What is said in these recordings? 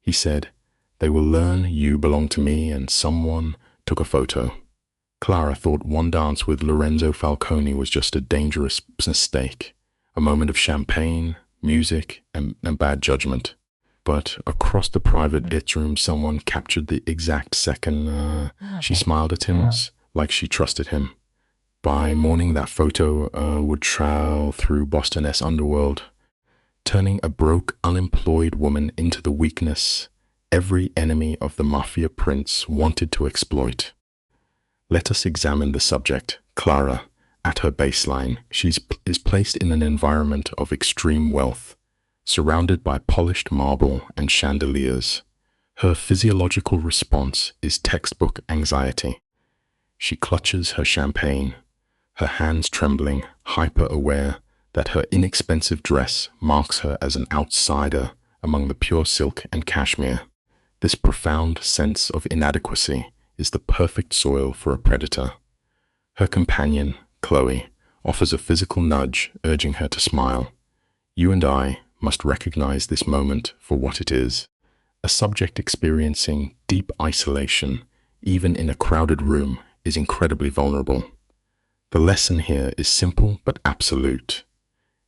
He said, "They will learn you belong to me," and someone took a photo. Clara thought one dance with Lorenzo Falcone was just a dangerous mistake, a moment of champagne, music, and bad judgment. But across the private it room, someone captured the exact second. She smiled at him like she trusted him. By morning, that photo would travel through Boston's underworld, turning a broke, unemployed woman into the weakness every enemy of the Mafia prince wanted to exploit. Let us examine the subject. Clara, at her baseline, is placed in an environment of extreme wealth, surrounded by polished marble and chandeliers. Her physiological response is textbook anxiety. She clutches her champagne, her hands trembling, hyper-aware that her inexpensive dress marks her as an outsider among the pure silk and cashmere. This profound sense of inadequacy is the perfect soil for a predator. Her companion, Chloe, offers a physical nudge, urging her to smile. You and I must recognize this moment for what it is: a subject experiencing deep isolation, even in a crowded room, is incredibly vulnerable. The lesson here is simple but absolute.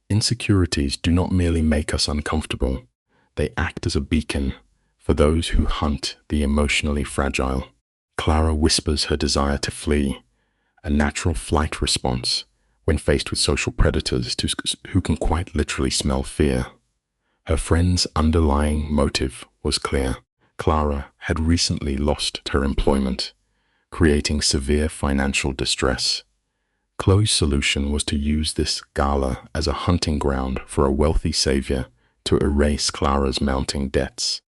Insecurities do not merely make us uncomfortable, they act as a beacon for those who hunt the emotionally fragile. Clara whispers her desire to flee, a natural flight response when faced with social predators who can quite literally smell fear. Her friend's underlying motive was clear. Clara had recently lost her employment, creating severe financial distress. Chloe's solution was to use this gala as a hunting ground for a wealthy savior to erase Clara's mounting debts.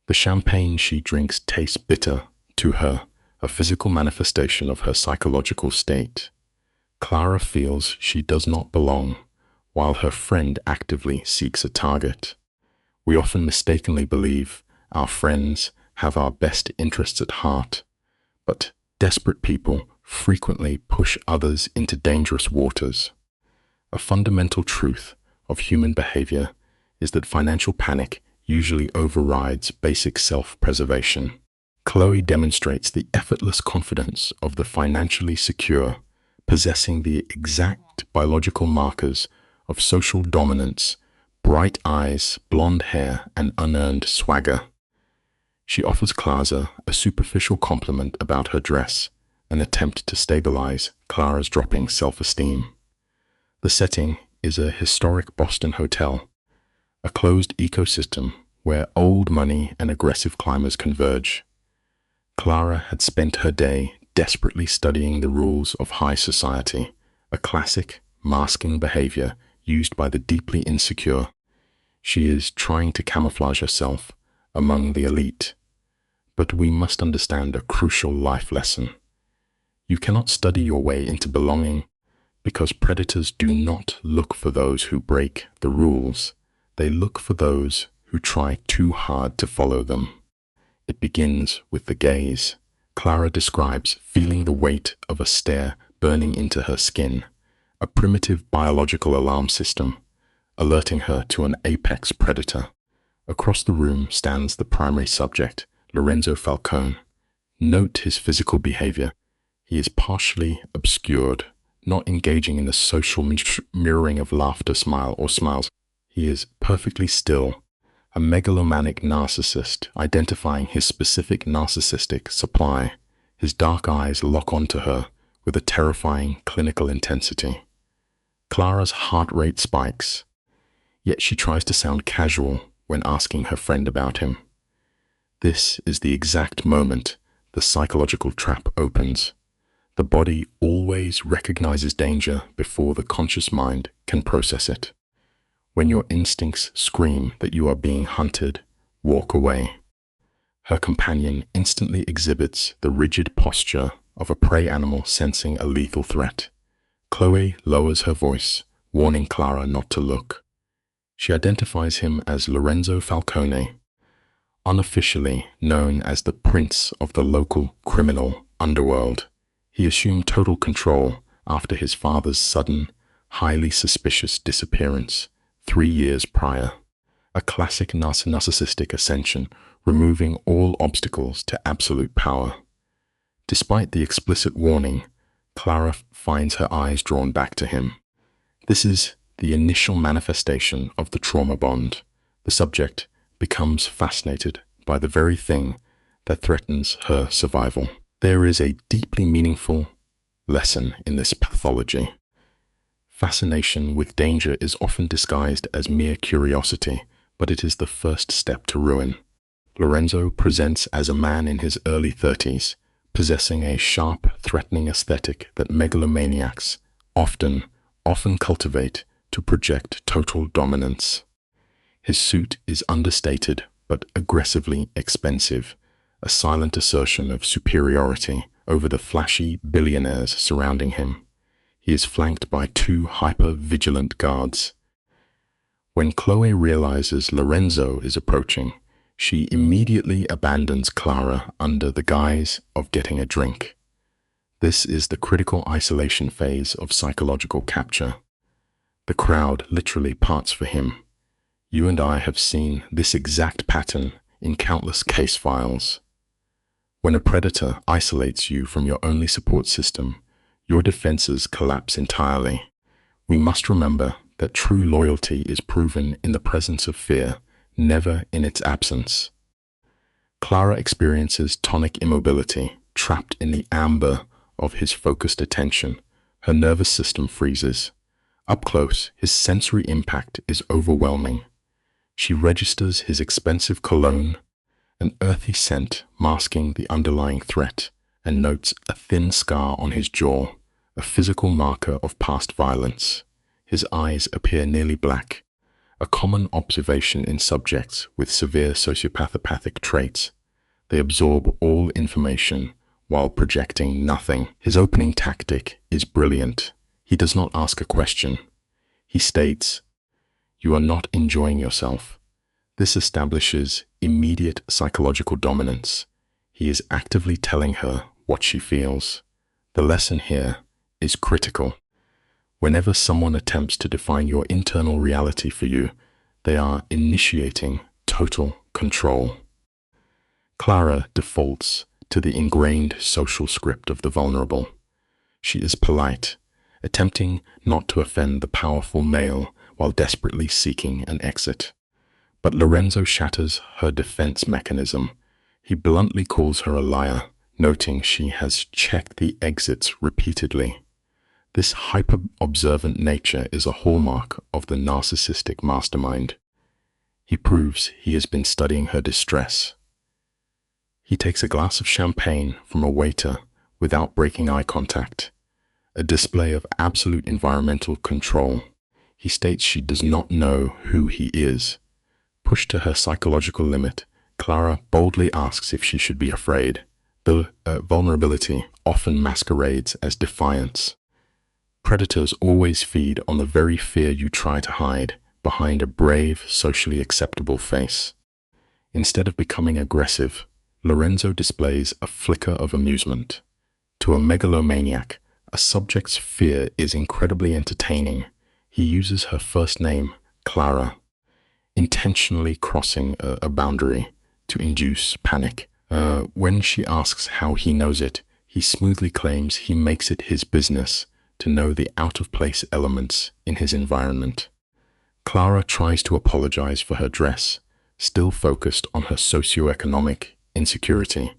The champagne she drinks tastes bitter to her, a physical manifestation of her psychological state. Clara feels she does not belong, while her friend actively seeks a target. We often mistakenly believe our friends have our best interests at heart, but desperate people frequently push others into dangerous waters. A fundamental truth of human behavior is that financial panic usually overrides basic self-preservation. Chloe demonstrates the effortless confidence of the financially secure, possessing the exact biological markers of social dominance: bright eyes, blonde hair, and unearned swagger. She offers Clara a superficial compliment about her dress, an attempt to stabilize Clara's dropping self-esteem. The setting is a historic Boston hotel, a closed ecosystem where old money and aggressive climbers converge. Clara had spent her day desperately studying the rules of high society, a classic masking behavior used by the deeply insecure. She is trying to camouflage herself among the elite. But we must understand a crucial life lesson. You cannot study your way into belonging, because predators do not look for those who break the rules. They look for those who try too hard to follow them. It begins with the gaze. Clara describes feeling the weight of a stare burning into her skin, a primitive biological alarm system, alerting her to an apex predator. Across the room stands the primary subject, Lorenzo Falcone. Note his physical behavior. He is partially obscured, not engaging in the social mirroring of laughter, smiles. He is perfectly still, a megalomaniac narcissist identifying his specific narcissistic supply. His dark eyes lock onto her with a terrifying clinical intensity. Clara's heart rate spikes, yet she tries to sound casual when asking her friend about him. This is the exact moment the psychological trap opens. The body always recognizes danger before the conscious mind can process it. When your instincts scream that you are being hunted, walk away. Her companion instantly exhibits the rigid posture of a prey animal sensing a lethal threat. Chloe lowers her voice, warning Clara not to look. She identifies him as Lorenzo Falcone, unofficially known as the prince of the local criminal underworld. He assumed total control after his father's sudden, highly suspicious disappearance 3 years prior. a classic narcissistic ascension, removing all obstacles to absolute power. Despite the explicit warning, Clara finds her eyes drawn back to him. This is the initial manifestation of the trauma bond. The subject becomes fascinated by the very thing that threatens her survival. There is a deeply meaningful lesson in this pathology. Fascination with danger is often disguised as mere curiosity, but it is the first step to ruin. Lorenzo presents as a man in his early 30s, possessing a sharp, threatening aesthetic that megalomaniacs often cultivate to project total dominance. His suit is understated but aggressively expensive, a silent assertion of superiority over the flashy billionaires surrounding him. He is flanked by two hyper-vigilant guards. When Chloe realizes Lorenzo is approaching, she immediately abandons Clara under the guise of getting a drink. This is the critical isolation phase of psychological capture. The crowd literally parts for him. You and I have seen this exact pattern in countless case files. When a predator isolates you from your only support system, your defenses collapse entirely. We must remember that true loyalty is proven in the presence of fear, never in its absence. Clara experiences tonic immobility, trapped in the amber of his focused attention. Her nervous system freezes. Up close, his sensory impact is overwhelming. She registers his expensive cologne, an earthy scent masking the underlying threat, and notes a thin scar on his jaw, a physical marker of past violence. His eyes appear nearly black, a common observation in subjects with severe sociopathic traits. They absorb all information while projecting nothing. His opening tactic is brilliant. He does not ask a question. He states, "You are not enjoying yourself." This establishes immediate psychological dominance. He is actively telling her what she feels. The lesson here is critical. Whenever someone attempts to define your internal reality for you, they are initiating total control. Clara defaults to the ingrained social script of the vulnerable. She is polite, attempting not to offend the powerful male while desperately seeking an exit. But Lorenzo shatters her defense mechanism. He bluntly calls her a liar, noting she has checked the exits repeatedly. This hyper-observant nature is a hallmark of the narcissistic mastermind. He proves he has been studying her distress. He takes a glass of champagne from a waiter without breaking eye contact, a display of absolute environmental control. He states she does not know who he is. Pushed to her psychological limit, Clara boldly asks if she should be afraid. The vulnerability often masquerades as defiance. Predators always feed on the very fear you try to hide behind a brave, socially acceptable face. Instead of becoming aggressive, Lorenzo displays a flicker of amusement. To a megalomaniac, a subject's fear is incredibly entertaining. He uses her first name, Clara, intentionally crossing a boundary to induce panic. When she asks how he knows it, he smoothly claims he makes it his business to know the out-of-place elements in his environment. Clara tries to apologize for her dress, still focused on her socioeconomic insecurity.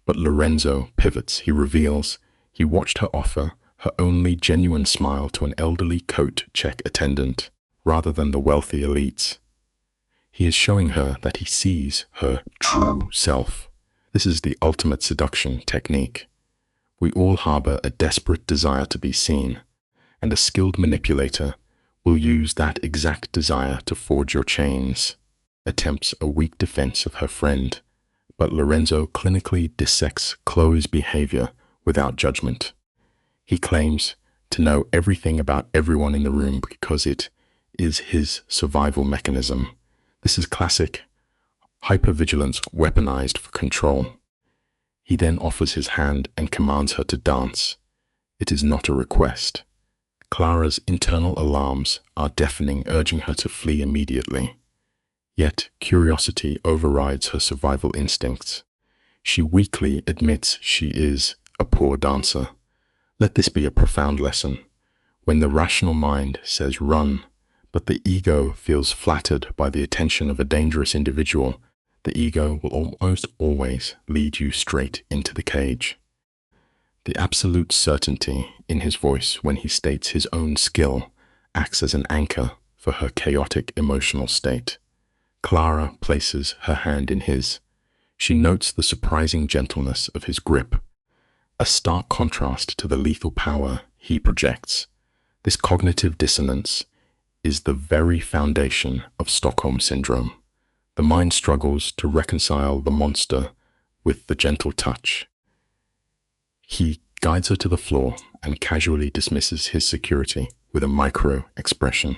But Lorenzo pivots. He reveals he watched her offer her only genuine smile to an elderly coat check attendant, rather than the wealthy elites. He is showing her that he sees her true self. This is the ultimate seduction technique. We all harbor a desperate desire to be seen, and a skilled manipulator will use that exact desire to forge your chains. Attempts a weak defense of her friend, but Lorenzo clinically dissects Chloe's behavior without judgment. He claims to know everything about everyone in the room because it is his survival mechanism. This is classic hypervigilance weaponized for control. He then offers his hand and commands her to dance. It is not a request. Clara's internal alarms are deafening, urging her to flee immediately. Yet curiosity overrides her survival instincts. She weakly admits she is a poor dancer. Let this be a profound lesson. When the rational mind says run, but the ego feels flattered by the attention of a dangerous individual, the ego will almost always lead you straight into the cage. The absolute certainty in his voice when he states his own skill acts as an anchor for her chaotic emotional state. Clara places her hand in his. She notes the surprising gentleness of his grip, a stark contrast to the lethal power he projects. This cognitive dissonance is the very foundation of Stockholm Syndrome. The mind struggles to reconcile the monster with the gentle touch. He guides her to the floor and casually dismisses his security with a micro-expression.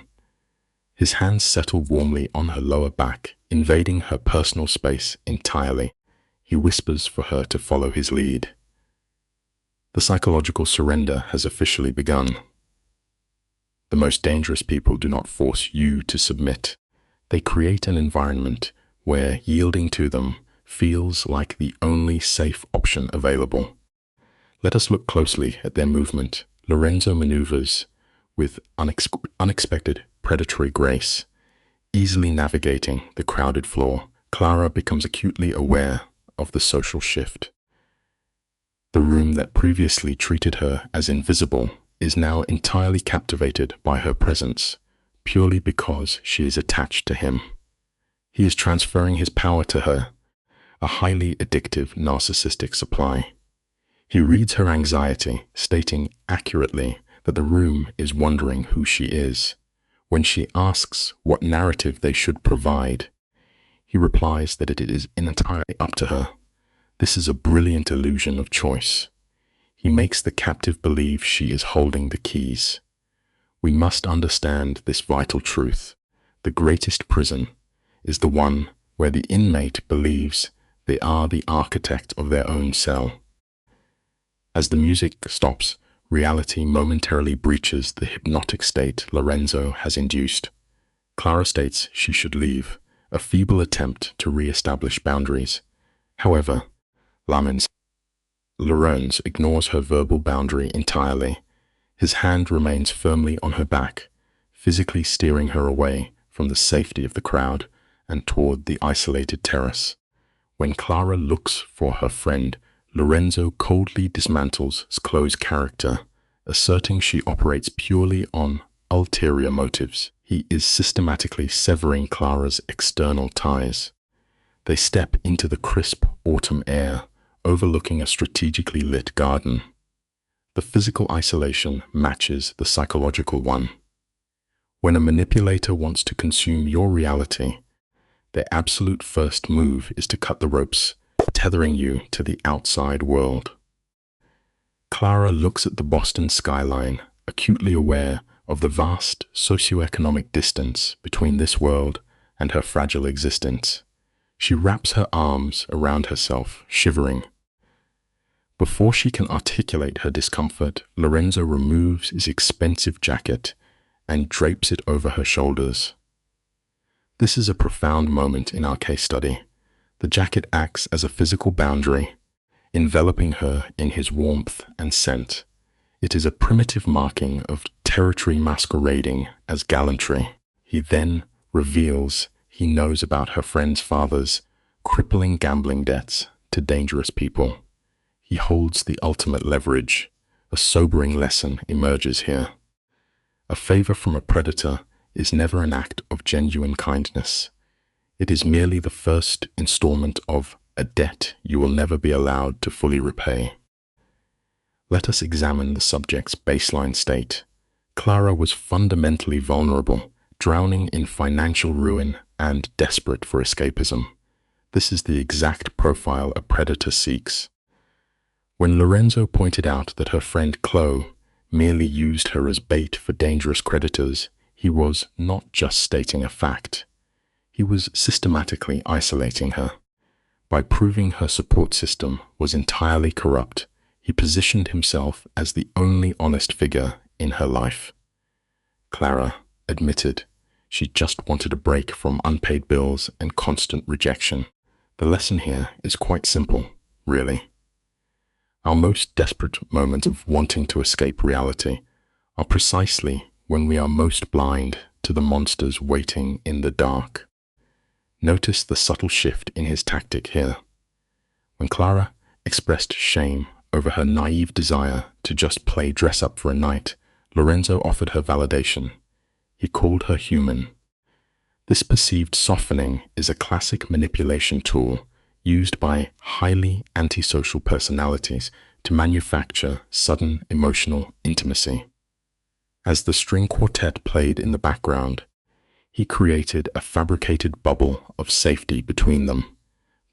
His hands settle warmly on her lower back, invading her personal space entirely. He whispers for her to follow his lead. The psychological surrender has officially begun. The most dangerous people do not force you to submit. They create an environment where yielding to them feels like the only safe option available. Let us look closely at their movement. Lorenzo maneuvers with unexpected predatory grace, easily navigating the crowded floor. Clara becomes acutely aware of the social shift. The room that previously treated her as invisible is now entirely captivated by her presence, purely because she is attached to him. He is transferring his power to her, a highly addictive narcissistic supply. He reads her anxiety, stating accurately that the room is wondering who she is. When she asks what narrative they should provide, he replies that it is entirely up to her. This is a brilliant illusion of choice. He makes the captive believe she is holding the keys. We must understand this vital truth. The greatest prison is the one where the inmate believes they are the architect of their own cell. As the music stops, reality momentarily breaches the hypnotic state Lorenzo has induced. Clara states she should leave, a feeble attempt to re-establish boundaries. However, Lorenzo ignores her verbal boundary entirely. His hand remains firmly on her back, physically steering her away from the safety of the crowd and toward the isolated terrace. When Clara looks for her friend, Lorenzo coldly dismantles Chloe's character, asserting she operates purely on ulterior motives. He is systematically severing Clara's external ties. They step into the crisp autumn air, overlooking a strategically lit garden. The physical isolation matches the psychological one. When a manipulator wants to consume your reality, their absolute first move is to cut the ropes, tethering you to the outside world. Clara looks at the Boston skyline, acutely aware of the vast socioeconomic distance between this world and her fragile existence. She wraps her arms around herself, shivering. Before she can articulate her discomfort, Lorenzo removes his expensive jacket and drapes it over her shoulders. This is a profound moment in our case study. The jacket acts as a physical boundary, enveloping her in his warmth and scent. It is a primitive marking of territory masquerading as gallantry. He then reveals he knows about her friend's father's crippling gambling debts to dangerous people. He holds the ultimate leverage. A sobering lesson emerges here. A favor from a predator is never an act of genuine kindness. It is merely the first installment of a debt you will never be allowed to fully repay. Let us examine the subject's baseline state. Clara was fundamentally vulnerable, drowning in financial ruin and desperate for escapism. This is the exact profile a predator seeks. When Lorenzo pointed out that her friend Chloe merely used her as bait for dangerous creditors, he was not just stating a fact. He was systematically isolating her. By proving her support system was entirely corrupt, he positioned himself as the only honest figure in her life. Clara admitted She just wanted a break from unpaid bills and constant rejection. The lesson here is quite simple, really. Our most desperate moments of wanting to escape reality are precisely when we are most blind to the monsters waiting in the dark. Notice the subtle shift in his tactic here. When Clara expressed shame over her naive desire to just play dress-up for a night, Lorenzo offered her validation. He called her human. This perceived softening is a classic manipulation tool used by highly antisocial personalities to manufacture sudden emotional intimacy. As the string quartet played in the background, he created a fabricated bubble of safety between them.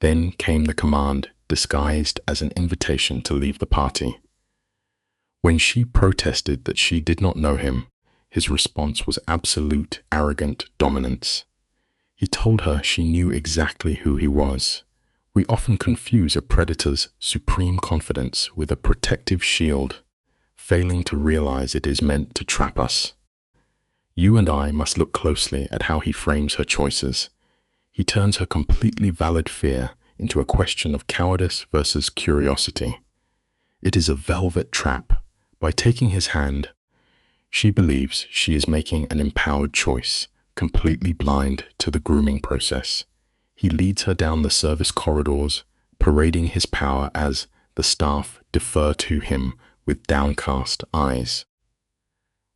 Then came the command, disguised as an invitation to leave the party. When she protested that she did not know him, his response was absolute, arrogant dominance. He told her she knew exactly who he was. We often confuse a predator's supreme confidence with a protective shield, failing to realize it is meant to trap us. You and I must look closely at how he frames her choices. He turns her completely valid fear into a question of cowardice versus curiosity. It is a velvet trap. By taking his hand, she believes she is making an empowered choice, completely blind to the grooming process. He leads her down the service corridors, parading his power as the staff defer to him with downcast eyes.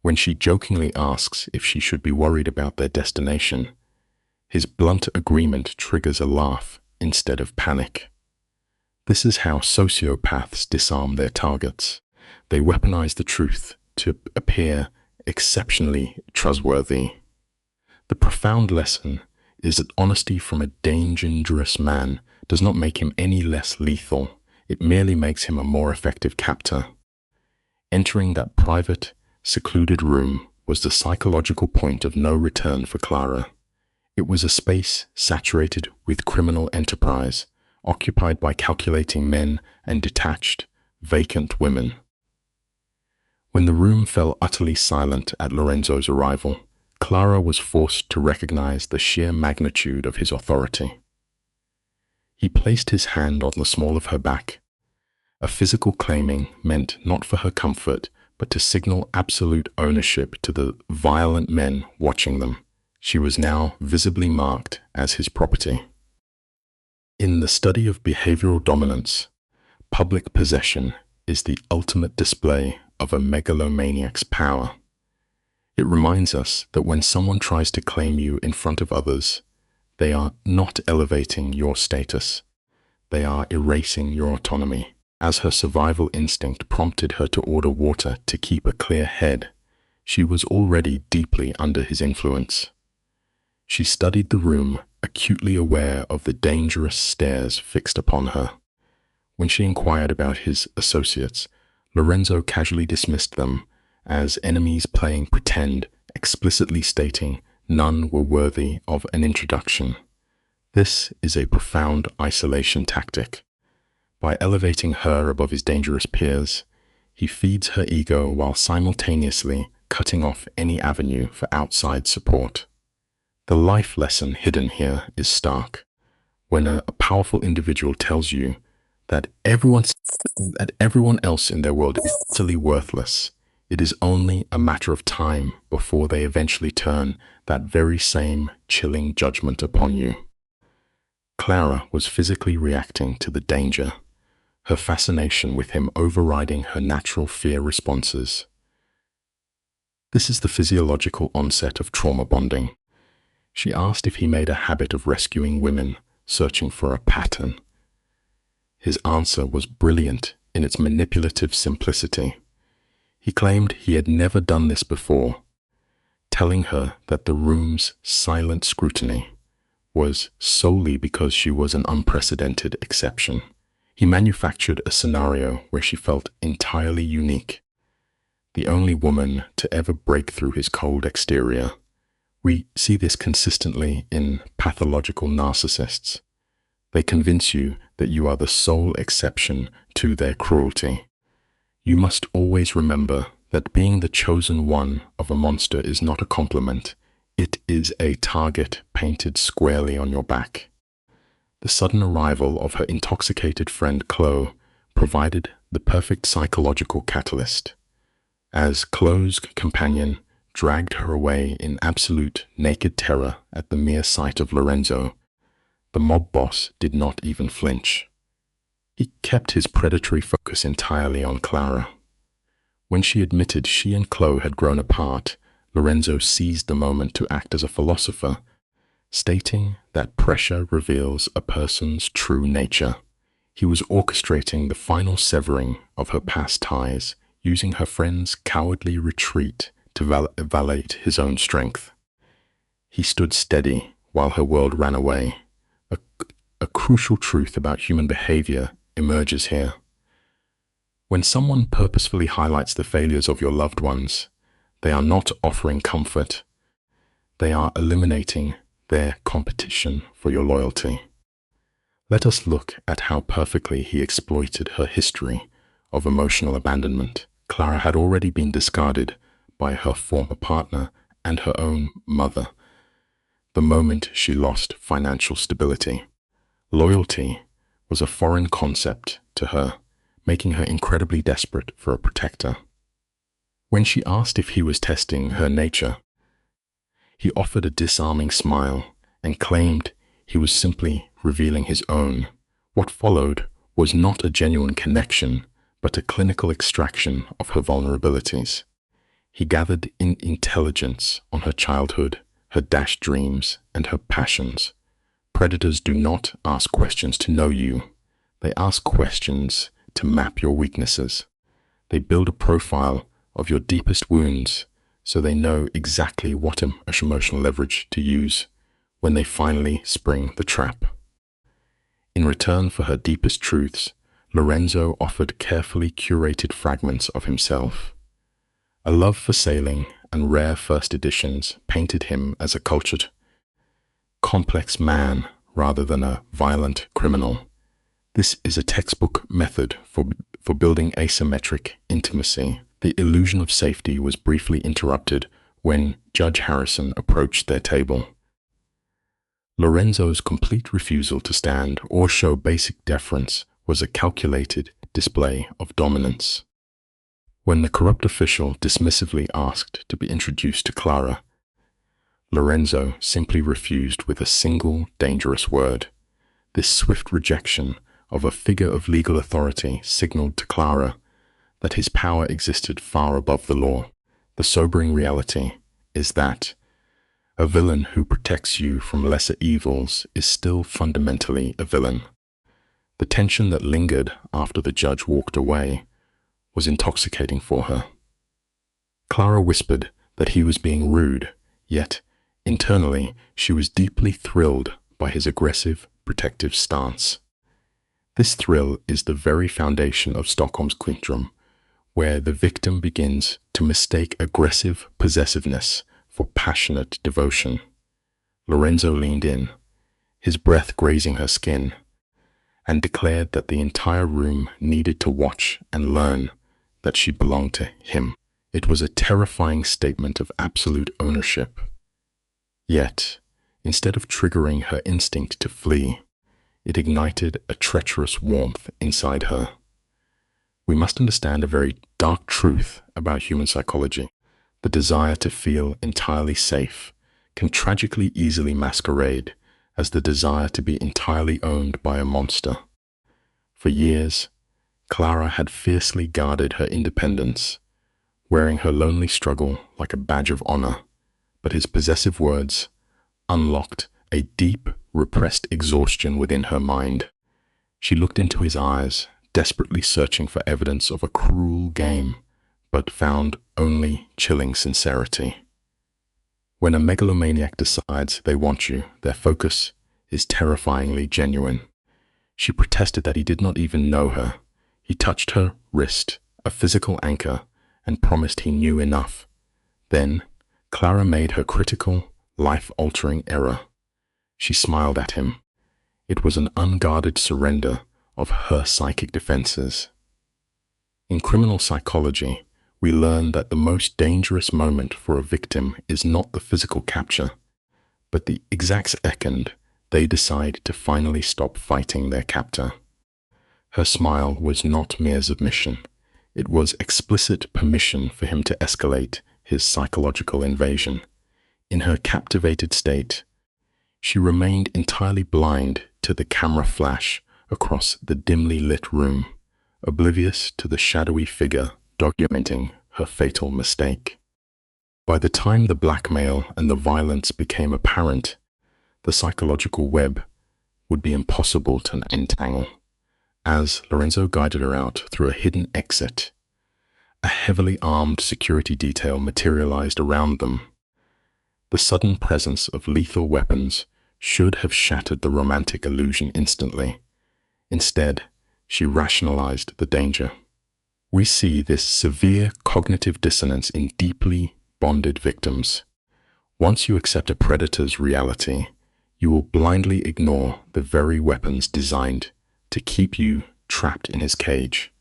When she jokingly asks if she should be worried about their destination, his blunt agreement triggers a laugh instead of panic. This is how sociopaths disarm their targets. They weaponize the truth to appear exceptionally trustworthy. The profound lesson is that honesty from a dangerous man does not make him any less lethal. It merely makes him a more effective captor. Entering that private, secluded room was the psychological point of no return for Clara. It was a space saturated with criminal enterprise, occupied by calculating men and detached, vacant women. When the room fell utterly silent at Lorenzo's arrival, Clara was forced to recognize the sheer magnitude of his authority. He placed his hand on the small of her back, a physical claiming meant not for her comfort, but to signal absolute ownership to the violent men watching them. She was now visibly marked as his property. In the study of behavioral dominance, public possession is the ultimate display of a megalomaniac's power. It reminds us that when someone tries to claim you in front of others, they are not elevating your status. They are erasing your autonomy. As her survival instinct prompted her to order water to keep a clear head, she was already deeply under his influence. She studied the room, acutely aware of the dangerous stares fixed upon her. When she inquired about his associates, Lorenzo casually dismissed them as enemies playing pretend, explicitly stating none were worthy of an introduction. This is a profound isolation tactic. By elevating her above his dangerous peers, he feeds her ego while simultaneously cutting off any avenue for outside support. The life lesson hidden here is stark. When a powerful individual tells you that everyone else in their world is utterly worthless, it is only a matter of time before they eventually turn that very same chilling judgment upon you. Clara was physically reacting to the danger, her fascination with him overriding her natural fear responses. This is the physiological onset of trauma bonding. She asked if he made a habit of rescuing women, searching for a pattern. His answer was brilliant in its manipulative simplicity. He claimed he had never done this before, telling her that the room's silent scrutiny was solely because she was an unprecedented exception. He manufactured a scenario where she felt entirely unique, the only woman to ever break through his cold exterior. We see this consistently in pathological narcissists. They convince you that you are the sole exception to their cruelty. You must always remember that being the chosen one of a monster is not a compliment. It is a target painted squarely on your back. The sudden arrival of her intoxicated friend Chloe provided the perfect psychological catalyst. As Chloe's companion dragged her away in absolute naked terror at the mere sight of Lorenzo, the mob boss did not even flinch. He kept his predatory focus entirely on Clara. When she admitted she and Chloe had grown apart, Lorenzo seized the moment to act as a philosopher, stating that pressure reveals a person's true nature. He was orchestrating the final severing of her past ties, using her friend's cowardly retreat to validate his own strength. He stood steady while her world ran away. A crucial truth about human behavior emerges here. When someone purposefully highlights the failures of your loved ones, they are not offering comfort. They are eliminating their competition for your loyalty. Let us look at how perfectly he exploited her history of emotional abandonment. Clara had already been discarded by her former partner and her own mother the moment she lost financial stability. Loyalty was a foreign concept to her, making her incredibly desperate for a protector. When she asked if he was testing her nature, he offered a disarming smile and claimed he was simply revealing his own. What followed was not a genuine connection, but a clinical extraction of her vulnerabilities. He gathered in intelligence on her childhood, her dashed dreams, and her passions. Predators do not ask questions to know you. They ask questions to map your weaknesses. They build a profile of your deepest wounds so they know exactly what emotional leverage to use when they finally spring the trap. In return for her deepest truths, Lorenzo offered carefully curated fragments of himself. A love for sailing and rare first editions painted him as a cultured, complex man rather than a violent criminal. This is a textbook method for building asymmetric intimacy. The illusion of safety was briefly interrupted when Judge Harrison approached their table. Lorenzo's complete refusal to stand or show basic deference was a calculated display of dominance. When the corrupt official dismissively asked to be introduced to Clara, Lorenzo simply refused with a single dangerous word. This swift rejection of a figure of legal authority signaled to Clara that his power existed far above the law. The sobering reality is that a villain who protects you from lesser evils is still fundamentally a villain. The tension that lingered after the judge walked away was intoxicating for her. Clara whispered that he was being rude, yet internally she was deeply thrilled by his aggressive, protective stance. This thrill is the very foundation of Stockholm's syndrome, where the victim begins to mistake aggressive possessiveness for passionate devotion. Lorenzo leaned in, his breath grazing her skin, and declared that the entire room needed to watch and learn that she belonged to him. It was a terrifying statement of absolute ownership. Yet, instead of triggering her instinct to flee, it ignited a treacherous warmth inside her. We must understand a very dark truth about human psychology. The desire to feel entirely safe can tragically easily masquerade as the desire to be entirely owned by a monster. For years, Clara had fiercely guarded her independence, wearing her lonely struggle like a badge of honor, but his possessive words unlocked a deep, repressed exhaustion within her mind. She looked into his eyes, desperately searching for evidence of a cruel game, but found only chilling sincerity. When a megalomaniac decides they want you, their focus is terrifyingly genuine. She protested that he did not even know her. He touched her wrist, a physical anchor, and promised he knew enough. Then, Clara made her critical, life-altering error. She smiled at him. It was an unguarded surrender of her psychic defenses. In criminal psychology, we learn that the most dangerous moment for a victim is not the physical capture, but the exact second they decide to finally stop fighting their captor. Her smile was not mere submission. It was explicit permission for him to escalate his psychological invasion. In her captivated state, she remained entirely blind to the camera flash across the dimly lit room, oblivious to the shadowy figure documenting her fatal mistake. By the time the blackmail and the violence became apparent, the psychological web would be impossible to untangle. As Lorenzo guided her out through a hidden exit, a heavily armed security detail materialized around them. The sudden presence of lethal weapons should have shattered the romantic illusion instantly. Instead, she rationalized the danger. We see this severe cognitive dissonance in deeply bonded victims. Once you accept a predator's reality, you will blindly ignore the very weapons designed to keep you trapped in his cage.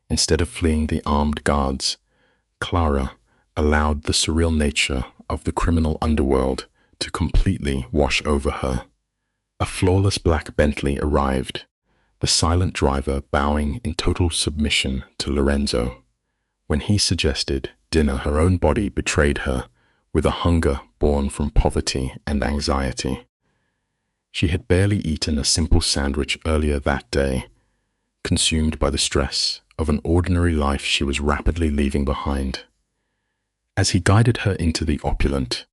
Instead of fleeing the armed guards, Clara allowed the surreal nature of the criminal underworld to completely wash over her. A flawless black Bentley arrived, the silent driver bowing in total submission to Lorenzo. When he suggested dinner, her own body betrayed her with a hunger born from poverty and anxiety. She had barely eaten a simple sandwich earlier that day, consumed by the stress of an ordinary life she was rapidly leaving behind. As he guided her into the opulent,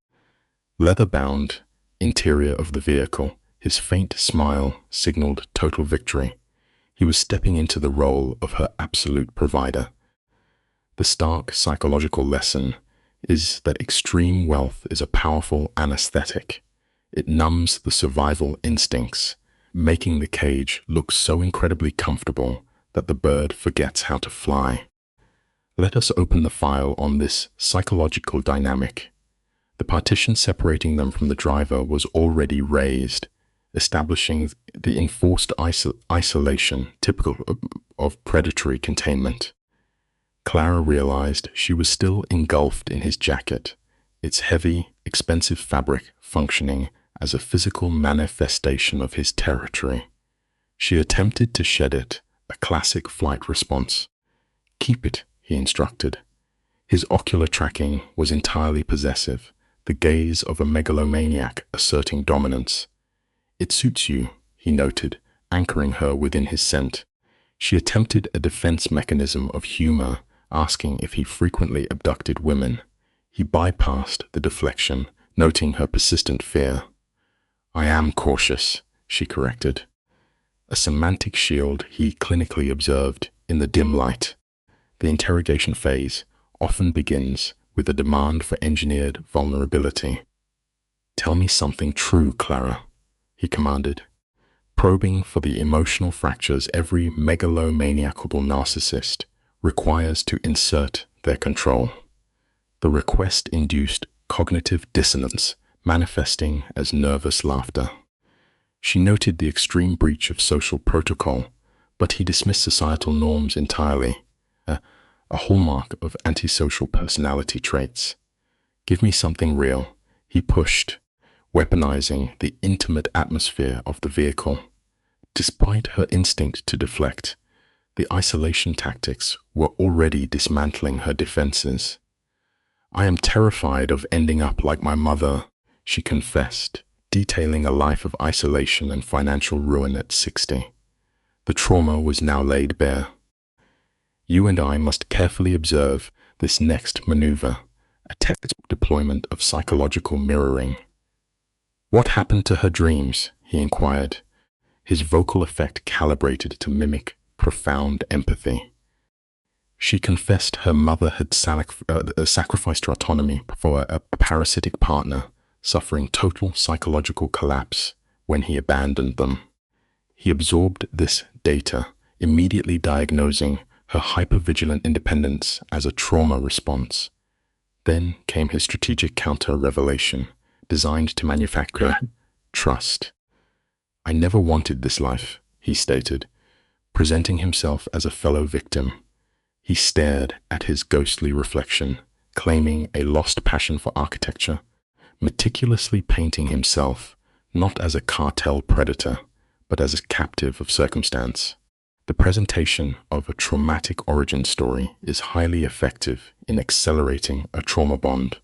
leather-bound interior of the vehicle, his faint smile signaled total victory. He was stepping into the role of her absolute provider. The stark psychological lesson is that extreme wealth is a powerful anesthetic. It numbs the survival instincts, making the cage look so incredibly comfortable that the bird forgets how to fly. Let us open the file on this psychological dynamic. The partition separating them from the driver was already raised, establishing the enforced isolation typical of predatory containment. Clara realized she was still engulfed in his jacket, its heavy, expensive fabric functioning as a physical manifestation of his territory. She attempted to shed it, a classic flight response. "Keep it," he instructed. His ocular tracking was entirely possessive, the gaze of a megalomaniac asserting dominance. "It suits you," he noted, anchoring her within his scent. She attempted a defense mechanism of humor, asking if he frequently abducted women. He bypassed the deflection, noting her persistent fear. "I am cautious," she corrected. A semantic shield he clinically observed in the dim light. The interrogation phase often begins with a demand for engineered vulnerability. "Tell me something true, Clara," he commanded, probing for the emotional fractures every megalomaniacal narcissist requires to insert their control. The request induced cognitive dissonance, manifesting as nervous laughter. She noted the extreme breach of social protocol, but he dismissed societal norms entirely, a hallmark of antisocial personality traits. "Give me something real," he pushed, weaponizing the intimate atmosphere of the vehicle. Despite her instinct to deflect, the isolation tactics were already dismantling her defenses. "I am terrified of ending up like my mother," she confessed, detailing a life of isolation and financial ruin at 60. The trauma was now laid bare. "You and I must carefully observe this next maneuver, a textbook deployment of psychological mirroring." "What happened to her dreams?" he inquired, his vocal effect calibrated to mimic profound empathy. She confessed her mother had sacrificed her autonomy for a parasitic partner, suffering total psychological collapse when he abandoned them. He absorbed this data, immediately diagnosing her hypervigilant independence as a trauma response. Then came his strategic counter-revelation, designed to manufacture trust. "I never wanted this life," he stated, presenting himself as a fellow victim. He stared at his ghostly reflection, claiming a lost passion for architecture, meticulously painting himself not as a cartel predator, but as a captive of circumstance. The presentation of a traumatic origin story is highly effective in accelerating a trauma bond.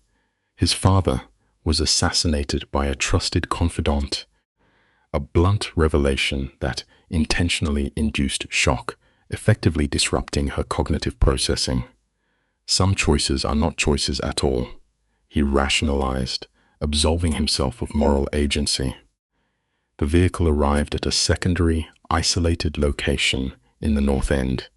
His father was assassinated by a trusted confidant, a blunt revelation that intentionally induced shock, effectively disrupting her cognitive processing. Some choices are not choices at all, he rationalized, absolving himself of moral agency. The vehicle arrived at a secondary, isolated location in the North End.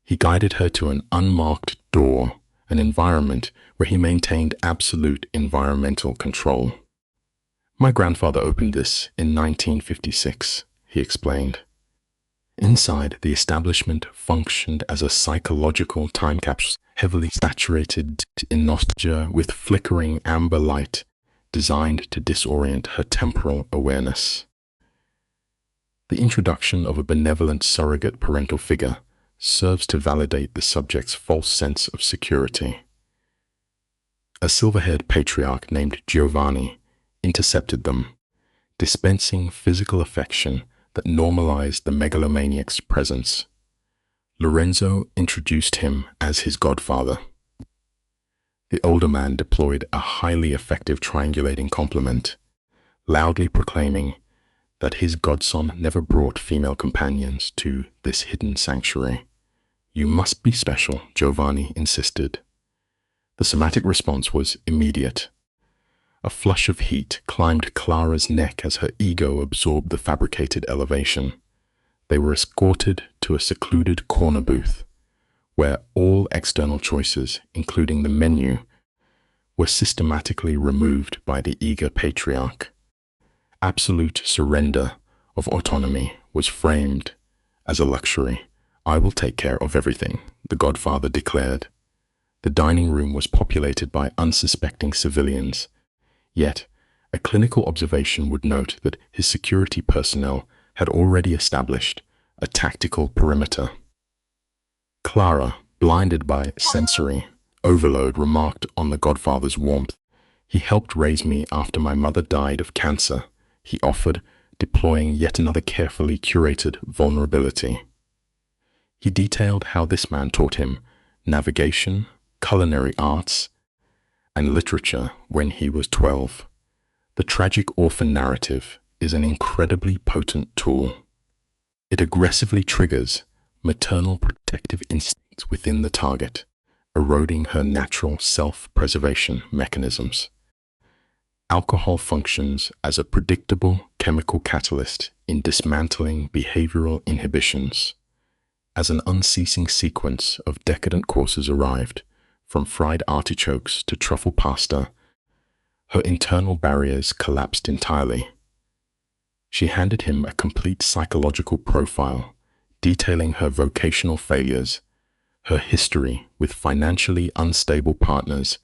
He guided her to an unmarked door, an environment where he maintained absolute environmental control. My grandfather opened this in 1956, he explained. Inside, the establishment functioned as a psychological time capsule, heavily saturated in nostalgia with flickering amber light, designed to disorient her temporal awareness. The introduction of a benevolent surrogate parental figure serves to validate the subject's false sense of security. A silver-haired patriarch named Giovanni intercepted them, dispensing physical affection that normalized the megalomaniac's presence. Lorenzo introduced him as his godfather. The older man deployed a highly effective triangulating compliment, loudly proclaiming that his godson never brought female companions to this hidden sanctuary. You must be special, Giovanni insisted. The somatic response was immediate. A flush of heat climbed Clara's neck as her ego absorbed the fabricated elevation. They were escorted to a secluded corner booth, where all external choices, including the menu, were systematically removed by the eager patriarch. Absolute surrender of autonomy was framed as a luxury. I will take care of everything, the godfather declared. The dining room was populated by unsuspecting civilians, yet a clinical observation would note that his security personnel had already established a tactical perimeter. Clara, blinded by sensory overload, remarked on the godfather's warmth. He helped raise me after my mother died of cancer, he offered, deploying yet another carefully curated vulnerability. He detailed how this man taught him navigation, culinary arts, and literature when he was 12. The tragic orphan narrative is an incredibly potent tool. It aggressively triggers maternal protective instincts within the target, eroding her natural self-preservation mechanisms. Alcohol functions as a predictable chemical catalyst in dismantling behavioral inhibitions. As an unceasing sequence of decadent courses arrived, from fried artichokes to truffle pasta, her internal barriers collapsed entirely. She handed him a complete psychological profile, detailing her vocational failures, her history with financially unstable partners,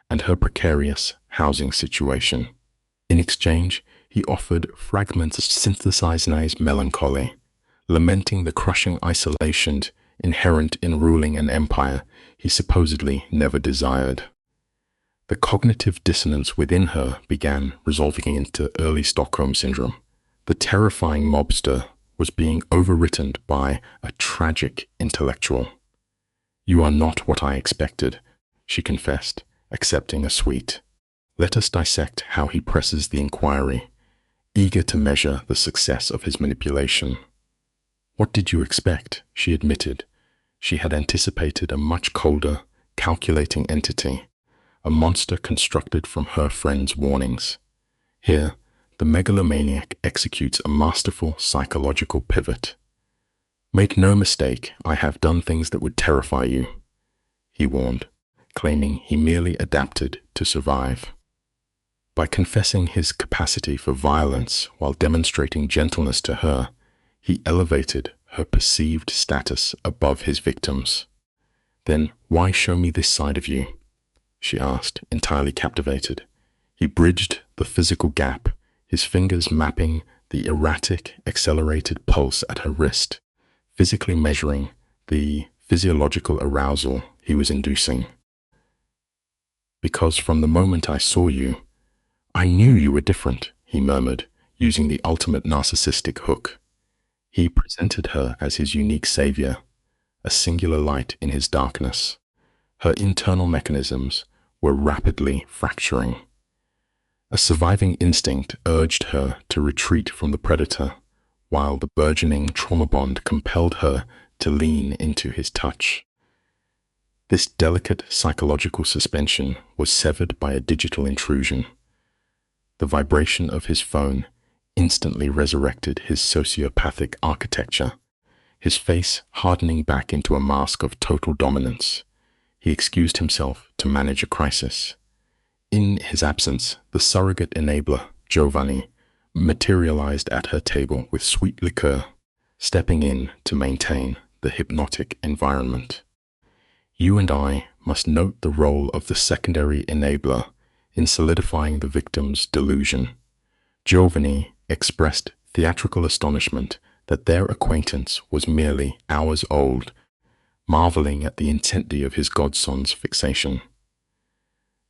and her precarious housing situation. In exchange, he offered fragments of synthesized melancholy, lamenting the crushing isolation inherent in ruling an empire he supposedly never desired. The cognitive dissonance within her began resolving into early Stockholm syndrome. The terrifying mobster was being overwritten by a tragic intellectual. You are not what I expected, she confessed, accepting a sweet. Let us dissect how he presses the inquiry, eager to measure the success of his manipulation. What did you expect? She admitted. She had anticipated a much colder, calculating entity, a monster constructed from her friend's warnings. Here, the megalomaniac executes a masterful psychological pivot. Make no mistake, I have done things that would terrify you, he warned, claiming he merely adapted to survive. By confessing his capacity for violence while demonstrating gentleness to her, he elevated her perceived status above his victims. Then why show me this side of you? She asked, entirely captivated. He bridged the physical gap, his fingers mapping the erratic, accelerated pulse at her wrist, physically measuring the physiological arousal he was inducing. "Because from the moment I saw you, I knew you were different," he murmured, using the ultimate narcissistic hook. He presented her as his unique savior, a singular light in his darkness. Her internal mechanisms were rapidly fracturing. A surviving instinct urged her to retreat from the predator, while the burgeoning trauma bond compelled her to lean into his touch. This delicate psychological suspension was severed by a digital intrusion. The vibration of his phone instantly resurrected his sociopathic architecture, his face hardening back into a mask of total dominance. He excused himself to manage a crisis. In his absence, the surrogate enabler, Giovanni, materialized at her table with sweet liqueur, stepping in to maintain the hypnotic environment. You and I must note the role of the secondary enabler in solidifying the victim's delusion. Giovanni expressed theatrical astonishment that their acquaintance was merely hours old, marveling at the intensity of his godson's fixation.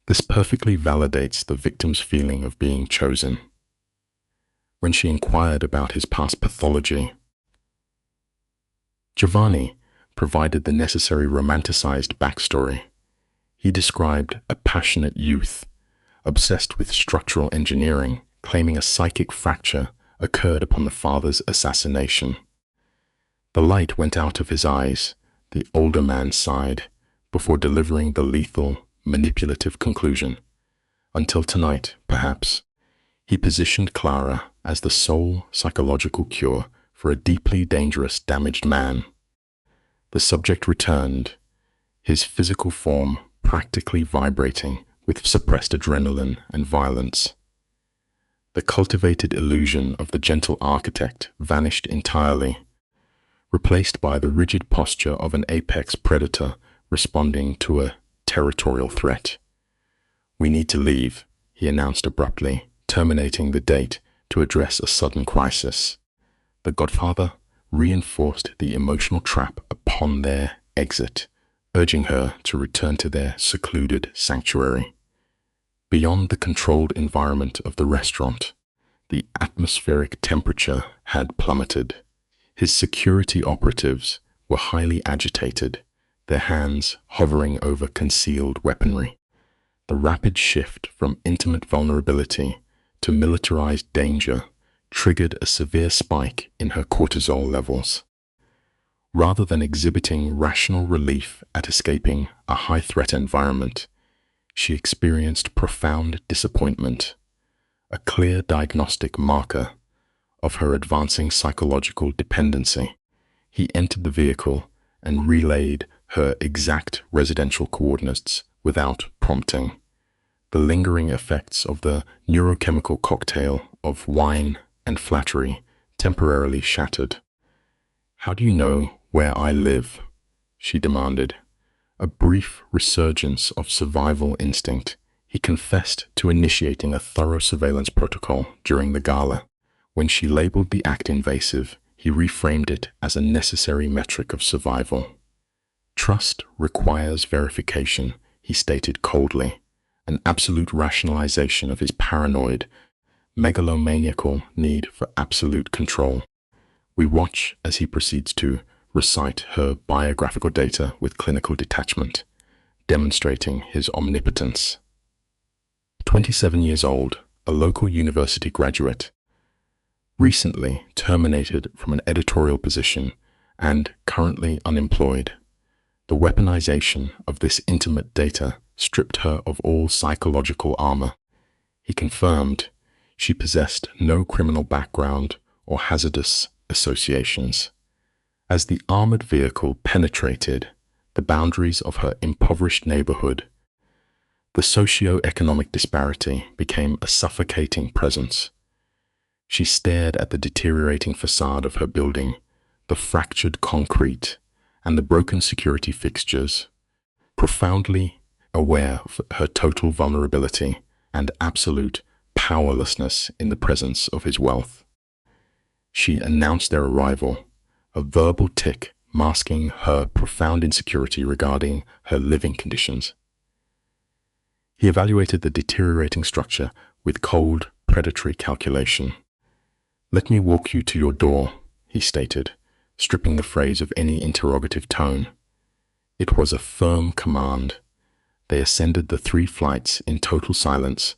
This perfectly validates the victim's feeling of being chosen. When she inquired about his past pathology, Giovanni provided the necessary romanticized backstory. He described a passionate youth, obsessed with structural engineering, claiming a psychic fracture occurred upon the father's assassination. The light went out of his eyes, the older man sighed, before delivering the lethal, manipulative conclusion. Until tonight, perhaps, he positioned Clara as the sole psychological cure for a deeply dangerous, damaged man. The subject returned, his physical form practically vibrating with suppressed adrenaline and violence. The cultivated illusion of the gentle architect vanished entirely, replaced by the rigid posture of an apex predator responding to a territorial threat. "We need to leave," he announced abruptly, terminating the date to address a sudden crisis. The Godfather reinforced the emotional trap upon their exit, urging her to return to their secluded sanctuary. Beyond the controlled environment of the restaurant, the atmospheric temperature had plummeted. His security operatives were highly agitated, their hands hovering over concealed weaponry. The rapid shift from intimate vulnerability to militarized danger triggered a severe spike in her cortisol levels. Rather than exhibiting rational relief at escaping a high-threat environment, she experienced profound disappointment, a clear diagnostic marker of her advancing psychological dependency. He entered the vehicle and relayed her exact residential coordinates without prompting. The lingering effects of the neurochemical cocktail of wine and flattery temporarily shattered. "How do you know where I live?" she demanded. A brief resurgence of survival instinct, he confessed to initiating a thorough surveillance protocol during the gala. When she labeled the act invasive, he reframed it as a necessary metric of survival. "Trust requires verification," he stated coldly, an absolute rationalization of his paranoid, megalomaniacal need for absolute control. We watch as he proceeds to recite her biographical data with clinical detachment, demonstrating his omnipotence. 27 years old, a local university graduate, recently terminated from an editorial position and currently unemployed. The weaponization of this intimate data stripped her of all psychological armor. He confirmed she possessed no criminal background or hazardous associations. As the armored vehicle penetrated the boundaries of her impoverished neighborhood, the socio-economic disparity became a suffocating presence. She stared at the deteriorating facade of her building, the fractured concrete, and the broken security fixtures, profoundly aware of her total vulnerability and absolute powerlessness in the presence of his wealth. She announced their arrival, a verbal tick masking her profound insecurity regarding her living conditions. He evaluated the deteriorating structure with cold, predatory calculation. "Let me walk you to your door," he stated, stripping the phrase of any interrogative tone. It was a firm command. They ascended the 3 flights in total silence,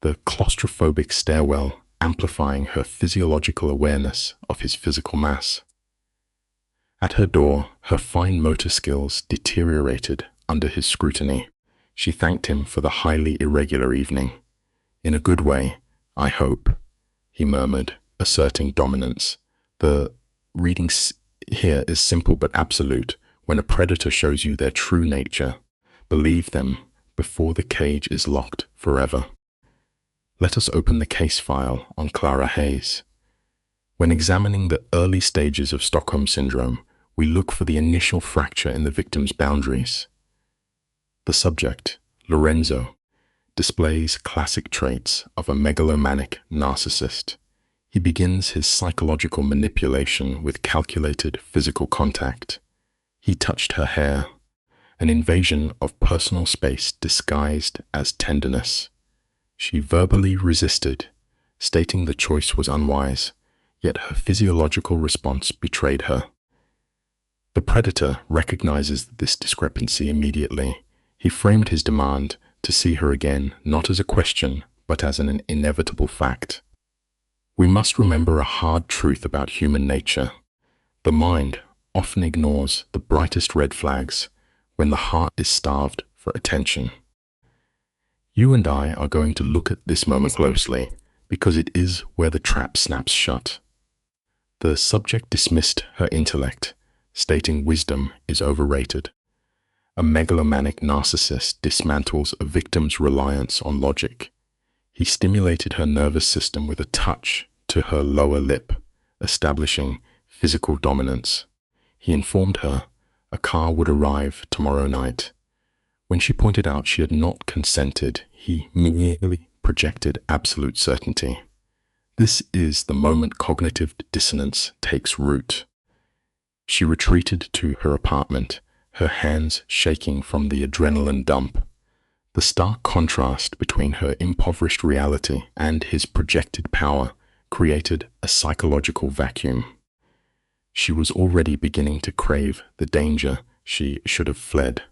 the claustrophobic stairwell amplifying her physiological awareness of his physical mass. At her door, her fine motor skills deteriorated under his scrutiny. She thanked him for the highly irregular evening. "In a good way, I hope," he murmured, asserting dominance. "The reading here is simple but absolute. When a predator shows you their true nature, believe them before the cage is locked forever." Let us open the case file on Clara Hayes. When examining the early stages of Stockholm Syndrome, we look for the initial fracture in the victim's boundaries. The subject, Lorenzo, displays classic traits of a megalomaniac narcissist. He begins his psychological manipulation with calculated physical contact. He touched her hair, an invasion of personal space disguised as tenderness. She verbally resisted, stating the choice was unwise, yet her physiological response betrayed her. The predator recognizes this discrepancy immediately. He framed his demand to see her again not as a question, but as an inevitable fact. We must remember a hard truth about human nature. The mind often ignores the brightest red flags when the heart is starved for attention. You and I are going to look at this moment closely because it is where the trap snaps shut. The subject dismissed her intellect, stating wisdom is overrated. A megalomaniac narcissist dismantles a victim's reliance on logic. He stimulated her nervous system with a touch to her lower lip, establishing physical dominance. He informed her a car would arrive tomorrow night. When she pointed out she had not consented, he merely projected absolute certainty. This is the moment cognitive dissonance takes root. She retreated to her apartment, her hands shaking from the adrenaline dump. The stark contrast between her impoverished reality and his projected power created a psychological vacuum. She was already beginning to crave the danger she should have fled.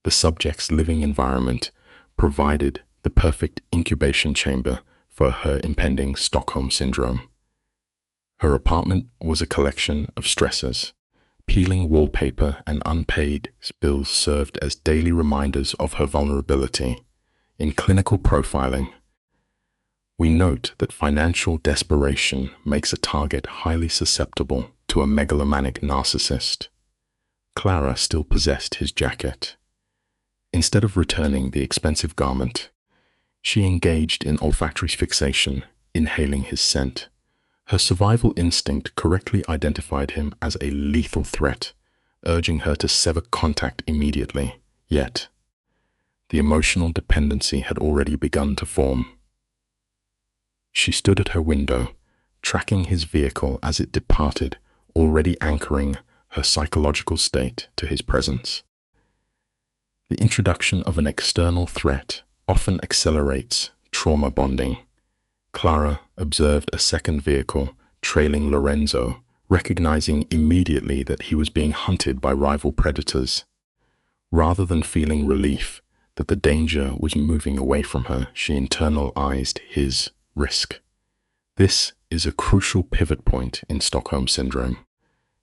The subject's living environment provided the perfect incubation chamber for her impending Stockholm Syndrome. Her apartment was a collection of stressors. Peeling wallpaper and unpaid bills served as daily reminders of her vulnerability. In clinical profiling, we note that financial desperation makes a target highly susceptible to a megalomaniac narcissist. Clara still possessed his jacket. Instead of returning the expensive garment, she engaged in olfactory fixation, inhaling his scent. Her survival instinct correctly identified him as a lethal threat, urging her to sever contact immediately. Yet, the emotional dependency had already begun to form. She stood at her window, tracking his vehicle as it departed, already anchoring her psychological state to his presence. The introduction of an external threat often accelerates trauma bonding. Clara observed a second vehicle trailing Lorenzo, recognizing immediately that he was being hunted by rival predators. Rather than feeling relief that the danger was moving away from her, she internalized his risk. This is a crucial pivot point in Stockholm Syndrome.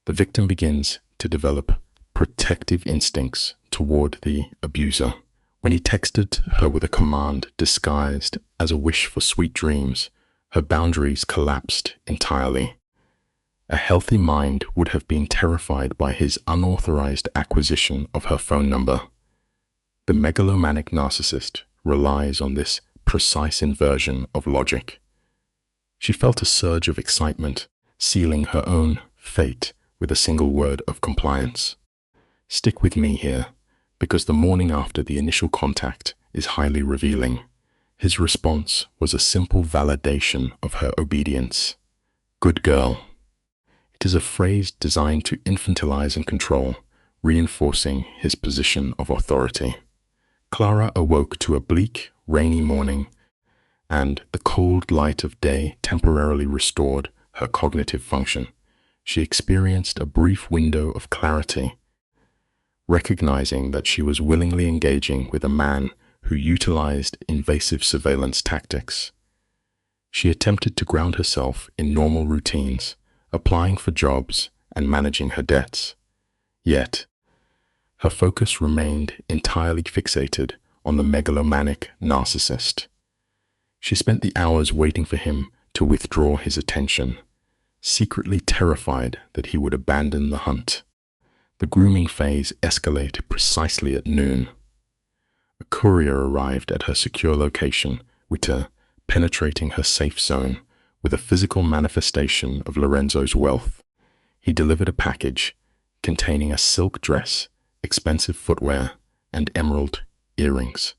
The victim begins to develop protective instincts toward the abuser. When he texted her with a command disguised as a wish for sweet dreams, her boundaries collapsed entirely. A healthy mind would have been terrified by his unauthorized acquisition of her phone number. The megalomaniac narcissist relies on this precise inversion of logic. She felt a surge of excitement, sealing her own fate with a single word of compliance. Stick with me here, because the morning after the initial contact is highly revealing. His response was a simple validation of her obedience. "Good girl." It is a phrase designed to infantilize and control, reinforcing his position of authority. Clara awoke to a bleak, rainy morning, and the cold light of day temporarily restored her cognitive function. She experienced a brief window of clarity, recognizing that she was willingly engaging with a man who utilized invasive surveillance tactics. She attempted to ground herself in normal routines, applying for jobs and managing her debts. Yet, her focus remained entirely fixated on the megalomaniac narcissist. She spent the hours waiting for him to withdraw his attention, secretly terrified that he would abandon the hunt. The grooming phase escalated precisely at noon. A courier arrived at her secure location, penetrating her safe zone with a physical manifestation of Lorenzo's wealth. He delivered a package containing a silk dress, expensive footwear, and emerald earrings.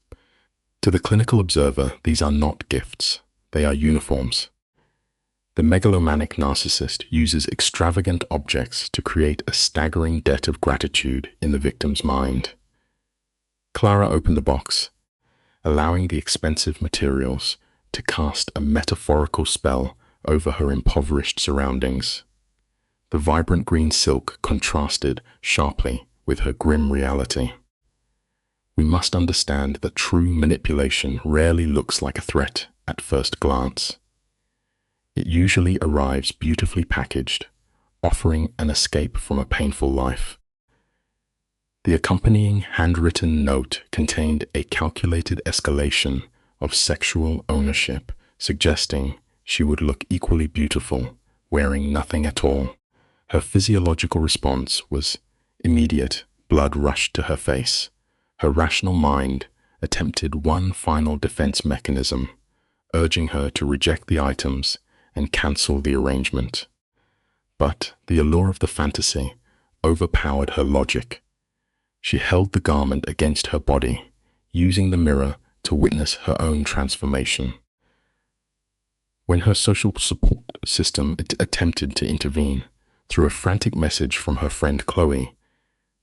To the clinical observer, these are not gifts, they are uniforms. The megalomaniac narcissist uses extravagant objects to create a staggering debt of gratitude in the victim's mind. Clara opened the box, allowing the expensive materials to cast a metaphorical spell over her impoverished surroundings. The vibrant green silk contrasted sharply with her grim reality. We must understand that true manipulation rarely looks like a threat at first glance. It usually arrives beautifully packaged, offering an escape from a painful life. The accompanying handwritten note contained a calculated escalation of sexual ownership, suggesting she would look equally beautiful wearing nothing at all. Her physiological response was immediate. Blood rushed to her face. Her rational mind attempted one final defense mechanism, urging her to reject the items and cancel the arrangement. But the allure of the fantasy overpowered her logic. She held the garment against her body, using the mirror to witness her own transformation. When her social support system attempted to intervene through a frantic message from her friend Chloe,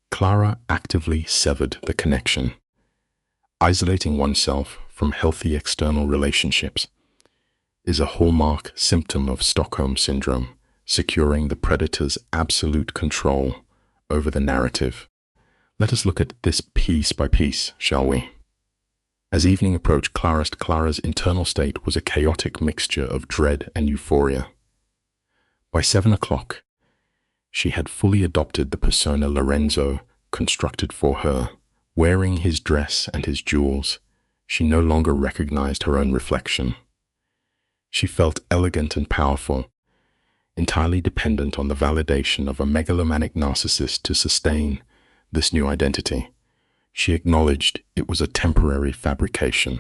Clara actively severed the connection. Isolating oneself from healthy external relationships is a hallmark symptom of Stockholm Syndrome, securing the predator's absolute control over the narrative. Let us look at this piece by piece, shall we? As evening approached, Clara's internal state was a chaotic mixture of dread and euphoria. By 7 o'clock, she had fully adopted the persona Lorenzo constructed for her. Wearing his dress and his jewels, she no longer recognized her own reflection. She felt elegant and powerful, entirely dependent on the validation of a megalomaniac narcissist to sustain this new identity. She acknowledged it was a temporary fabrication,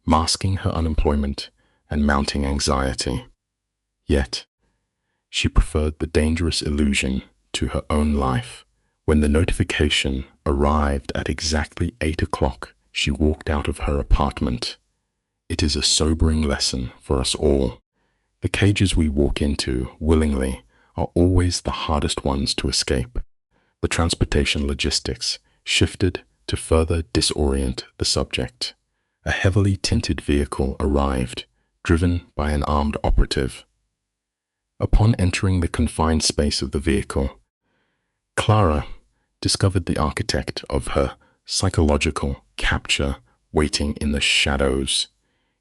masking her unemployment and mounting anxiety. Yet, she preferred the dangerous illusion to her own life. When the notification arrived at exactly 8 o'clock, she walked out of her apartment. It is a sobering lesson for us all. The cages we walk into willingly are always the hardest ones to escape. The transportation logistics shifted to further disorient the subject. A heavily tinted vehicle arrived, driven by an armed operative. Upon entering the confined space of the vehicle, Clara discovered the architect of her psychological capture waiting in the shadows.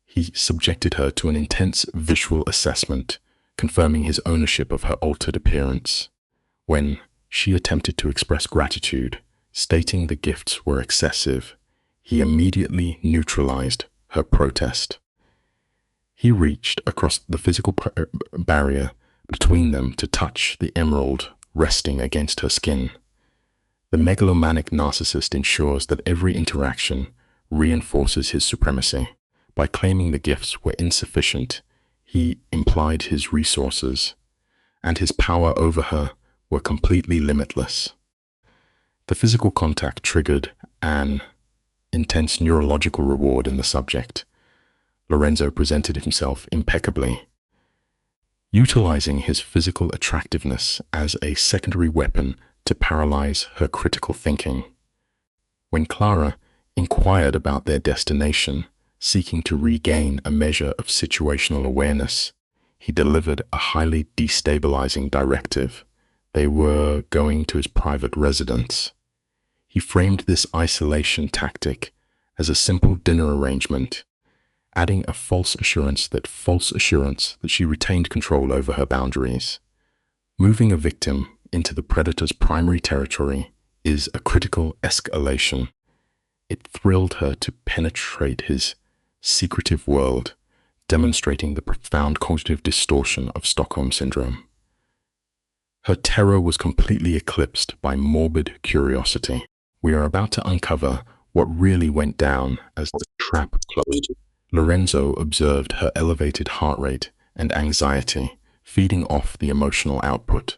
He subjected her to an intense visual assessment, confirming his ownership of her altered appearance. When she attempted to express gratitude, stating the gifts were excessive, he immediately neutralized her protest. He reached across the physical barrier between them to touch the emerald resting against her skin. The megalomaniac narcissist ensures that every interaction reinforces his supremacy. By claiming the gifts were insufficient, he implied his resources, and his power over her were completely limitless. The physical contact triggered an intense neurological reward in the subject. Lorenzo presented himself impeccably. utilizing his physical attractiveness as a secondary weapon to paralyze her critical thinking. When Clara inquired about their destination, seeking to regain a measure of situational awareness, he delivered a highly destabilizing directive. They were going to his private residence. He framed this isolation tactic as a simple dinner arrangement, adding a false assurance that she retained control over her boundaries. Moving a victim into the predator's primary territory is a critical escalation. It thrilled her to penetrate his secretive world, demonstrating the profound cognitive distortion of Stockholm Syndrome. Her terror was completely eclipsed by morbid curiosity. We are about to uncover what really went down as the trap closed. Lorenzo observed her elevated heart rate and anxiety, feeding off the emotional output.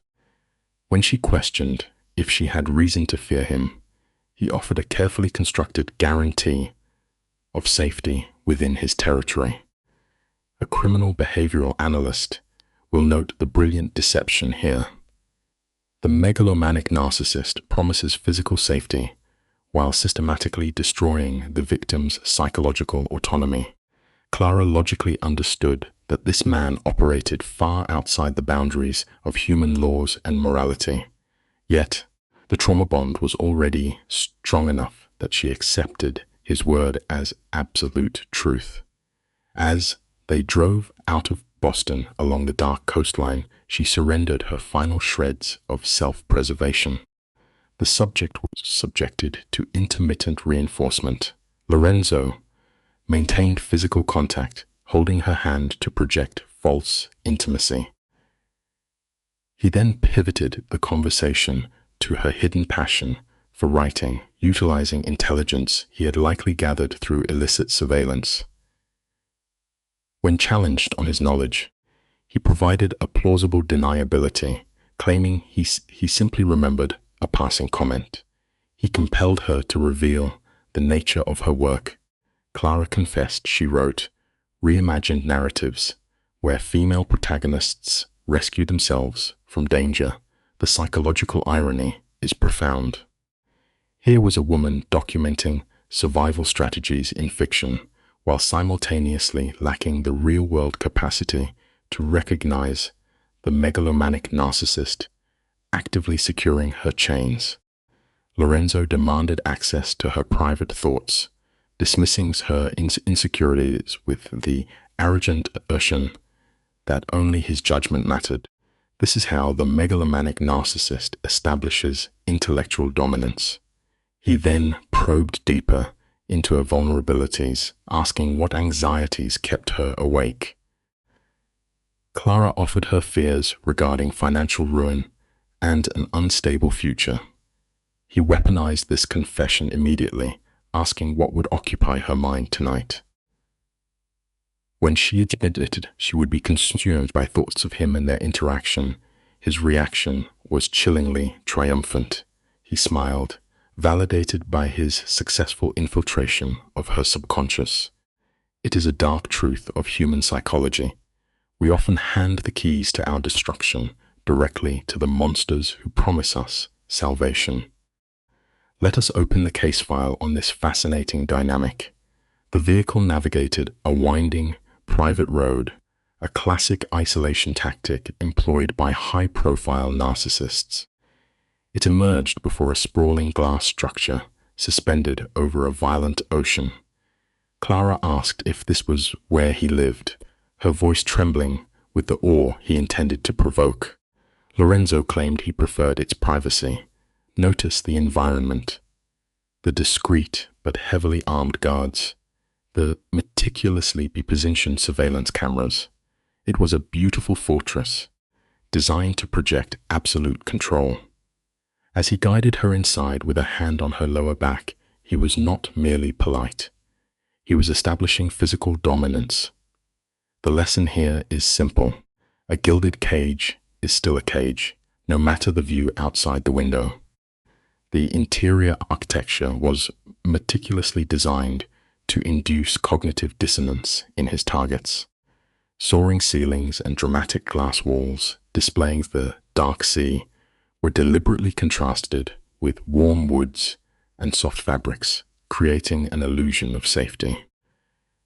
When she questioned if she had reason to fear him, he offered a carefully constructed guarantee of safety within his territory. A criminal behavioral analyst will note the brilliant deception here. The megalomaniac narcissist promises physical safety while systematically destroying the victim's psychological autonomy. Clara logically understood that this man operated far outside the boundaries of human laws and morality. Yet, the trauma bond was already strong enough that she accepted his word as absolute truth. As they drove out of Boston along the dark coastline, she surrendered her final shreds of self-preservation. The subject was subjected to intermittent reinforcement. Lorenzo maintained physical contact, holding her hand to project false intimacy. He then pivoted the conversation to her hidden passion for writing, utilizing intelligence he had likely gathered through illicit surveillance. When challenged on his knowledge, he provided a plausible deniability, claiming he simply remembered a passing comment. He compelled her to reveal the nature of her work. Clara confessed she wrote reimagined narratives where female protagonists rescue themselves from danger. The psychological irony is profound. Here was a woman documenting survival strategies in fiction while simultaneously lacking the real-world capacity to recognize the megalomaniac narcissist actively securing her chains. Lorenzo demanded access to her private thoughts, dismissing her insecurities with the arrogant assertion that only his judgment mattered. This is how the megalomaniac narcissist establishes intellectual dominance. He then probed deeper into her vulnerabilities, asking what anxieties kept her awake. Clara offered her fears regarding financial ruin and an unstable future. He weaponized this confession immediately, asking what would occupy her mind tonight. When she admitted she would be consumed by thoughts of him and their interaction, his reaction was chillingly triumphant. He smiled, validated by his successful infiltration of her subconscious. It is a dark truth of human psychology. We often hand the keys to our destruction directly to the monsters who promise us salvation. Let us open the case file on this fascinating dynamic. The vehicle navigated a winding, private road, a classic isolation tactic employed by high-profile narcissists. It emerged before a sprawling glass structure suspended over a violent ocean. Clara asked if this was where he lived, her voice trembling with the awe he intended to provoke. Lorenzo claimed he preferred its privacy. Notice the environment, the discreet but heavily armed guards, the meticulously positioned surveillance cameras. It was a beautiful fortress, designed to project absolute control. As he guided her inside with a hand on her lower back, he was not merely polite. He was establishing physical dominance. The lesson here is simple. A gilded cage is still a cage, no matter the view outside the window. The interior architecture was meticulously designed to induce cognitive dissonance in his targets. Soaring ceilings and dramatic glass walls displaying the dark sea were deliberately contrasted with warm woods and soft fabrics, creating an illusion of safety.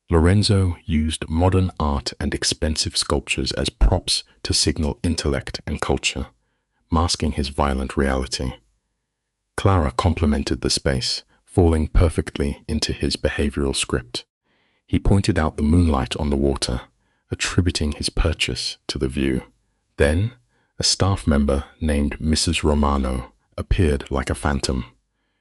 Lorenzo used modern art and expensive sculptures as props to signal intellect and culture, masking his violent reality. Clara complemented the space, falling perfectly into his behavioral script. He pointed out the moonlight on the water, attributing his purchase to the view. Then, a staff member named Mrs. Romano appeared like a phantom.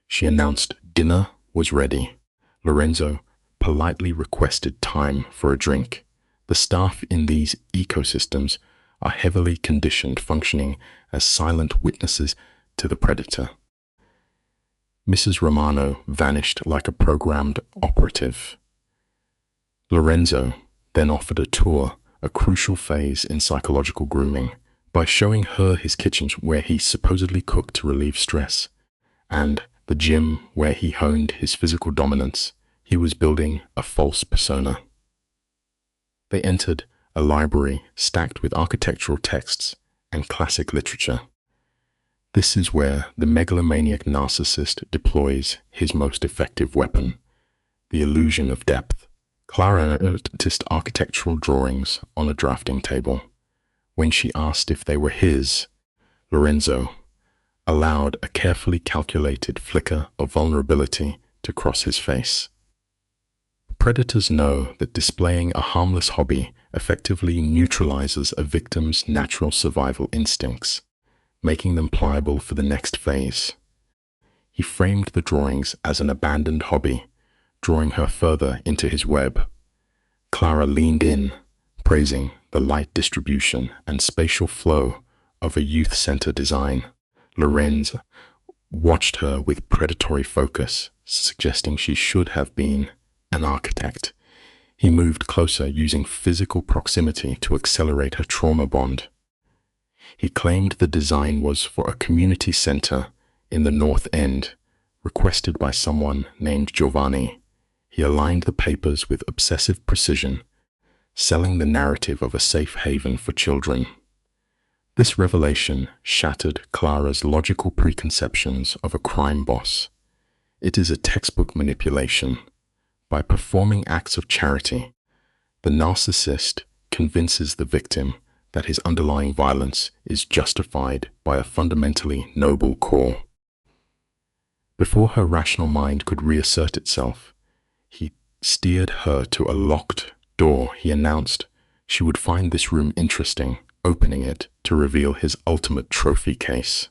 She announced dinner was ready. Lorenzo politely requested time for a drink. The staff in these ecosystems are heavily conditioned, functioning as silent witnesses to the predator. Mrs. Romano vanished like a programmed operative. Lorenzo then offered a tour, a crucial phase in psychological grooming, by showing her his kitchen where he supposedly cooked to relieve stress, and the gym where he honed his physical dominance. He was building a false persona. They entered a library stacked with architectural texts and classic literature. This is where the megalomaniac narcissist deploys his most effective weapon, the illusion of depth. Clara noticed architectural drawings on a drafting table. When she asked if they were his, Lorenzo allowed a carefully calculated flicker of vulnerability to cross his face. Predators know that displaying a harmless hobby effectively neutralizes a victim's natural survival instincts, making them pliable for the next phase. He framed the drawings as an abandoned hobby, drawing her further into his web. Clara leaned in, praising the light distribution and spatial flow of a youth-centered design. Lorenzo watched her with predatory focus, suggesting she should have been an architect. He moved closer, using physical proximity to accelerate her trauma bond. He claimed the design was for a community center in the North End, requested by someone named Giovanni. He aligned the papers with obsessive precision, selling the narrative of a safe haven for children. This revelation shattered Clara's logical preconceptions of a crime boss. It is a textbook manipulation. By performing acts of charity, the narcissist convinces the victim that his underlying violence is justified by a fundamentally noble core. Before her rational mind could reassert itself, he steered her to a locked door. He announced she would find this room interesting, opening it to reveal his ultimate trophy case.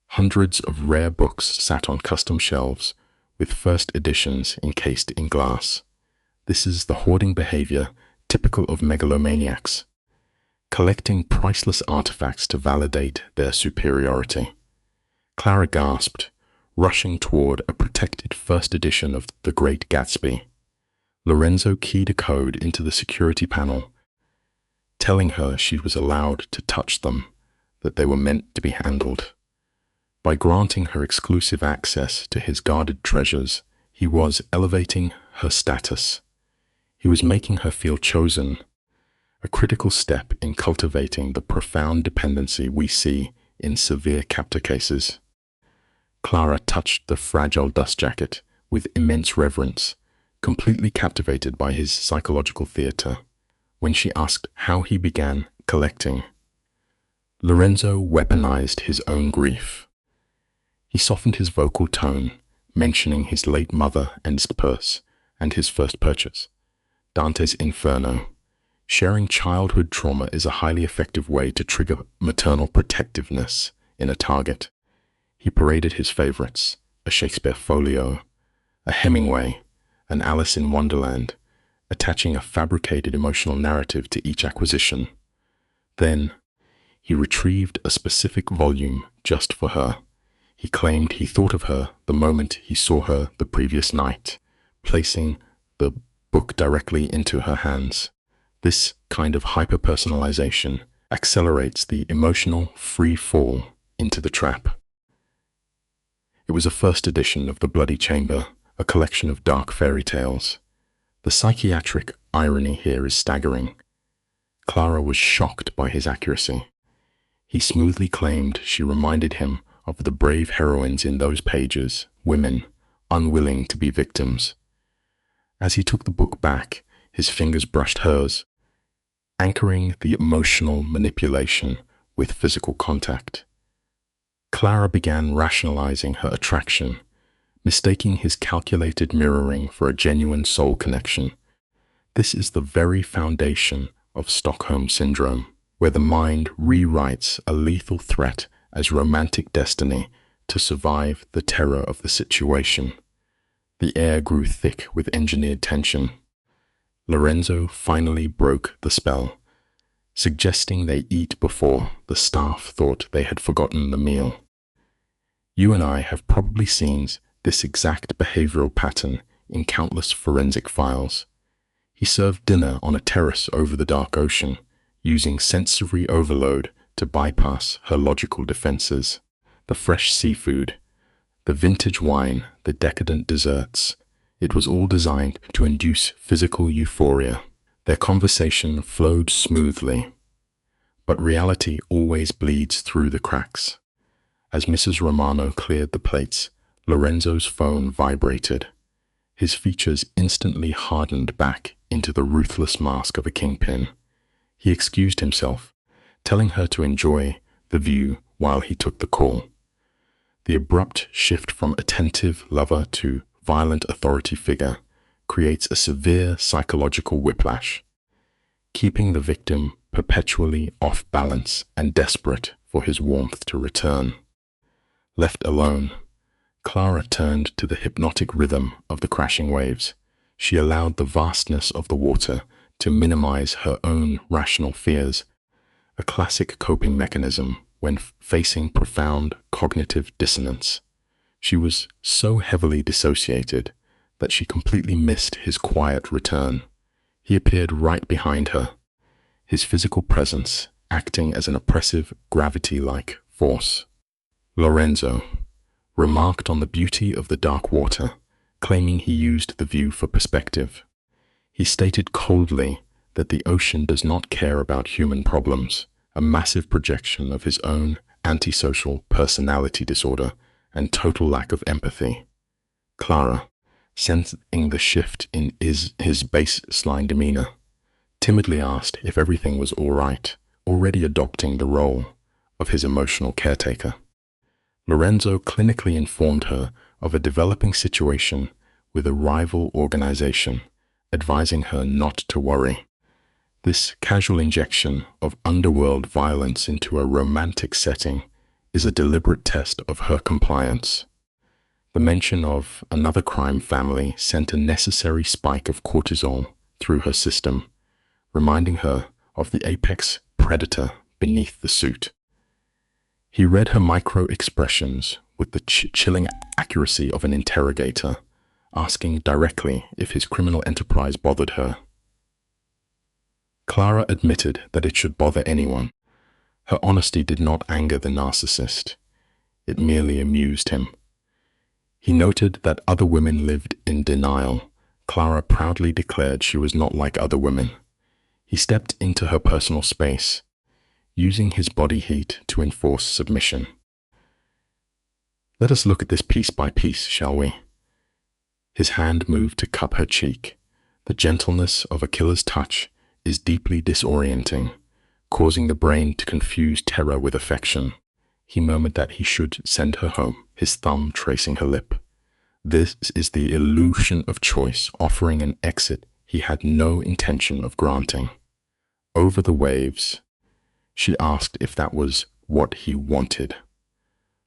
Hundreds of rare books sat on custom shelves, with first editions encased in glass. This is the hoarding behavior typical of megalomaniacs, collecting priceless artifacts to validate their superiority. Clara gasped, rushing toward a protected first edition of The Great Gatsby. Lorenzo keyed a code into the security panel, telling her she was allowed to touch them, that they were meant to be handled. By granting her exclusive access to his guarded treasures, he was elevating her status. He was making her feel chosen, a critical step in cultivating the profound dependency we see in severe captor cases. Clara touched the fragile dust jacket with immense reverence, completely captivated by his psychological theater. When she asked how he began collecting, Lorenzo weaponized his own grief. He softened his vocal tone, mentioning his late mother and his purse and his first purchase, Dante's Inferno. Sharing childhood trauma is a highly effective way to trigger maternal protectiveness in a target. He paraded his favorites, a Shakespeare folio, a Hemingway, an Alice in Wonderland, attaching a fabricated emotional narrative to each acquisition. Then, he retrieved a specific volume just for her. He claimed he thought of her the moment he saw her the previous night, placing the book directly into her hands. This kind of hyper-personalization accelerates the emotional free fall into the trap. It was a first edition of The Bloody Chamber, a collection of dark fairy tales. The psychiatric irony here is staggering. Clara was shocked by his accuracy. He smoothly claimed she reminded him of the brave heroines in those pages, women unwilling to be victims. As he took the book back, his fingers brushed hers, anchoring the emotional manipulation with physical contact. Clara began rationalizing her attraction, mistaking his calculated mirroring for a genuine soul connection. This is the very foundation of Stockholm Syndrome, where the mind rewrites a lethal threat as romantic destiny to survive the terror of the situation. The air grew thick with engineered tension. Lorenzo finally broke the spell, suggesting they eat before the staff thought they had forgotten the meal. You and I have probably seen this exact behavioral pattern in countless forensic files. He served dinner on a terrace over the dark ocean, using sensory overload to bypass her logical defenses. The fresh seafood, the vintage wine, the decadent desserts. It was all designed to induce physical euphoria. Their conversation flowed smoothly, but reality always bleeds through the cracks. As Mrs. Romano cleared the plates, Lorenzo's phone vibrated. His features instantly hardened back into the ruthless mask of a kingpin. He excused himself, telling her to enjoy the view while he took the call. The abrupt shift from attentive lover to violent authority figure creates a severe psychological whiplash, keeping the victim perpetually off balance and desperate for his warmth to return. Left alone, Clara turned to the hypnotic rhythm of the crashing waves. She allowed the vastness of the water to minimize her own rational fears, a classic coping mechanism when facing profound cognitive dissonance. She was so heavily dissociated that she completely missed his quiet return. He appeared right behind her, his physical presence acting as an oppressive gravity-like force. Lorenzo remarked on the beauty of the dark water, claiming he used the view for perspective. He stated coldly that the ocean does not care about human problems, a massive projection of his own antisocial personality disorder and total lack of empathy. Clara, sensing the shift in his baseline demeanor, timidly asked if everything was all right, already adopting the role of his emotional caretaker. Lorenzo clinically informed her of a developing situation with a rival organization, advising her not to worry. This casual injection of underworld violence into a romantic setting is a deliberate test of her compliance. The mention of another crime family sent a necessary spike of cortisol through her system, reminding her of the apex predator beneath the suit. He read her micro-expressions with the chilling accuracy of an interrogator, asking directly if his criminal enterprise bothered her. Clara admitted that it should bother anyone. Her honesty did not anger the narcissist. It merely amused him. He noted that other women lived in denial. Clara proudly declared she was not like other women. He stepped into her personal space, using his body heat to enforce submission. Let us look at this piece by piece, shall we? His hand moved to cup her cheek. The gentleness of a killer's touch is deeply disorienting, causing the brain to confuse terror with affection. He murmured that he should send her home, his thumb tracing her lip. This is the illusion of choice, offering an exit he had no intention of granting. Over the waves, she asked if that was what he wanted.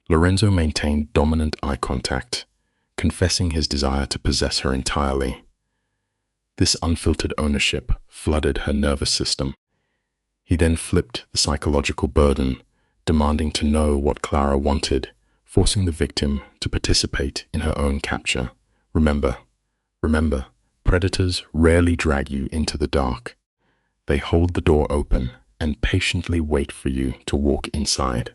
Lorenzo maintained dominant eye contact, confessing his desire to possess her entirely. This unfiltered ownership flooded her nervous system. He then flipped the psychological burden, demanding to know what Clara wanted, forcing the victim to participate in her own capture. Remember, predators rarely drag you into the dark. They hold the door open and patiently wait for you to walk inside.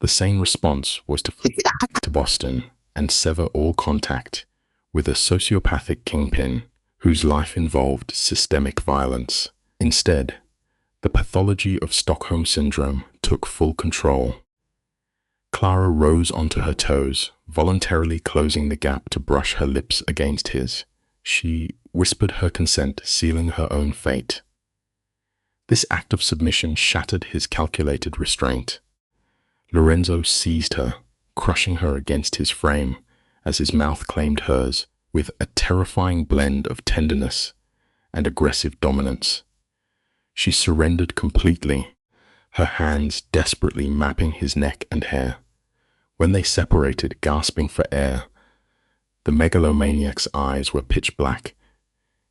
The sane response was to flee to Boston and sever all contact with a sociopathic kingpin whose life involved systemic violence. Instead, The pathology of Stockholm Syndrome took full control. Clara rose onto her toes, voluntarily closing the gap to brush her lips against his. She whispered her consent, sealing her own fate. This act of submission shattered his calculated restraint. Lorenzo seized her, crushing her against his frame as his mouth claimed hers with a terrifying blend of tenderness and aggressive dominance. She surrendered completely, her hands desperately mapping his neck and hair. When they separated, gasping for air, the megalomaniac's eyes were pitch black.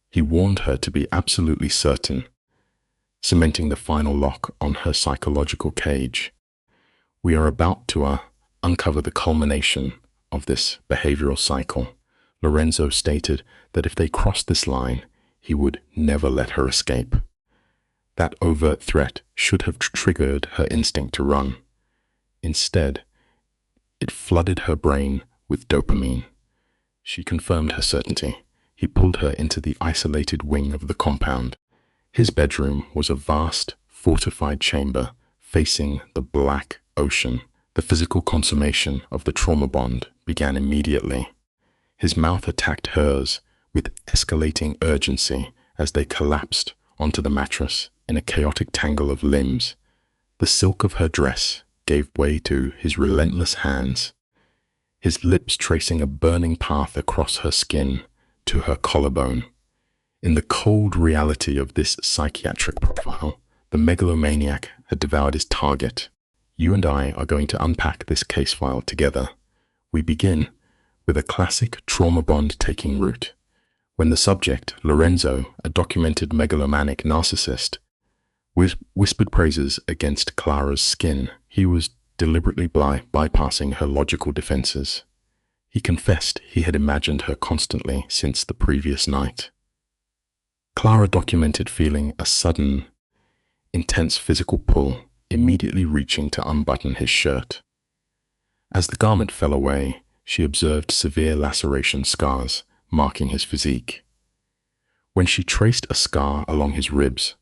He warned her to be absolutely certain, cementing the final lock on her psychological cage. We are about to uncover the culmination of this behavioral cycle. Lorenzo stated that if they crossed this line, he would never let her escape. That overt threat should have triggered her instinct to run. Instead, it flooded her brain with dopamine. She confirmed her certainty. He pulled her into the isolated wing of the compound. His bedroom was a vast, fortified chamber facing the black ocean. The physical consummation of the trauma bond began immediately. His mouth attacked hers with escalating urgency as they collapsed onto the mattress in a chaotic tangle of limbs. The silk of her dress gave way to his relentless hands, his lips tracing a burning path across her skin to her collarbone. In the cold reality of this psychiatric profile, the megalomaniac had devoured his target. You and I are going to unpack this case file together. We begin with a classic trauma bond taking root. When the subject, Lorenzo, a documented megalomaniac narcissist, whispered praises against Clara's skin, he was deliberately bypassing her logical defenses. He confessed he had imagined her constantly since the previous night. Clara documented feeling a sudden, intense physical pull, immediately reaching to unbutton his shirt. As the garment fell away, she observed severe laceration scars marking his physique. When she traced a scar along his ribs,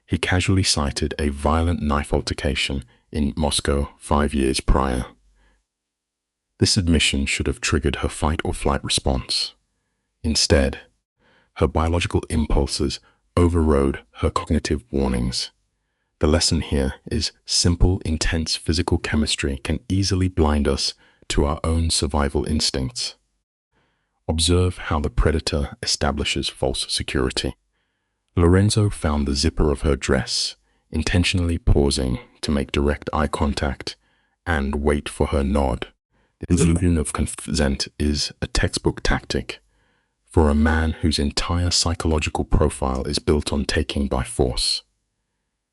he casually cited a violent knife altercation in Moscow 5 years prior. This admission should have triggered her fight or flight response. Instead, her biological impulses overrode her cognitive warnings. The lesson here is simple, intense physical chemistry can easily blind us to our own survival instincts. Observe how the predator establishes false security. Lorenzo found the zipper of her dress, intentionally pausing to make direct eye contact and wait for her nod. The illusion of consent is a textbook tactic for a man whose entire psychological profile is built on taking by force.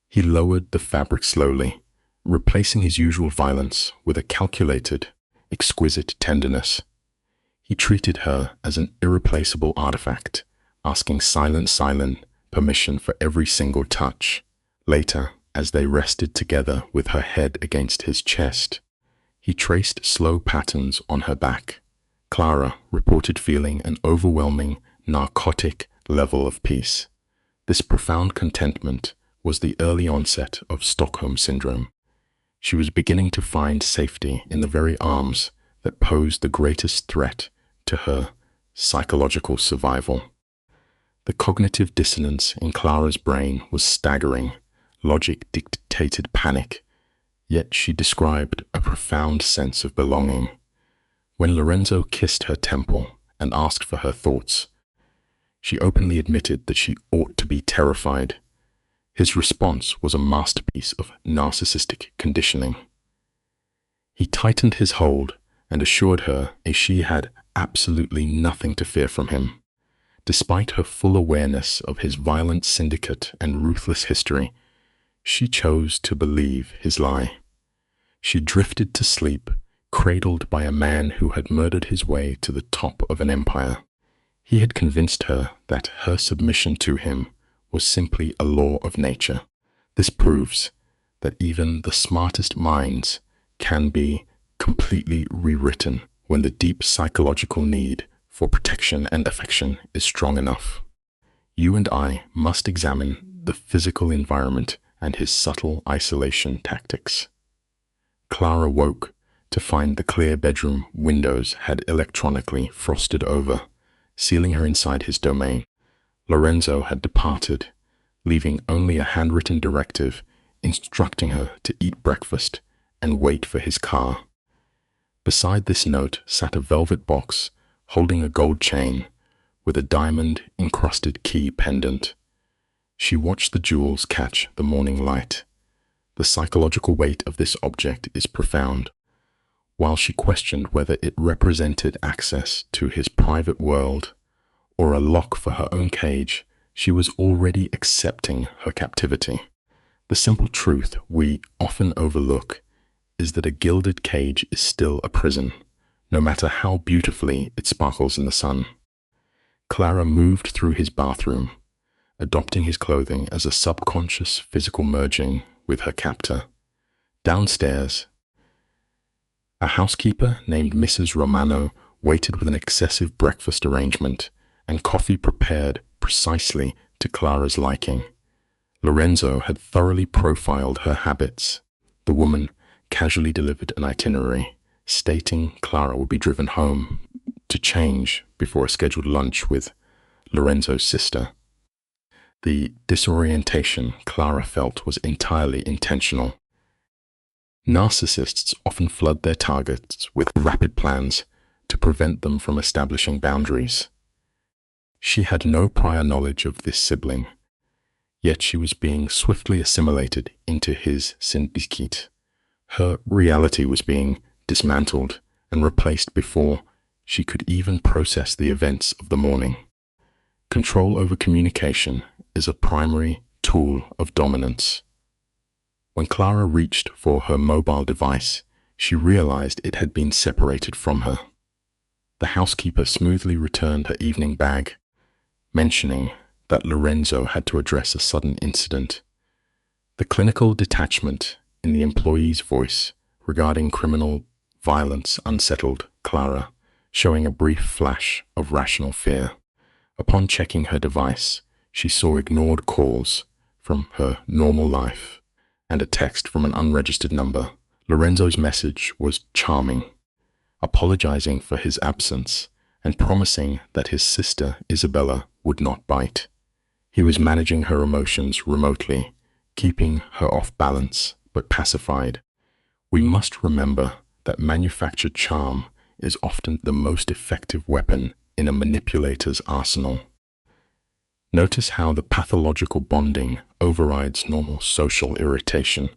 He lowered the fabric slowly, replacing his usual violence with a calculated, exquisite tenderness. He treated her as an irreplaceable artifact, asking silent permission for every single touch. Later, as they rested together with her head against his chest, he traced slow patterns on her back. Clara reported feeling an overwhelming, narcotic level of peace. This profound contentment was the early onset of Stockholm Syndrome. She was beginning to find safety in the very arms that posed the greatest threat to her psychological survival. The cognitive dissonance in Clara's brain was staggering. Logic dictated panic, yet she described a profound sense of belonging. When Lorenzo kissed her temple and asked for her thoughts, she openly admitted that she ought to be terrified. His response was a masterpiece of narcissistic conditioning. He tightened his hold and assured her she had absolutely nothing to fear from him. Despite her full awareness of his violent syndicate and ruthless history, she chose to believe his lie. She drifted to sleep, cradled by a man who had murdered his way to the top of an empire. He had convinced her that her submission to him was simply a law of nature. This proves that even the smartest minds can be completely rewritten when the deep psychological need for protection and affection is strong enough. You and I must examine the physical environment and his subtle isolation tactics. Clara woke to find the clear bedroom windows had electronically frosted over, sealing her inside his domain. Lorenzo had departed, leaving only a handwritten directive instructing her to eat breakfast and wait for his car. Beside this note sat a velvet box holding a gold chain with a diamond-encrusted key pendant. She watched the jewels catch the morning light. The psychological weight of this object is profound. While she questioned whether it represented access to his private world or a lock for her own cage, she was already accepting her captivity. The simple truth we often overlook is that a gilded cage is still a prison, no matter how beautifully it sparkles in the sun. Clara moved through his bathroom, adopting his clothing as a subconscious physical merging with her captor. Downstairs, a housekeeper named Mrs. Romano waited with an excessive breakfast arrangement and coffee prepared precisely to Clara's liking. Lorenzo had thoroughly profiled her habits. The woman casually delivered an itinerary, stating Clara would be driven home to change before a scheduled lunch with Lorenzo's sister. The disorientation Clara felt was entirely intentional. Narcissists often flood their targets with rapid plans to prevent them from establishing boundaries. She had no prior knowledge of this sibling, yet she was being swiftly assimilated into his syndicate. Her reality was being dismantled and replaced before she could even process the events of the morning. Control over communication is a primary tool of dominance. When Clara reached for her mobile device, she realized it had been separated from her. The housekeeper smoothly returned her evening bag, mentioning that Lorenzo had to address a sudden incident. The clinical detachment in the employee's voice regarding criminal violence unsettled Clara, showing a brief flash of rational fear. Upon checking her device, she saw ignored calls from her normal life and a text from an unregistered number. Lorenzo's message was charming, apologizing for his absence and promising that his sister Isabella would not bite. He was managing her emotions remotely, keeping her off balance but pacified. We must remember that manufactured charm is often the most effective weapon in a manipulator's arsenal. Notice how the pathological bonding overrides normal social irritation.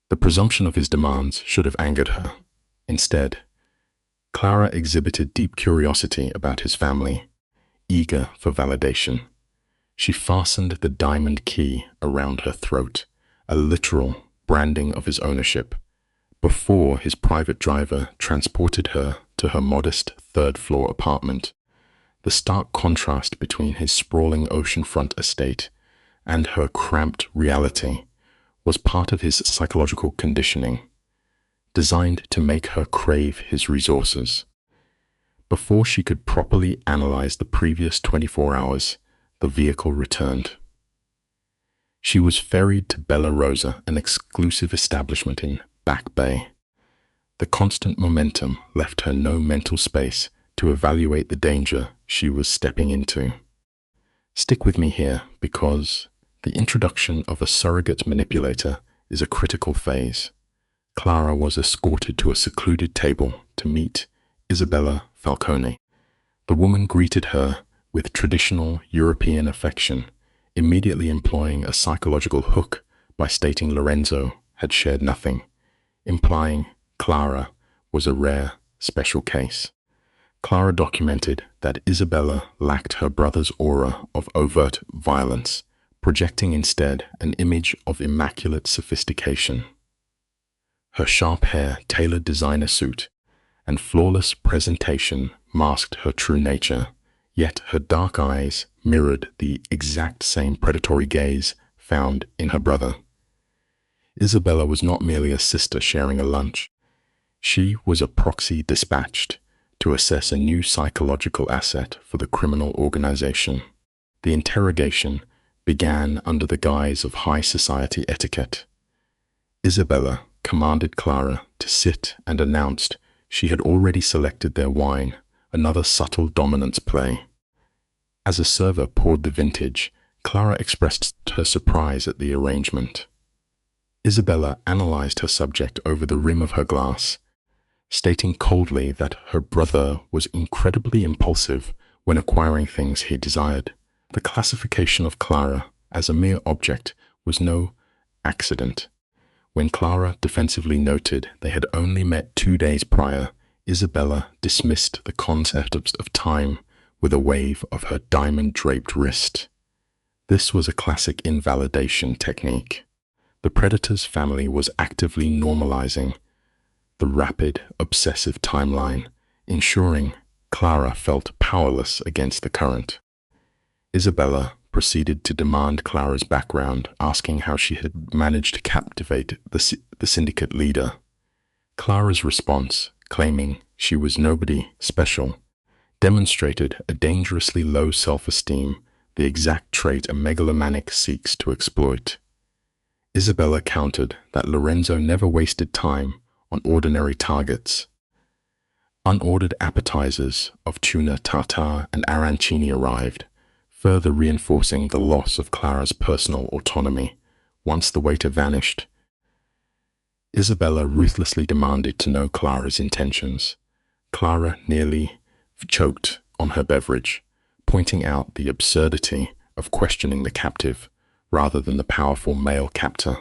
The presumption of his demands should have angered her. Instead, Clara exhibited deep curiosity about his family, eager for validation. She fastened the diamond key around her throat, a literal branding of his ownership, before his private driver transported her to her modest third-floor apartment. The stark contrast between his sprawling oceanfront estate and her cramped reality was part of his psychological conditioning, designed to make her crave his resources. Before she could properly analyze the previous 24 hours, the vehicle returned. She was ferried to Bella Rosa, an exclusive establishment in Back Bay. The constant momentum left her no mental space to evaluate the danger she was stepping into. Stick with me here, because the introduction of a surrogate manipulator is a critical phase. Clara was escorted to a secluded table to meet Isabella Falcone. The woman greeted her with traditional European affection, immediately employing a psychological hook by stating Lorenzo had shared nothing, implying Clara was a rare, special case. Clara documented that Isabella lacked her brother's aura of overt violence, projecting instead an image of immaculate sophistication. Her sharp hair, tailored designer suit, and flawless presentation masked her true nature, yet her dark eyes mirrored the exact same predatory gaze found in her brother. Isabella was not merely a sister sharing a lunch. She was a proxy dispatched to assess a new psychological asset for the criminal organization. The interrogation began under the guise of high society etiquette. Isabella commanded Clara to sit and announced she had already selected their wine, another subtle dominance play. As a server poured the vintage, Clara expressed her surprise at the arrangement. Isabella analyzed her subject over the rim of her glass, stating coldly that her brother was incredibly impulsive when acquiring things he desired. The classification of Clara as a mere object was no accident. When Clara defensively noted they had only met 2 days prior, Isabella dismissed the concept of time with a wave of her diamond-draped wrist. This was a classic invalidation technique. The predator's family was actively normalizing the rapid, obsessive timeline, ensuring Clara felt powerless against the current. Isabella proceeded to demand Clara's background, asking how she had managed to captivate the syndicate leader. Clara's response, claiming she was nobody special, demonstrated a dangerously low self-esteem, the exact trait a megalomaniac seeks to exploit. Isabella countered that Lorenzo never wasted time on ordinary targets. Unordered appetizers of tuna tartare and arancini arrived, further reinforcing the loss of Clara's personal autonomy. Once the waiter vanished, Isabella ruthlessly demanded to know Clara's intentions. Clara nearly choked on her beverage, pointing out the absurdity of questioning the captive rather than the powerful male captor.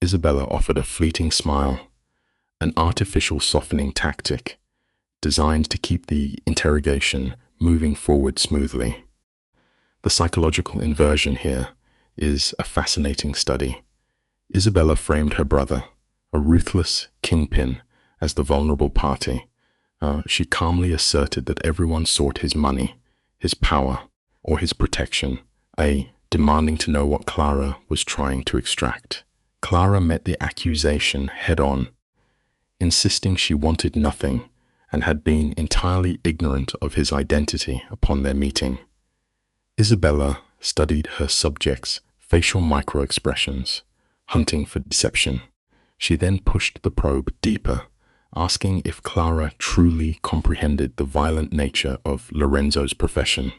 Isabella offered a fleeting smile, an artificial softening tactic designed to keep the interrogation moving forward smoothly. The psychological inversion here is a fascinating study. Isabella framed her brother, a ruthless kingpin, as the vulnerable party. She calmly asserted that everyone sought his money, his power, or his protection, demanding to know what Clara was trying to extract. Clara met the accusation head-on, insisting she wanted nothing and had been entirely ignorant of his identity upon their meeting. Isabella studied her subject's facial microexpressions, hunting for deception. She then pushed the probe deeper, asking if Clara truly comprehended the violent nature of Lorenzo's profession.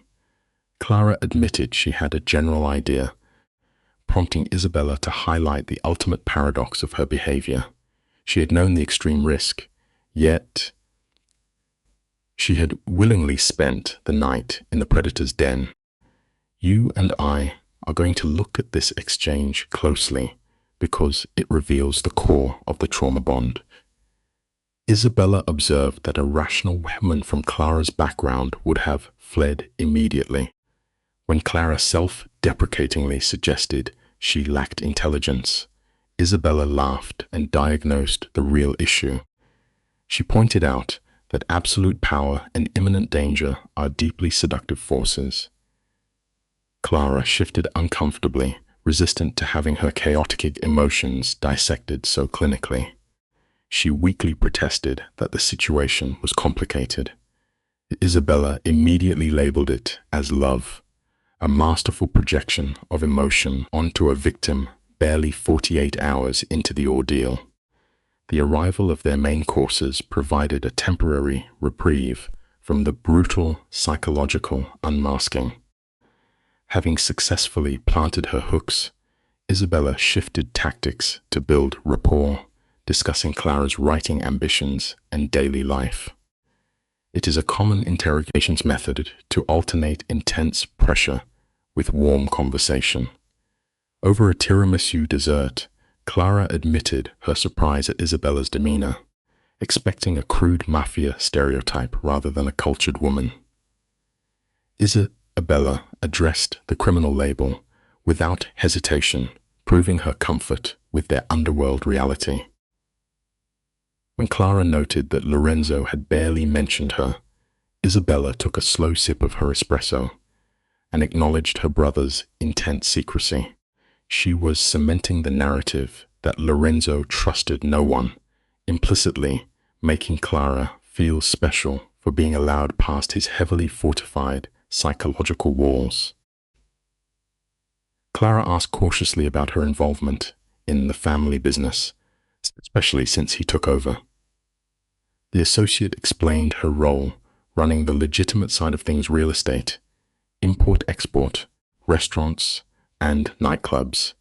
Clara admitted she had a general idea, prompting Isabella to highlight the ultimate paradox of her behavior. She had known the extreme risk, yet she had willingly spent the night in the predator's den. You and I are going to look at this exchange closely because it reveals the core of the trauma bond. Isabella observed that a rational woman from Clara's background would have fled immediately. When Clara self-deprecatingly suggested she lacked intelligence, Isabella laughed and diagnosed the real issue. She pointed out that absolute power and imminent danger are deeply seductive forces. Clara shifted uncomfortably, resistant to having her chaotic emotions dissected so clinically. She weakly protested that the situation was complicated. Isabella immediately labeled it as love, a masterful projection of emotion onto a victim barely 48 hours into the ordeal. The arrival of their main courses provided a temporary reprieve from the brutal psychological unmasking. Having successfully planted her hooks, Isabella shifted tactics to build rapport, discussing Clara's writing ambitions and daily life. It is a common interrogations method to alternate intense pressure with warm conversation. Over a tiramisu dessert, Clara admitted her surprise at Isabella's demeanor, expecting a crude Mafia stereotype rather than a cultured woman. Isabella addressed the criminal label without hesitation, proving her comfort with their underworld reality. When Clara noted that Lorenzo had barely mentioned her, Isabella took a slow sip of her espresso and acknowledged her brother's intense secrecy. She was cementing the narrative that Lorenzo trusted no one, implicitly making Clara feel special for being allowed past his heavily fortified psychological walls. Clara asked cautiously about her involvement in the family business, especially since he took over. The associate explained her role running the legitimate side of things: real estate, import-export, restaurants, and nightclubs.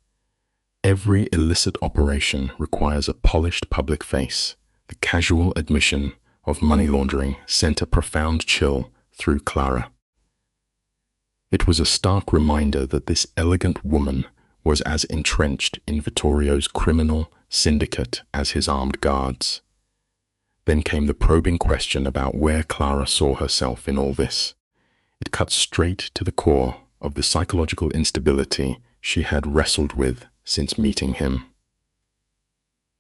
Every illicit operation requires a polished public face. The casual admission of money laundering sent a profound chill through Clara. It was a stark reminder that this elegant woman was as entrenched in Vittorio's criminal syndicate as his armed guards. Then came the probing question about where Clara saw herself in all this. It cut straight to the core of the psychological instability she had wrestled with since meeting him.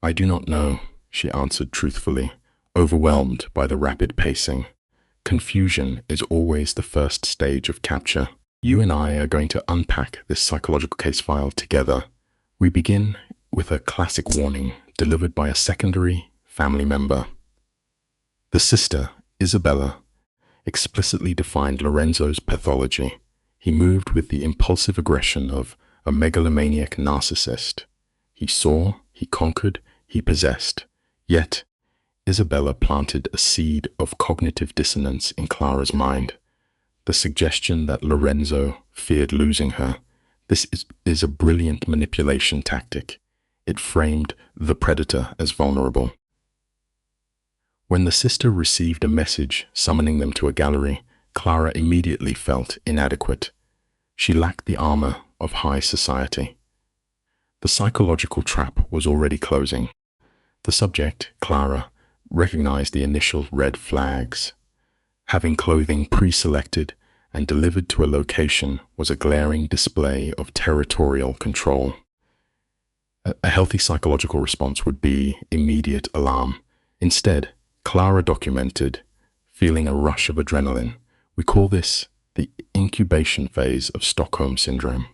"I do not know," she answered truthfully, overwhelmed by the rapid pacing. "Confusion is always the first stage of capture. You and I are going to unpack this psychological case file together." We begin with a classic warning delivered by a secondary family member. The sister, Isabella, explicitly defined Lorenzo's pathology. He moved with the impulsive aggression of a megalomaniac narcissist. He saw, he conquered, he possessed. Yet, Isabella planted a seed of cognitive dissonance in Clara's mind. The suggestion that Lorenzo feared losing her. This is a brilliant manipulation tactic. It framed the predator as vulnerable. When the sister received a message summoning them to a gallery, Clara immediately felt inadequate. She lacked the armor of high society. The psychological trap was already closing. The subject, Clara, recognized the initial red flags. Having clothing pre-selected and delivered to a location was a glaring display of territorial control. A healthy psychological response would be immediate alarm. Instead, Clara documented feeling a rush of adrenaline. We call this the incubation phase of Stockholm Syndrome.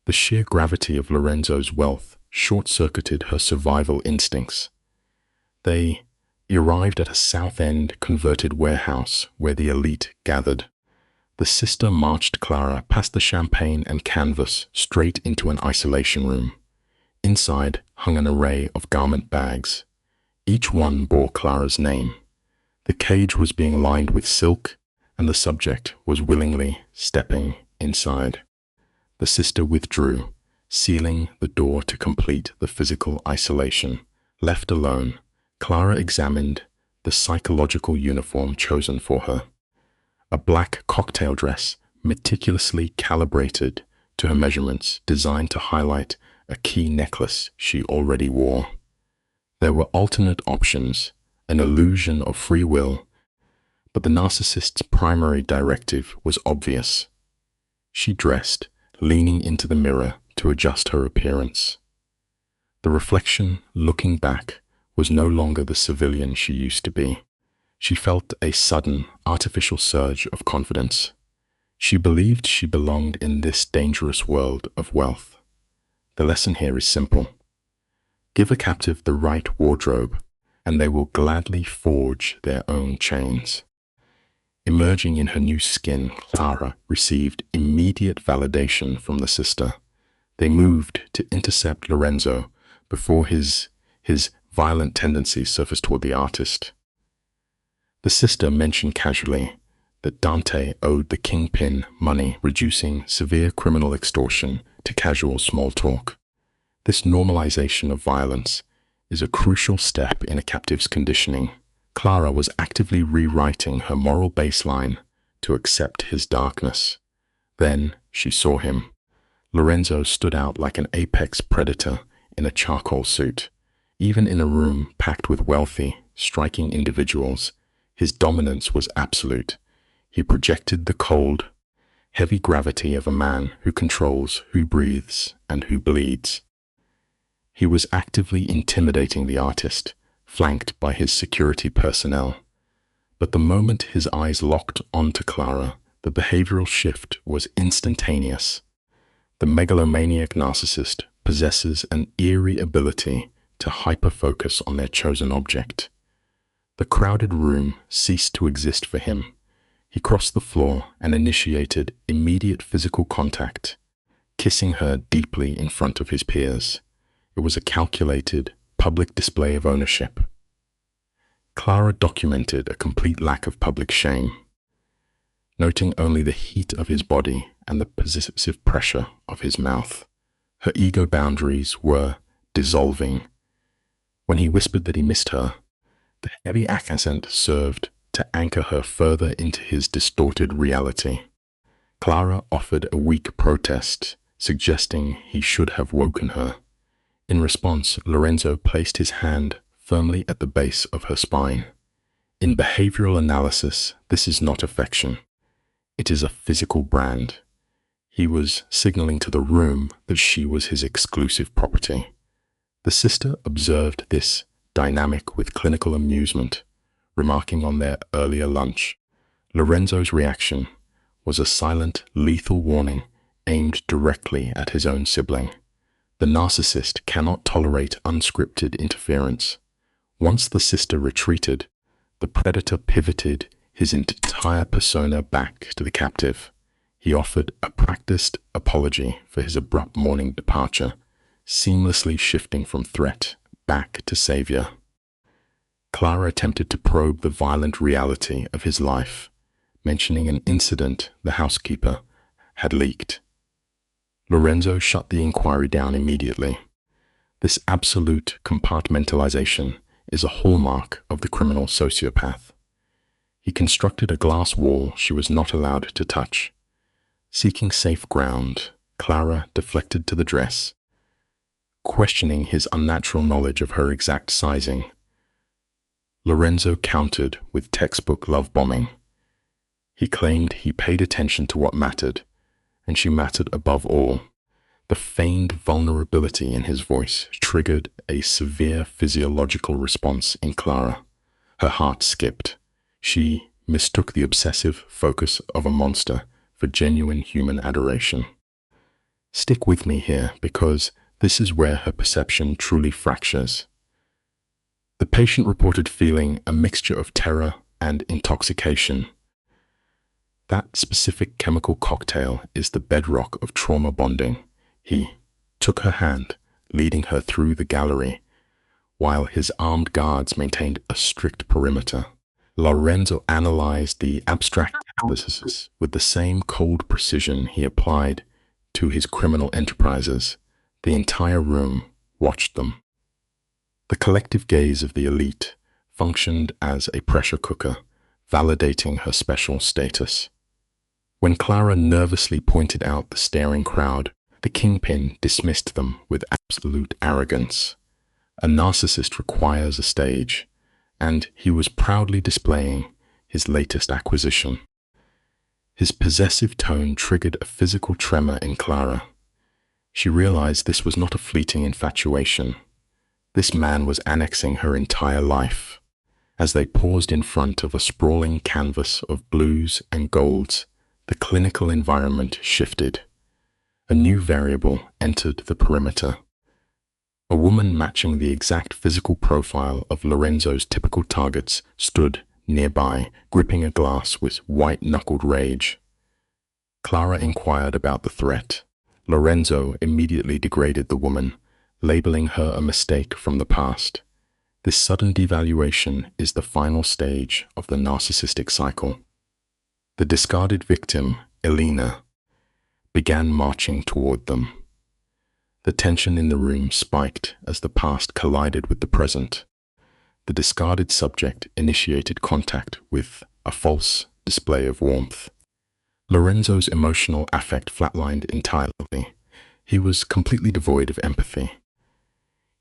The sheer gravity of Lorenzo's wealth short-circuited her survival instincts. They arrived at a South End converted warehouse where the elite gathered. The sister marched Clara past the champagne and canvas straight into an isolation room. Inside hung an array of garment bags. Each one bore Clara's name. The cage was being lined with silk, and the subject was willingly stepping inside. The sister withdrew, sealing the door to complete the physical isolation. Left alone, Clara examined the psychological uniform chosen for her. A black cocktail dress meticulously calibrated to her measurements, designed to highlight a key necklace she already wore. There were alternate options, an illusion of free will, but the narcissist's primary directive was obvious. She dressed, leaning into the mirror to adjust her appearance. The reflection, looking back, was no longer the civilian she used to be. She felt a sudden, artificial surge of confidence. She believed she belonged in this dangerous world of wealth. The lesson here is simple. Give a captive the right wardrobe, and they will gladly forge their own chains. Emerging in her new skin, Clara received immediate validation from the sister. They moved to intercept Lorenzo before his violent tendencies surfaced toward the artist. The sister mentioned casually that Dante owed the kingpin money, reducing severe criminal extortion to casual small talk. This normalization of violence is a crucial step in a captive's conditioning. Clara was actively rewriting her moral baseline to accept his darkness. Then she saw him. Lorenzo stood out like an apex predator in a charcoal suit. Even in a room packed with wealthy, striking individuals, his dominance was absolute. He projected the cold, heavy gravity of a man who controls who breathes and who bleeds. He was actively intimidating the artist, flanked by his security personnel. But the moment his eyes locked onto Clara, the behavioral shift was instantaneous. The megalomaniac narcissist possesses an eerie ability to hyper-focus on their chosen object. The crowded room ceased to exist for him. He crossed the floor and initiated immediate physical contact. kissing her deeply in front of his peers. It was a calculated, public display of ownership. Clara documented a complete lack of public shame, noting only the heat of his body and the possessive pressure of his mouth. Her ego boundaries were dissolving. When he whispered that he missed her, the heavy accent served to anchor her further into his distorted reality. Clara offered a weak protest, suggesting he should have woken her. In response, Lorenzo placed his hand firmly at the base of her spine. In behavioral analysis, this is not affection. It is a physical brand. He was signaling to the room that she was his exclusive property. The sister observed this dynamic with clinical amusement, remarking on their earlier lunch. Lorenzo's reaction was a silent, lethal warning aimed directly at his own sibling. The narcissist cannot tolerate unscripted interference. Once the sister retreated, the predator pivoted his entire persona back to the captive. He offered a practiced apology for his abrupt morning departure, seamlessly shifting from threat back to savior. Clara attempted to probe the violent reality of his life, mentioning an incident the housekeeper had leaked. Lorenzo shut the inquiry down immediately. This absolute compartmentalization is a hallmark of the criminal sociopath. He constructed a glass wall she was not allowed to touch. Seeking safe ground, Clara deflected to the dress, questioning his unnatural knowledge of her exact sizing. Lorenzo countered with textbook love bombing. He claimed he paid attention to what mattered, and she mattered above all. The feigned vulnerability in his voice triggered a severe physiological response in Clara. Her heart skipped. She mistook the obsessive focus of a monster for genuine human adoration. Stick with me here, because this is where her perception truly fractures. The patient reported feeling a mixture of terror and intoxication. That specific chemical cocktail is the bedrock of trauma bonding. He took her hand, leading her through the gallery, while his armed guards maintained a strict perimeter. Lorenzo analyzed the abstract hypotheses with the same cold precision he applied to his criminal enterprises. The entire room watched them. The collective gaze of the elite functioned as a pressure cooker, validating her special status. When Clara nervously pointed out the staring crowd, the kingpin dismissed them with absolute arrogance. A narcissist requires a stage, and he was proudly displaying his latest acquisition. His possessive tone triggered a physical tremor in Clara. She realized this was not a fleeting infatuation. This man was annexing her entire life. As they paused in front of a sprawling canvas of blues and golds, the clinical environment shifted. A new variable entered the perimeter. A woman matching the exact physical profile of Lorenzo's typical targets stood nearby, gripping a glass with white-knuckled rage. Clara inquired about the threat. Lorenzo immediately degraded the woman, labeling her a mistake from the past. This sudden devaluation is the final stage of the narcissistic cycle. The discarded victim, Elena, began marching toward them. The tension in the room spiked as the past collided with the present. The discarded subject initiated contact with a false display of warmth. Lorenzo's emotional affect flatlined entirely. He was completely devoid of empathy.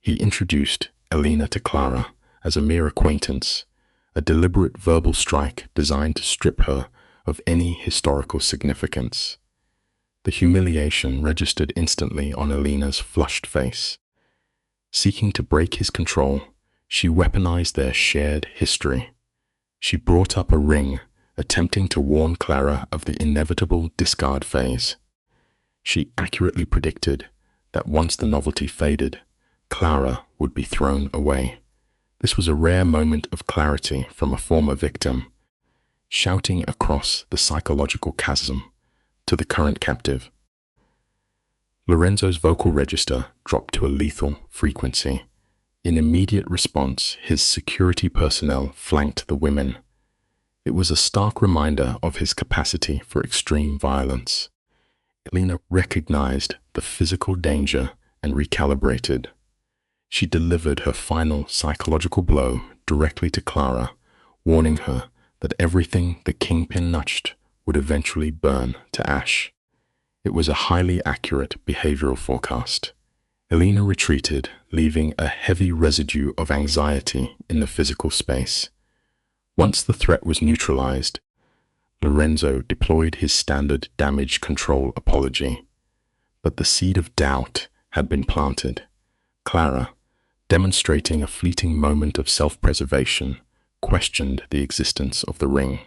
He introduced Elena to Clara as a mere acquaintance, a deliberate verbal strike designed to strip her of any historical significance. The humiliation registered instantly on Elena's flushed face. Seeking to break his control, she weaponized their shared history. She brought up a ring, attempting to warn Clara of the inevitable discard phase. She accurately predicted that once the novelty faded, Clara would be thrown away. This was a rare moment of clarity from a former victim, shouting across the psychological chasm to the current captive. Lorenzo's vocal register dropped to a lethal frequency. In immediate response, his security personnel flanked the women. It was a stark reminder of his capacity for extreme violence. Elena recognized the physical danger and recalibrated. She delivered her final psychological blow directly to Clara, warning her that everything the kingpin nudged would eventually burn to ash. It was a highly accurate behavioral forecast. Elena retreated, leaving a heavy residue of anxiety in the physical space. Once the threat was neutralized, Lorenzo deployed his standard damage control apology. But the seed of doubt had been planted. Clara, demonstrating a fleeting moment of self-preservation, questioned the existence of the ring.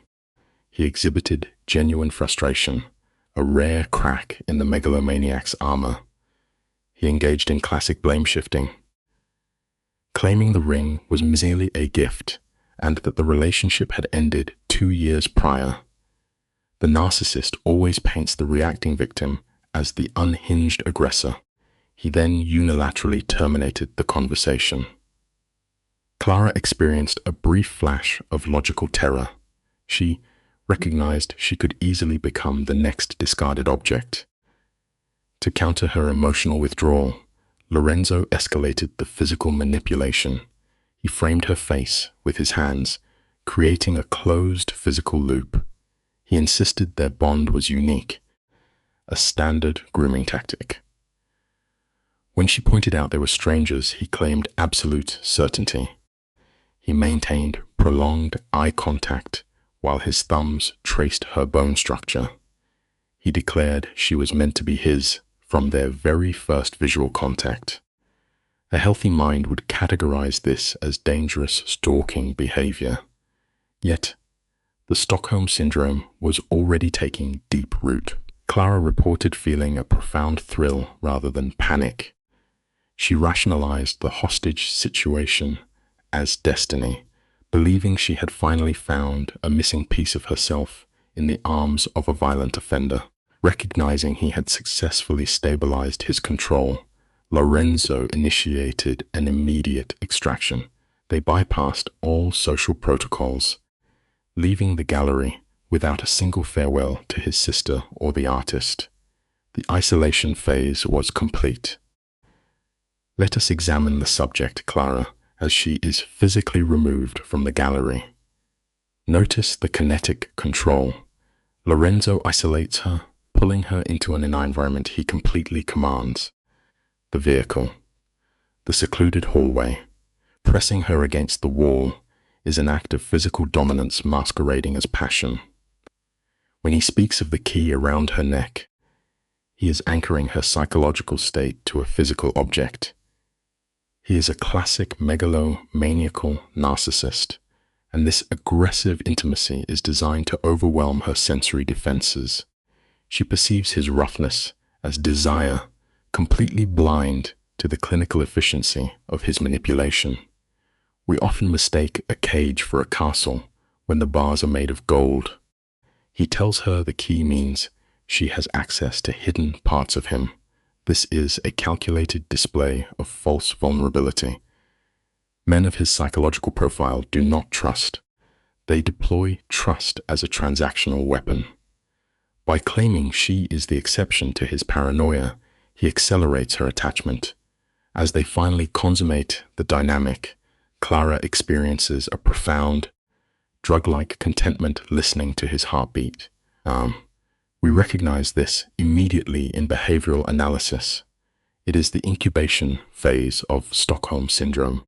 He exhibited genuine frustration, a rare crack in the megalomaniac's armor. He engaged in classic blame-shifting, claiming the ring was merely a gift and that the relationship had ended 2 years prior. The narcissist always paints the reacting victim as the unhinged aggressor. He then unilaterally terminated the conversation. Clara experienced a brief flash of logical terror. She recognized she could easily become the next discarded object. To counter her emotional withdrawal, Lorenzo escalated the physical manipulation. He framed her face with his hands, creating a closed physical loop. He insisted their bond was unique, a standard grooming tactic. When she pointed out they were strangers, he claimed absolute certainty. He maintained prolonged eye contact while his thumbs traced her bone structure. He declared she was meant to be his from their very first visual contact. A healthy mind would categorize this as dangerous stalking behavior. Yet, the Stockholm Syndrome was already taking deep root. Clara reported feeling a profound thrill rather than panic. She rationalized the hostage situation as destiny, believing she had finally found a missing piece of herself in the arms of a violent offender. Recognizing he had successfully stabilized his control, Lorenzo initiated an immediate extraction. They bypassed all social protocols, leaving the gallery without a single farewell to his sister or the artist. The isolation phase was complete. Let us examine the subject, Clara, as she is physically removed from the gallery. Notice the kinetic control. Lorenzo isolates her, pulling her into an environment he completely commands. The vehicle, the secluded hallway, pressing her against the wall is an act of physical dominance masquerading as passion. When he speaks of the key around her neck, he is anchoring her psychological state to a physical object. He is a classic megalomaniacal narcissist, and this aggressive intimacy is designed to overwhelm her sensory defenses. She perceives his roughness as desire, completely blind to the clinical efficiency of his manipulation. We often mistake a cage for a castle when the bars are made of gold. He tells her the key means she has access to hidden parts of him. This is a calculated display of false vulnerability. Men of his psychological profile do not trust. They deploy trust as a transactional weapon. By claiming she is the exception to his paranoia, he accelerates her attachment. As they finally consummate the dynamic, Clara experiences a profound, drug-like contentment listening to his heartbeat. We recognize this immediately in behavioral analysis. It is the incubation phase of Stockholm Syndrome.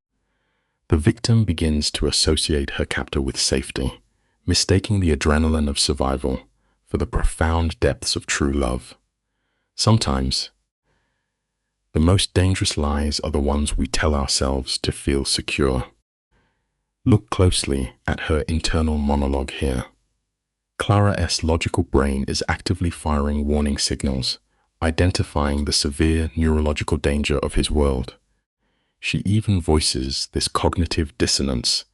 The victim begins to associate her captor with safety, mistaking the adrenaline of survival for the profound depths of true love. Sometimes, the most dangerous lies are the ones we tell ourselves to feel secure. Look closely at her internal monologue here. Clara's logical brain is actively firing warning signals, identifying the severe neurological danger of his world. She even voices this cognitive dissonance,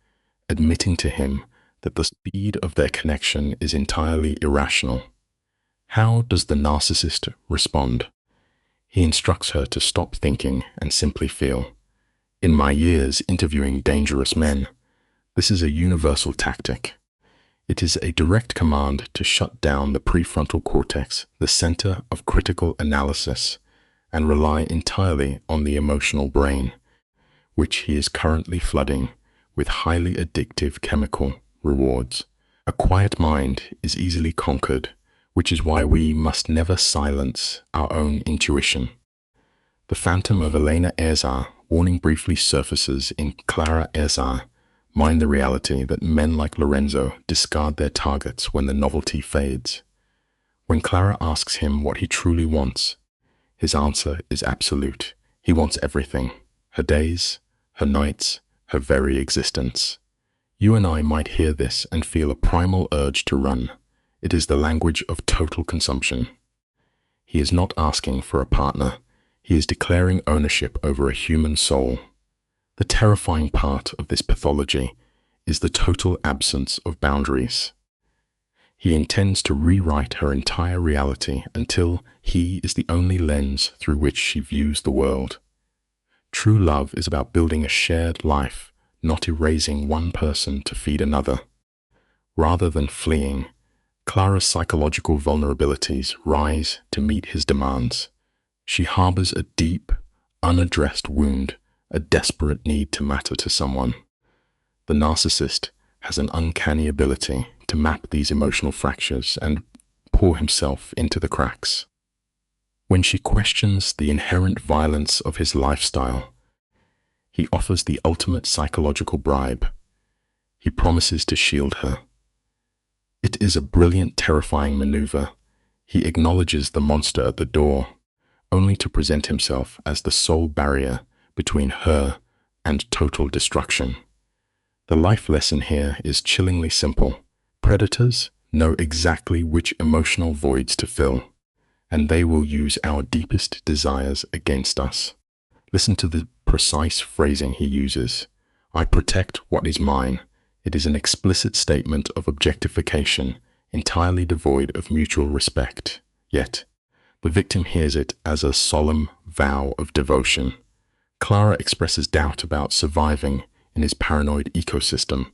admitting to him that the speed of their connection is entirely irrational. How does the narcissist respond? He instructs her to stop thinking and simply feel. In my years interviewing dangerous men, this is a universal tactic. It is a direct command to shut down the prefrontal cortex, the center of critical analysis, and rely entirely on the emotional brain, which he is currently flooding with highly addictive chemical rewards. A quiet mind is easily conquered, which is why we must never silence our own intuition. The phantom of Elena Erzar warning briefly surfaces in Clara Erzar, mind the reality that men like Lorenzo discard their targets when the novelty fades. When Clara asks him what he truly wants, his answer is absolute. He wants everything: her days, her nights, her very existence. You and I might hear this and feel a primal urge to run. It is the language of total consumption. He is not asking for a partner. He is declaring ownership over a human soul. The terrifying part of this pathology is the total absence of boundaries. He intends to rewrite her entire reality until he is the only lens through which she views the world. True love is about building a shared life, not erasing one person to feed another. Rather than fleeing, Clara's psychological vulnerabilities rise to meet his demands. She harbors a deep, unaddressed wound, a desperate need to matter to someone. The narcissist has an uncanny ability to map these emotional fractures and pour himself into the cracks. When she questions the inherent violence of his lifestyle, he offers the ultimate psychological bribe. He promises to shield her. It is a brilliant, terrifying maneuver. He acknowledges the monster at the door, only to present himself as the sole barrier between her and total destruction. The life lesson here is chillingly simple. Predators know exactly which emotional voids to fill, and they will use our deepest desires against us. Listen to the precise phrasing he uses. I protect what is mine. It is an explicit statement of objectification, entirely devoid of mutual respect. Yet, the victim hears it as a solemn vow of devotion. Clara expresses doubt about surviving in his paranoid ecosystem,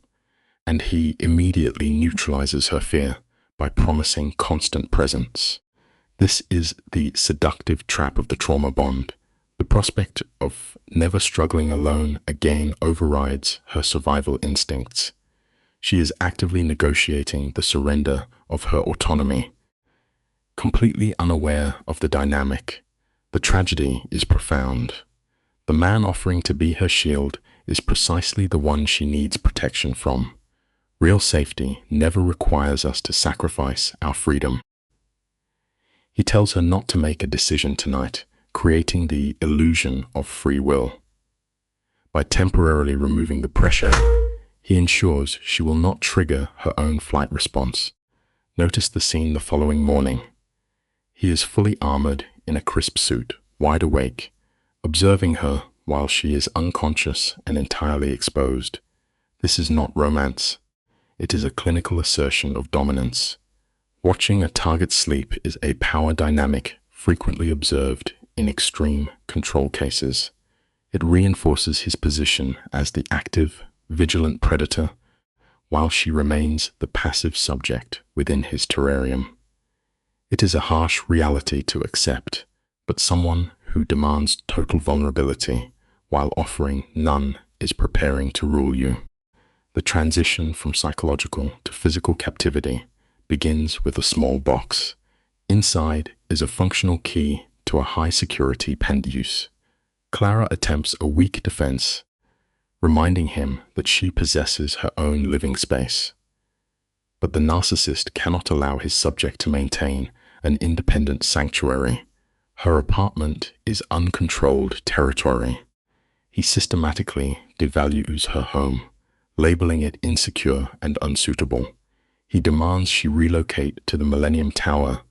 and he immediately neutralizes her fear by promising constant presence. This is the seductive trap of the trauma bond. The prospect of never struggling alone again overrides her survival instincts. She is actively negotiating the surrender of her autonomy. Completely unaware of the dynamic, the tragedy is profound. The man offering to be her shield is precisely the one she needs protection from. Real safety never requires us to sacrifice our freedom. He tells her not to make a decision tonight, creating the illusion of free will. By temporarily removing the pressure, he ensures she will not trigger her own flight response. Notice the scene the following morning. He is fully armored in a crisp suit, wide awake, observing her while she is unconscious and entirely exposed. This is not romance. It is a clinical assertion of dominance. Watching a target sleep is a power dynamic frequently observed in extreme control cases. It reinforces his position as the active, vigilant predator, while she remains the passive subject within his terrarium. It is a harsh reality to accept, but someone who demands total vulnerability while offering none is preparing to rule you. The transition from psychological to physical captivity begins with a small box. Inside is a functional key to a high-security penduse. Clara attempts a weak defense, reminding him that she possesses her own living space. But the narcissist cannot allow his subject to maintain an independent sanctuary. Her apartment is uncontrolled territory. He systematically devalues her home, labeling it insecure and unsuitable. He demands she relocate to the Millennium Tower,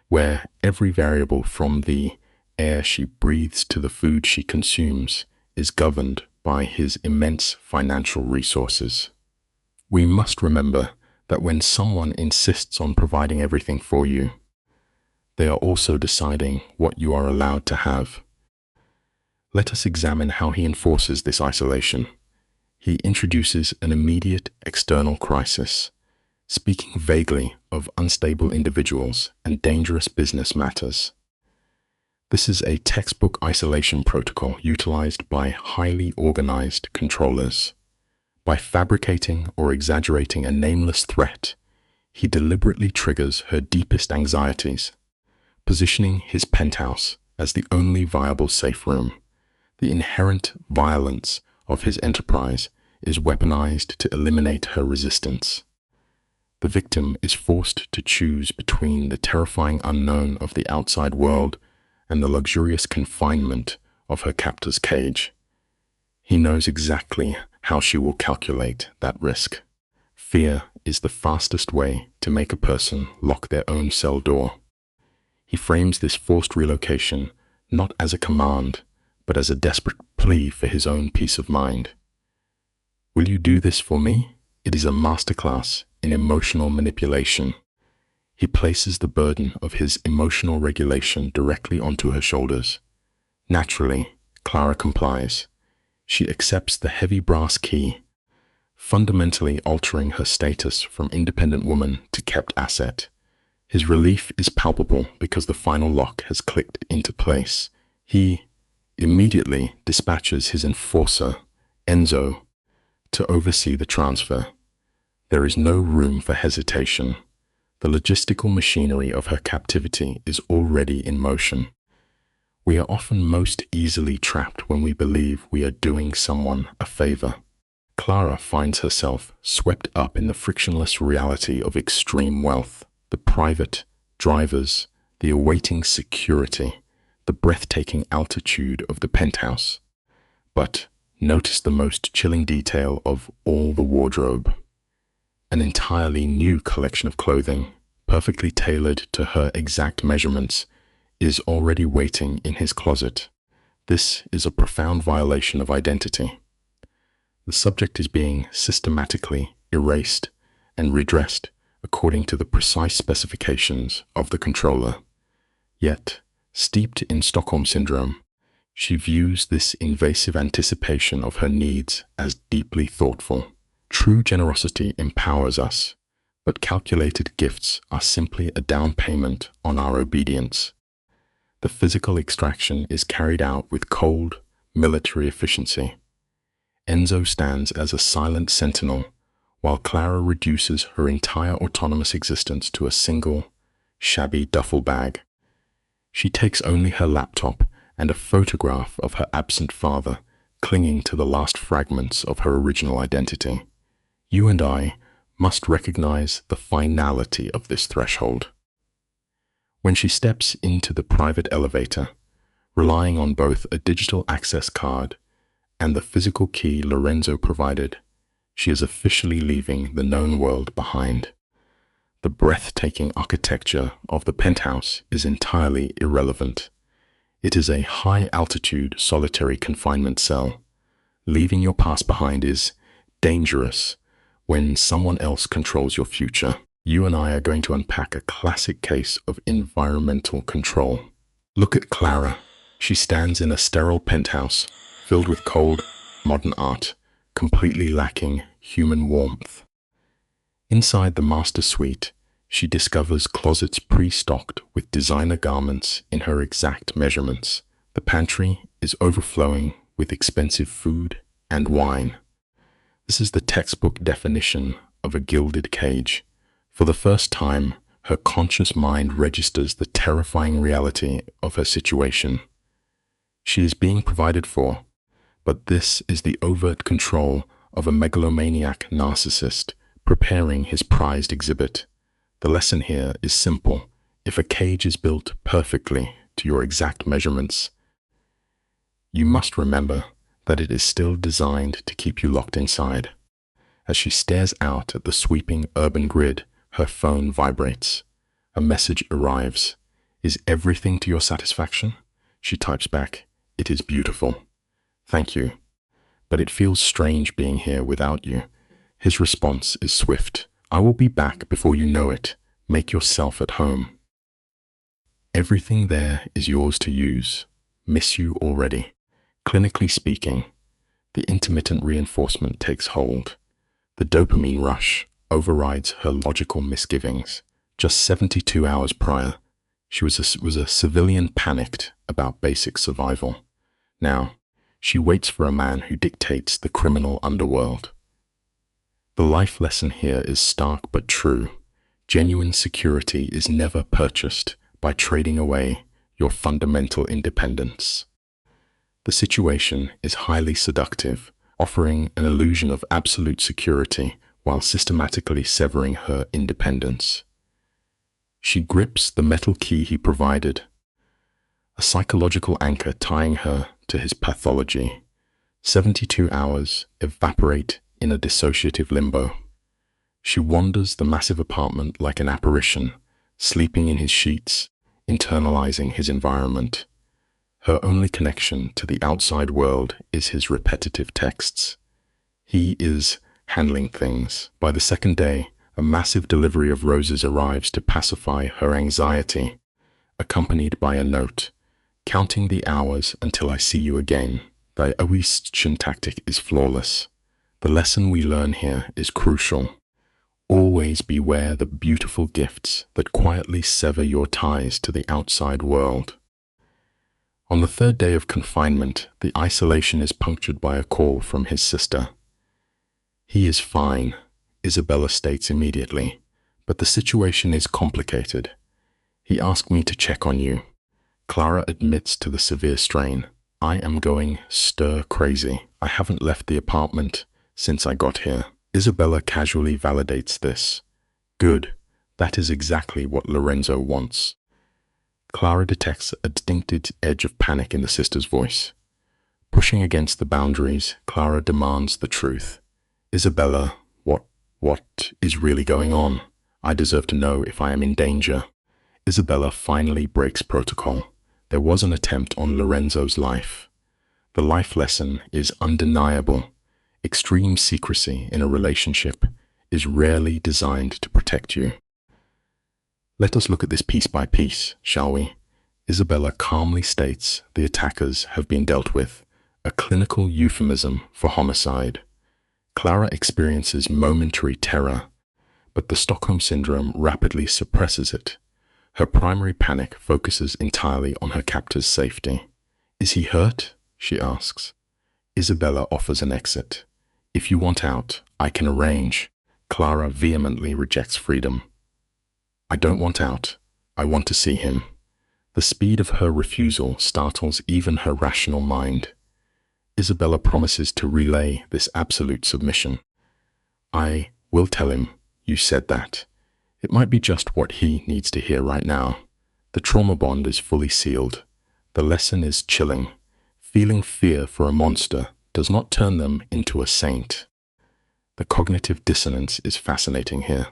where every variable from the air she breathes to the food she consumes is governed by his immense financial resources. We must remember that when someone insists on providing everything for you, they are also deciding what you are allowed to have. Let us examine how he enforces this isolation. He introduces an immediate external crisis, speaking vaguely of unstable individuals and dangerous business matters. This is a textbook isolation protocol utilized by highly organized controllers. By fabricating or exaggerating a nameless threat, he deliberately triggers her deepest anxieties, positioning his penthouse as the only viable safe room. The inherent violence of his enterprise is weaponized to eliminate her resistance. The victim is forced to choose between the terrifying unknown of the outside world and the luxurious confinement of her captor's cage. He knows exactly how she will calculate that risk. Fear is the fastest way to make a person lock their own cell door. He frames this forced relocation not as a command, but as a desperate plea for his own peace of mind. Will you do this for me? It is a masterclass in emotional manipulation. He places the burden of his emotional regulation directly onto her shoulders. Naturally, Clara complies. She accepts the heavy brass key, fundamentally altering her status from independent woman to kept asset. His relief is palpable because the final lock has clicked into place. He immediately dispatches his enforcer, Enzo, to oversee the transfer. There is no room for hesitation. The logistical machinery of her captivity is already in motion. We are often most easily trapped when we believe we are doing someone a favor. Clara finds herself swept up in the frictionless reality of extreme wealth, the private drivers, the awaiting security, the breathtaking altitude of the penthouse. But notice the most chilling detail of all: the wardrobe. An entirely new collection of clothing, perfectly tailored to her exact measurements, is already waiting in his closet. This is a profound violation of identity. The subject is being systematically erased and redressed according to the precise specifications of the controller. Yet, steeped in Stockholm Syndrome, she views this invasive anticipation of her needs as deeply thoughtful. True generosity empowers us, but calculated gifts are simply a down payment on our obedience. The physical extraction is carried out with cold, military efficiency. Enzo stands as a silent sentinel, while Clara reduces her entire autonomous existence to a single, shabby duffel bag. She takes only her laptop and a photograph of her absent father, clinging to the last fragments of her original identity. You and I must recognize the finality of this threshold. When she steps into the private elevator, relying on both a digital access card and the physical key Lorenzo provided, she is officially leaving the known world behind. The breathtaking architecture of the penthouse is entirely irrelevant. It is a high-altitude solitary confinement cell. Leaving your past behind is dangerous when someone else controls your future. You and I are going to unpack a classic case of environmental control. Look at Clara. She stands in a sterile penthouse filled with cold, modern art, completely lacking human warmth. Inside the master suite, she discovers closets pre-stocked with designer garments in her exact measurements. The pantry is overflowing with expensive food and wine. This is the textbook definition of a gilded cage. For the first time, her conscious mind registers the terrifying reality of her situation. She is being provided for, but this is the overt control of a megalomaniac narcissist preparing his prized exhibit. The lesson here is simple. If a cage is built perfectly to your exact measurements, you must remember that it is still designed to keep you locked inside. As she stares out at the sweeping urban grid, her phone vibrates. A message arrives. Is everything to your satisfaction? She types back, "It is beautiful. Thank you. But it feels strange being here without you." His response is swift. "I will be back before you know it. Make yourself at home." Everything there is yours to use. Miss you already. Clinically speaking, the intermittent reinforcement takes hold. The dopamine rush overrides her logical misgivings. Just 72 hours prior, she was a civilian panicked about basic survival. Now, she waits for a man who dictates the criminal underworld. The life lesson here is stark but true. Genuine security is never purchased by trading away your fundamental independence. The situation is highly seductive, offering an illusion of absolute security while systematically severing her independence. She grips the metal key he provided, a psychological anchor tying her to his pathology. 72 hours evaporate in a dissociative limbo. She wanders the massive apartment like an apparition, sleeping in his sheets, internalizing his environment. Her only connection to the outside world is his repetitive texts. He is handling things. By the second day, a massive delivery of roses arrives to pacify her anxiety, accompanied by a note, "Counting the hours until I see you again. Thy evasion tactic is flawless." The lesson we learn here is crucial. Always beware the beautiful gifts that quietly sever your ties to the outside world. On the third day of confinement, the isolation is punctured by a call from his sister. "He is fine," Isabella states immediately, "but the situation is complicated. He asked me to check on you." Clara admits to the severe strain. "I am going stir-crazy. I haven't left the apartment since I got here." Isabella casually validates this. "Good. That is exactly what Lorenzo wants." Clara detects a distinctive edge of panic in the sister's voice. Pushing against the boundaries, Clara demands the truth. "Isabella, what is really going on? I deserve to know if I am in danger." Isabella finally breaks protocol. There was an attempt on Lorenzo's life. The life lesson is undeniable. Extreme secrecy in a relationship is rarely designed to protect you. Let us look at this piece by piece, shall we? Isabella calmly states the attackers have been dealt with, a clinical euphemism for homicide. Clara experiences momentary terror, but the Stockholm Syndrome rapidly suppresses it. Her primary panic focuses entirely on her captor's safety. "Is he hurt?" she asks. Isabella offers an exit. "If you want out, I can arrange." Clara vehemently rejects freedom. "I don't want out. I want to see him." The speed of her refusal startles even her rational mind. Isabella promises to relay this absolute submission. "I will tell him you said that. It might be just what he needs to hear right now." The trauma bond is fully sealed. The lesson is chilling. Feeling fear for a monster does not turn them into a saint. The cognitive dissonance is fascinating here.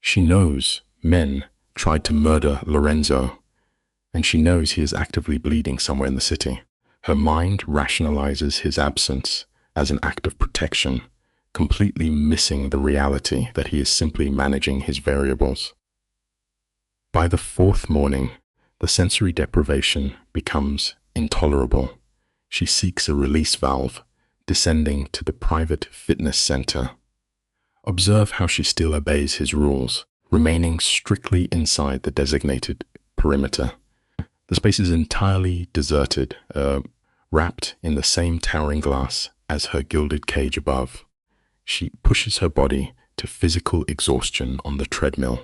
She knows men tried to murder Lorenzo, and she knows he is actively bleeding somewhere in the city. Her mind rationalizes his absence as an act of protection, completely missing the reality that he is simply managing his variables. By the fourth morning, the sensory deprivation becomes intolerable. She seeks a release valve, descending to the private fitness center. Observe how she still obeys his rules, remaining strictly inside the designated perimeter. The space is entirely deserted, wrapped in the same towering glass as her gilded cage above. She pushes her body to physical exhaustion on the treadmill.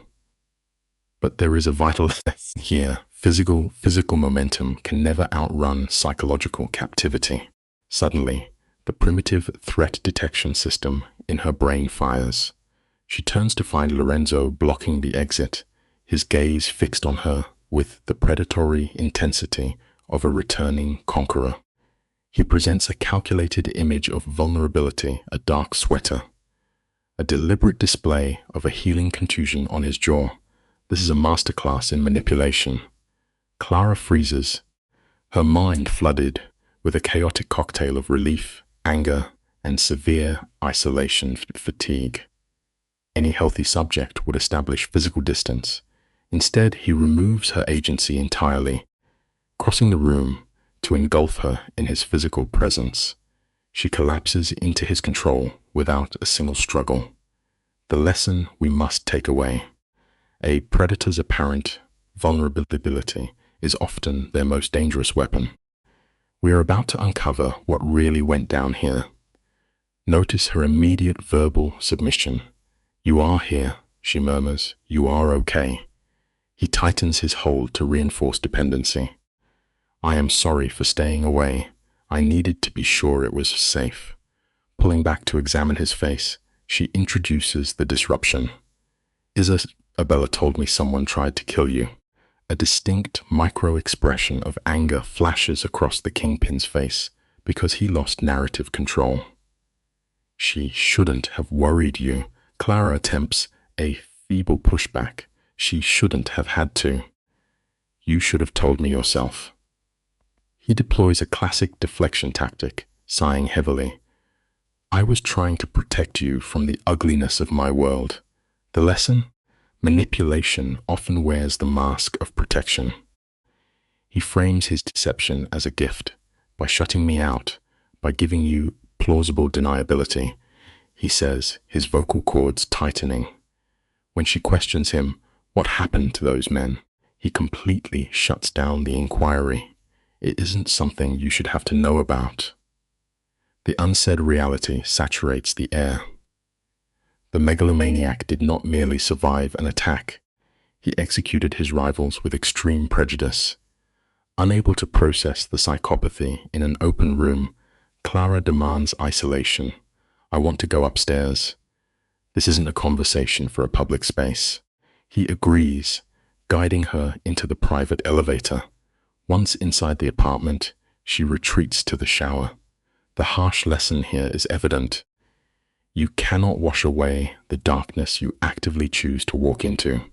But there is a vital lesson here. Physical momentum can never outrun psychological captivity. Suddenly, the primitive threat detection system in her brain fires. She turns to find Lorenzo blocking the exit, his gaze fixed on her with the predatory intensity of a returning conqueror. He presents a calculated image of vulnerability, a dark sweater, a deliberate display of a healing contusion on his jaw. This is a masterclass in manipulation. Clara freezes, her mind flooded with a chaotic cocktail of relief, anger, and severe isolation fatigue. Any healthy subject would establish physical distance, Instead, he removes her agency entirely, crossing the room to engulf her in his physical presence. She collapses into his control without a single struggle. The lesson we must take away: a predator's apparent vulnerability is often their most dangerous weapon. We are about to uncover what really went down here. Notice her immediate verbal submission. "You are here," she murmurs. "You are okay." He tightens his hold to reinforce dependency. "I am sorry for staying away. I needed to be sure it was safe." Pulling back to examine his face, she introduces the disruption. "Isabella told me someone tried to kill you." A distinct micro-expression of anger flashes across the kingpin's face because he lost narrative control. "She shouldn't have worried you." Clara attempts a feeble pushback. "She shouldn't have had to." "You should have told me yourself." He deploys a classic deflection tactic, sighing heavily. "I was trying to protect you from the ugliness of my world." The lesson? Manipulation often wears the mask of protection. He frames his deception as a gift. "By shutting me out, by giving you plausible deniability," he says, his vocal cords tightening. When she questions him, "What happened to those men?" he completely shuts down the inquiry. "It isn't something you should have to know about." The unsaid reality saturates the air. The megalomaniac did not merely survive an attack. He executed his rivals with extreme prejudice. Unable to process the psychopathy in an open room, Clara demands isolation. "I want to go upstairs." This isn't a conversation for a public space. He agrees, guiding her into the private elevator. Once inside the apartment, she retreats to the shower. The harsh lesson here is evident. You cannot wash away the darkness you actively choose to walk into.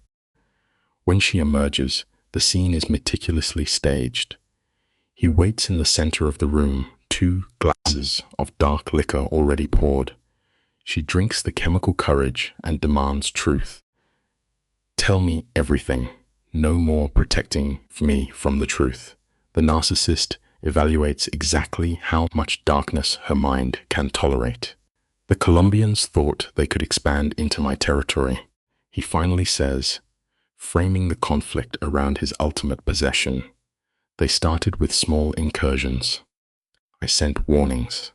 When she emerges, the scene is meticulously staged. He waits in the center of the room, 2 glasses of dark liquor already poured. She drinks the chemical courage and demands truth. "Tell me everything. No more protecting me from the truth." The narcissist evaluates exactly how much darkness her mind can tolerate. "The Colombians thought they could expand into my territory," he finally says, framing the conflict around his ultimate possession. "They started with small incursions. I sent warnings.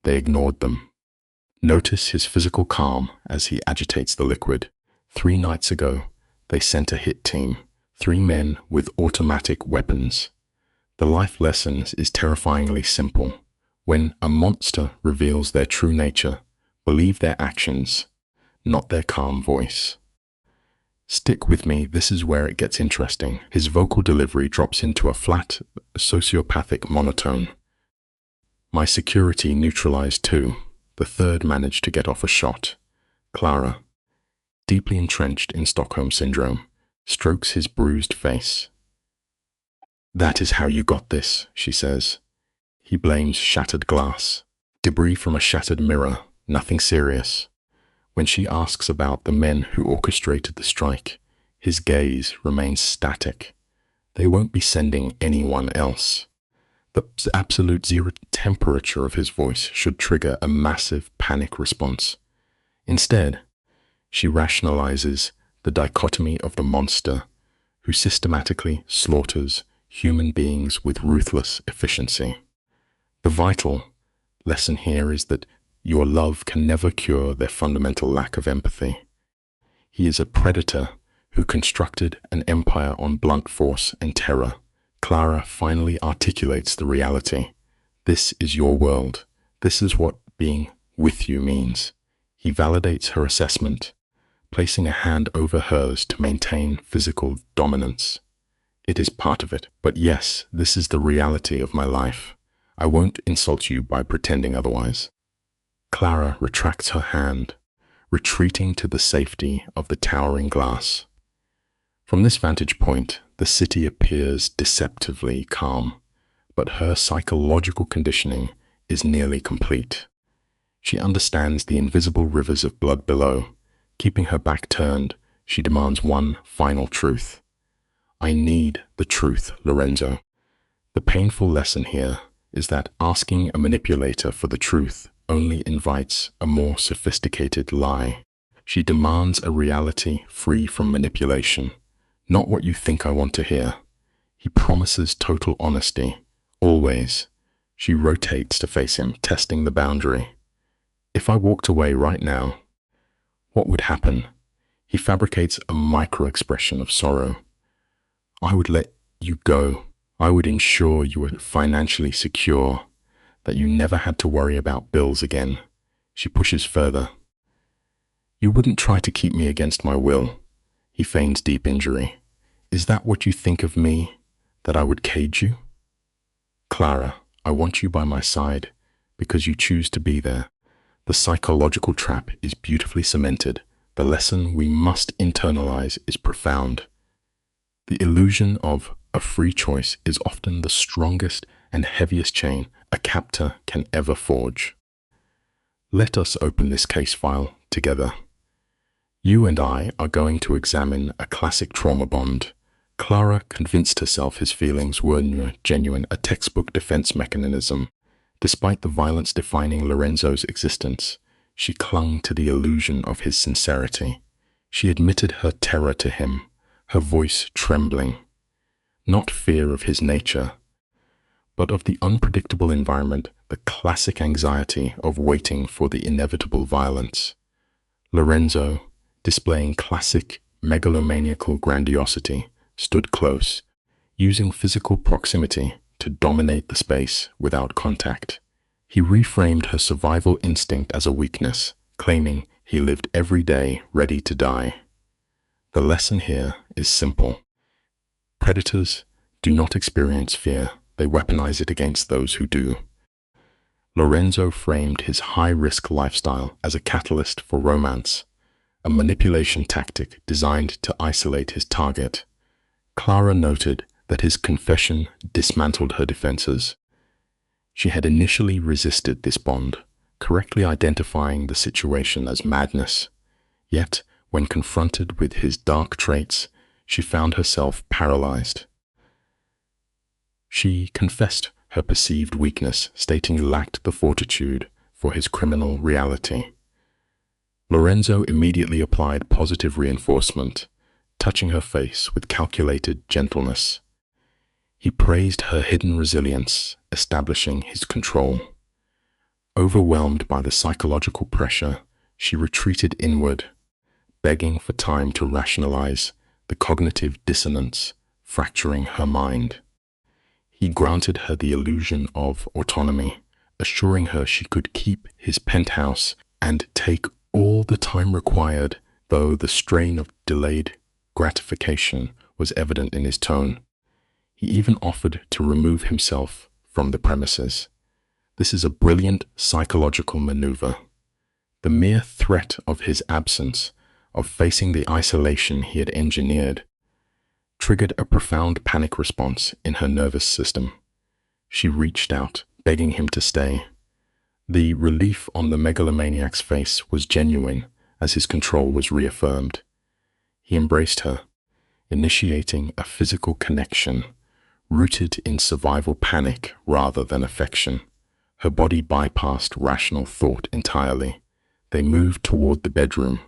They ignored them." Notice his physical calm as he agitates the liquid. 3 nights ago, they sent a hit team, 3 men with automatic weapons. The life lesson is terrifyingly simple. When a monster reveals their true nature, believe their actions, not their calm voice. Stick with me, this is where it gets interesting. His vocal delivery drops into a flat, sociopathic monotone. "My security neutralized too. The 3rd managed to get off a shot." Clara, deeply entrenched in Stockholm Syndrome, strokes his bruised face. "That is how you got this," she says. He blames shattered glass, debris from a shattered mirror, nothing serious. When she asks about the men who orchestrated the strike, his gaze remains static. They won't be sending anyone else. The absolute zero temperature of his voice should trigger a massive panic response. Instead, she rationalizes the dichotomy of the monster who systematically slaughters human beings with ruthless efficiency. The vital lesson here is that your love can never cure their fundamental lack of empathy. He is a predator who constructed an empire on blunt force and terror. Clara finally articulates the reality. This is your world. This is what being with you means. He validates her assessment, placing a hand over hers to maintain physical dominance. It is part of it, but yes, this is the reality of my life. I won't insult you by pretending otherwise. Clara retracts her hand, retreating to the safety of the towering glass. From this vantage point, the city appears deceptively calm, but her psychological conditioning is nearly complete. She understands the invisible rivers of blood below. Keeping her back turned, she demands one final truth. I need the truth, Lorenzo. The painful lesson here is that asking a manipulator for the truth only invites a more sophisticated lie. She demands a reality free from manipulation, not what you think I want to hear. He promises total honesty, always. She rotates to face him, testing the boundary. If I walked away right now, what would happen? He fabricates a micro-expression of sorrow. I would let you go. I would ensure you were financially secure, that you never had to worry about bills again. She pushes further. You wouldn't try to keep me against my will. He feigns deep injury. Is that what you think of me? That I would cage you? Clara, I want you by my side because you choose to be there. The psychological trap is beautifully cemented. The lesson we must internalize is profound. The illusion of a free choice is often the strongest and heaviest chain a captor can ever forge. Let us open this case file together. You and I are going to examine a classic trauma bond. Clara convinced herself his feelings were genuine, a textbook defense mechanism. Despite the violence defining Lorenzo's existence, she clung to the illusion of his sincerity. She admitted her terror to him, her voice trembling. Not fear of his nature, but of the unpredictable environment, the classic anxiety of waiting for the inevitable violence. Lorenzo, displaying classic megalomaniacal grandiosity, stood close, using physical proximity to dominate the space without contact. He reframed her survival instinct as a weakness, claiming he lived every day ready to die. The lesson here is simple. Predators do not experience fear, they weaponize it against those who do. Lorenzo framed his high-risk lifestyle as a catalyst for romance, a manipulation tactic designed to isolate his target. Clara noted that his confession dismantled her defenses. She had initially resisted this bond, correctly identifying the situation as madness. Yet, when confronted with his dark traits, she found herself paralyzed. She confessed her perceived weakness, stating he lacked the fortitude for his criminal reality. Lorenzo immediately applied positive reinforcement, touching her face with calculated gentleness. He praised her hidden resilience, establishing his control. Overwhelmed by the psychological pressure, she retreated inward, begging for time to rationalize the cognitive dissonance fracturing her mind. He granted her the illusion of autonomy, assuring her she could keep his penthouse and take all the time required, though the strain of delayed gratification was evident in his tone. He even offered to remove himself from the premises. This is a brilliant psychological maneuver. The mere threat of his absence, of facing the isolation he had engineered, triggered a profound panic response in her nervous system. She reached out, begging him to stay. The relief on the megalomaniac's face was genuine as his control was reaffirmed. He embraced her, initiating a physical connection rooted in survival panic rather than affection. Her body bypassed rational thought entirely. They moved toward the bedroom,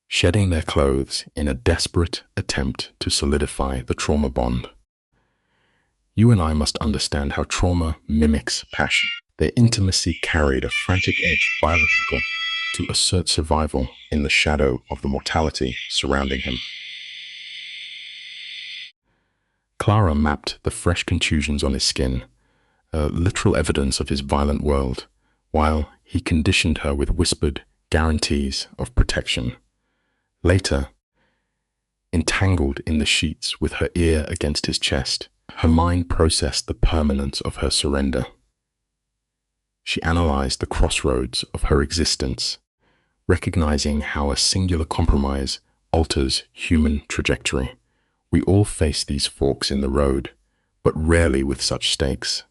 shedding their clothes in a desperate attempt to solidify the trauma bond. You and I must understand how trauma mimics passion. Their intimacy carried a frantic edge biological to assert survival in the shadow of the mortality surrounding him. Clara mapped the fresh contusions on his skin, literal evidence of his violent world, while he conditioned her with whispered guarantees of protection. Later, entangled in the sheets with her ear against his chest, her mind processed the permanence of her surrender. She analyzed the crossroads of her existence, recognizing how a singular compromise alters human trajectory. We all face these forks in the road, but rarely with such stakes.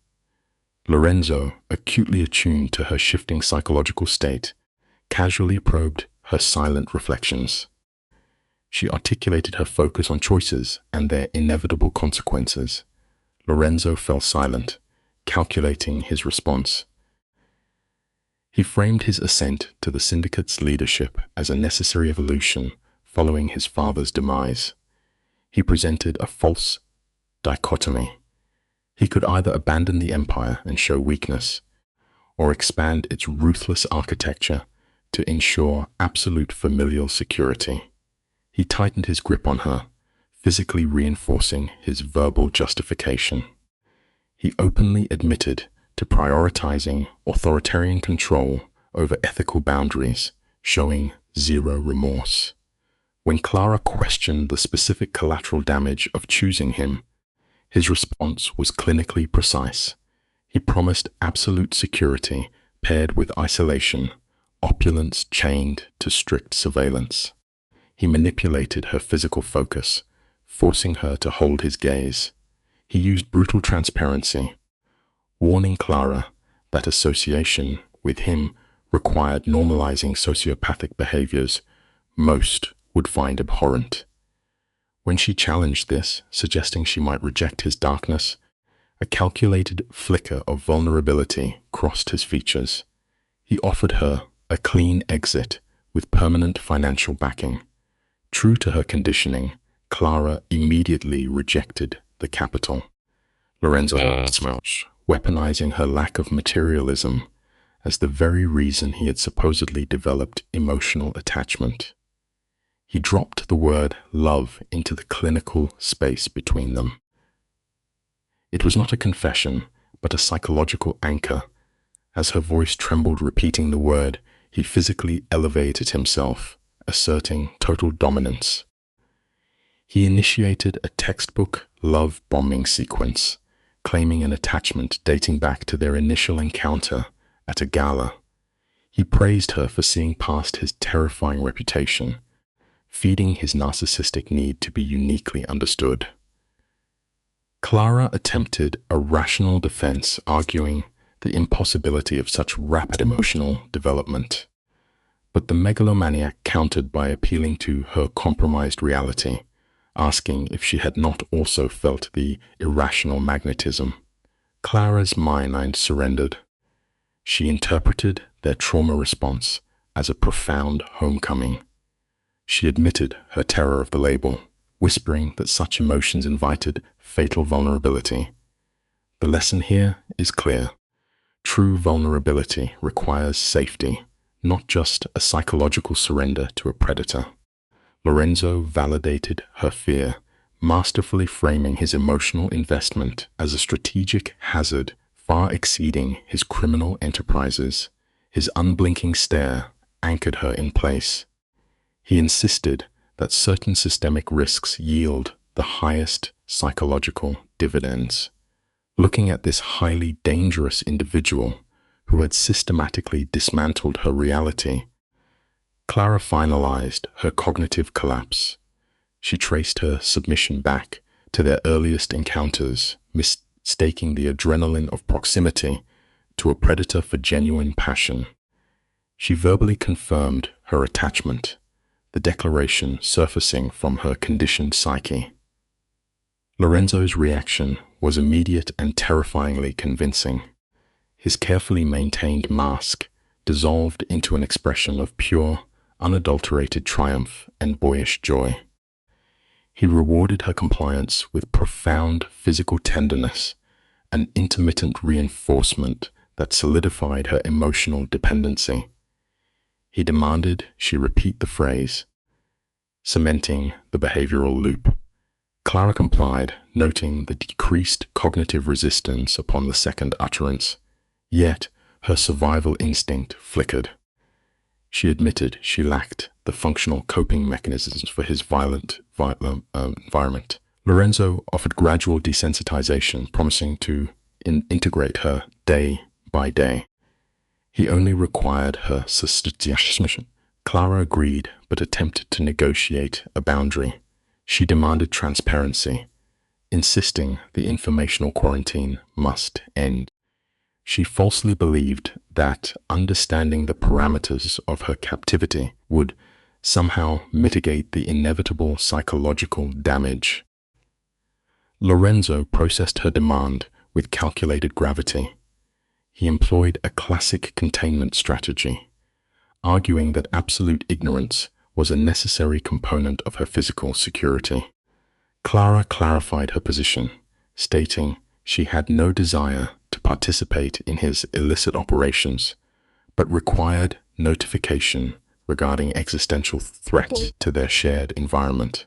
Lorenzo, acutely attuned to her shifting psychological state, casually probed her silent reflections. She articulated her focus on choices and their inevitable consequences. Lorenzo fell silent, calculating his response. He framed his ascent to the syndicate's leadership as a necessary evolution following his father's demise. He presented a false dichotomy. He could either abandon the empire and show weakness, or expand its ruthless architecture to ensure absolute familial security. He tightened his grip on her, physically reinforcing his verbal justification. He openly admitted to prioritizing authoritarian control over ethical boundaries, showing zero remorse. When Clara questioned the specific collateral damage of choosing him, his response was clinically precise. He promised absolute security paired with isolation, opulence chained to strict surveillance. He manipulated her physical focus, forcing her to hold his gaze. He used brutal transparency, warning Clara that association with him required normalizing sociopathic behaviors most would find abhorrent. When she challenged this, suggesting she might reject his darkness, a calculated flicker of vulnerability crossed his features. He offered her a clean exit with permanent financial backing. True to her conditioning, Clara immediately rejected the capital. Lorenzo smirched, weaponizing her lack of materialism as the very reason he had supposedly developed emotional attachment. He dropped the word love into the clinical space between them. It was not a confession, but a psychological anchor. As her voice trembled repeating the word, he physically elevated himself, asserting total dominance. He initiated a textbook love bombing sequence, claiming an attachment dating back to their initial encounter at a gala. He praised her for seeing past his terrifying reputation, feeding his narcissistic need to be uniquely understood. Clara attempted a rational defense, arguing the impossibility of such rapid emotional development. But the megalomaniac countered by appealing to her compromised reality, asking if she had not also felt the irrational magnetism. Clara's mind surrendered. She interpreted their trauma response as a profound homecoming. She admitted her terror of the label, whispering that such emotions invited fatal vulnerability. The lesson here is clear. True vulnerability requires safety, not just a psychological surrender to a predator. Lorenzo validated her fear, masterfully framing his emotional investment as a strategic hazard far exceeding his criminal enterprises. His unblinking stare anchored her in place. He insisted that certain systemic risks yield the highest psychological dividends. Looking at this highly dangerous individual who had systematically dismantled her reality, Clara finalized her cognitive collapse. She traced her submission back to their earliest encounters, mistaking the adrenaline of proximity to a predator for genuine passion. She verbally confirmed her attachment, the declaration surfacing from her conditioned psyche. Lorenzo's reaction was immediate and terrifyingly convincing. His carefully maintained mask dissolved into an expression of pure, unadulterated triumph and boyish joy. He rewarded her compliance with profound physical tenderness, an intermittent reinforcement that solidified her emotional dependency. He demanded she repeat the phrase, cementing the behavioral loop. Clara complied, noting the decreased cognitive resistance upon the second utterance. Yet, her survival instinct flickered. She admitted she lacked the functional coping mechanisms for his violent environment. Lorenzo offered gradual desensitization, promising to integrate her day by day. He only required her submission. Clara agreed, but attempted to negotiate a boundary. She demanded transparency, insisting the informational quarantine must end. She falsely believed that understanding the parameters of her captivity would somehow mitigate the inevitable psychological damage. Lorenzo processed her demand with calculated gravity. He employed a classic containment strategy, arguing that absolute ignorance was a necessary component of her physical security. Clara clarified her position, stating she had no desire to participate in his illicit operations, but required notification regarding existential threats to their shared environment.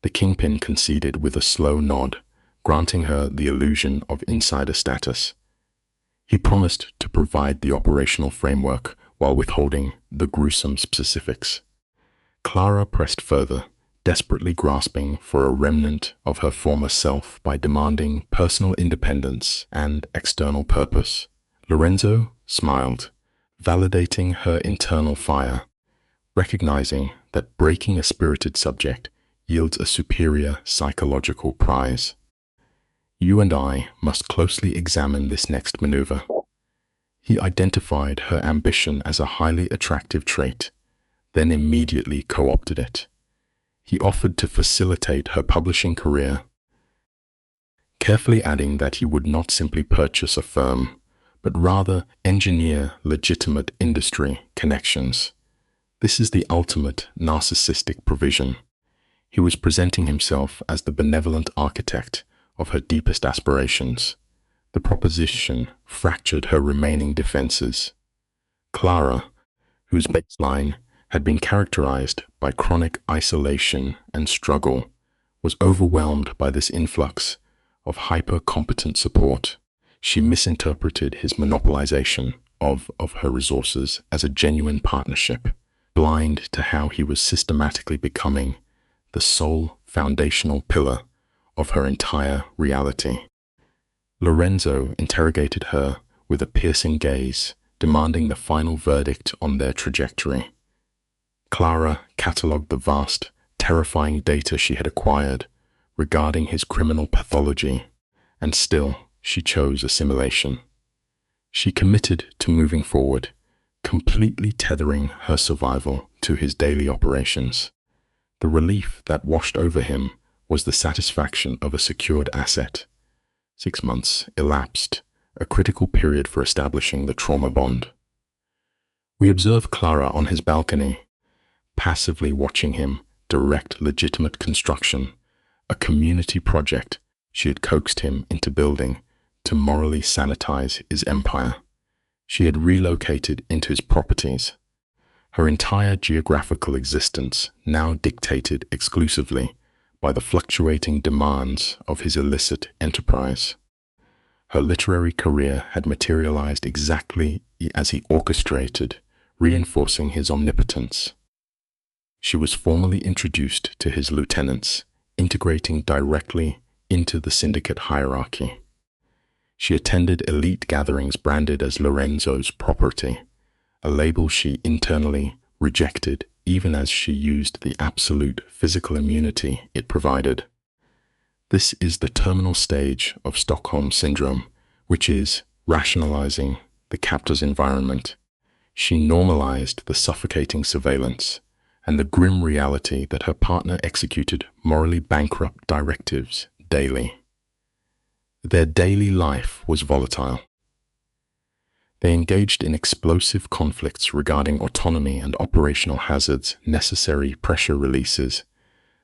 The kingpin conceded with a slow nod, granting her the illusion of insider status. He promised to provide the operational framework while withholding the gruesome specifics. Clara pressed further, desperately grasping for a remnant of her former self by demanding personal independence and external purpose. Lorenzo smiled, validating her internal fire, recognizing that breaking a spirited subject yields a superior psychological prize. You and I must closely examine this next maneuver. He identified her ambition as a highly attractive trait, then immediately co-opted it. He offered to facilitate her publishing career, carefully adding that he would not simply purchase a firm, but rather engineer legitimate industry connections. This is the ultimate narcissistic provision. He was presenting himself as the benevolent architect of her deepest aspirations. The proposition fractured her remaining defenses. Clara, whose baseline had been characterized by chronic isolation and struggle, was overwhelmed by this influx of hyper-competent support. She misinterpreted his monopolization of her resources as a genuine partnership, blind to how he was systematically becoming the sole foundational pillar of her entire reality. Lorenzo interrogated her with a piercing gaze, demanding the final verdict on their trajectory. Clara catalogued the vast, terrifying data she had acquired regarding his criminal pathology, and still she chose assimilation. She committed to moving forward, completely tethering her survival to his daily operations. The relief that washed over him was the satisfaction of a secured asset. 6 months elapsed, a critical period for establishing the trauma bond. We observe Clara on his balcony, passively watching him direct legitimate construction, a community project she had coaxed him into building to morally sanitize his empire. She had relocated into his properties, her entire geographical existence now dictated exclusively by the fluctuating demands of his illicit enterprise. Her literary career had materialized exactly as he orchestrated, reinforcing his omnipotence. She was formally introduced to his lieutenants, integrating directly into the syndicate hierarchy. She attended elite gatherings branded as Lorenzo's property, a label she internally rejected even as she used the absolute physical immunity it provided. This is the terminal stage of Stockholm Syndrome, which is rationalizing the captor's environment. She normalized the suffocating surveillance and the grim reality that her partner executed morally bankrupt directives daily. Their daily life was volatile. They engaged in explosive conflicts regarding autonomy and operational hazards, necessary pressure releases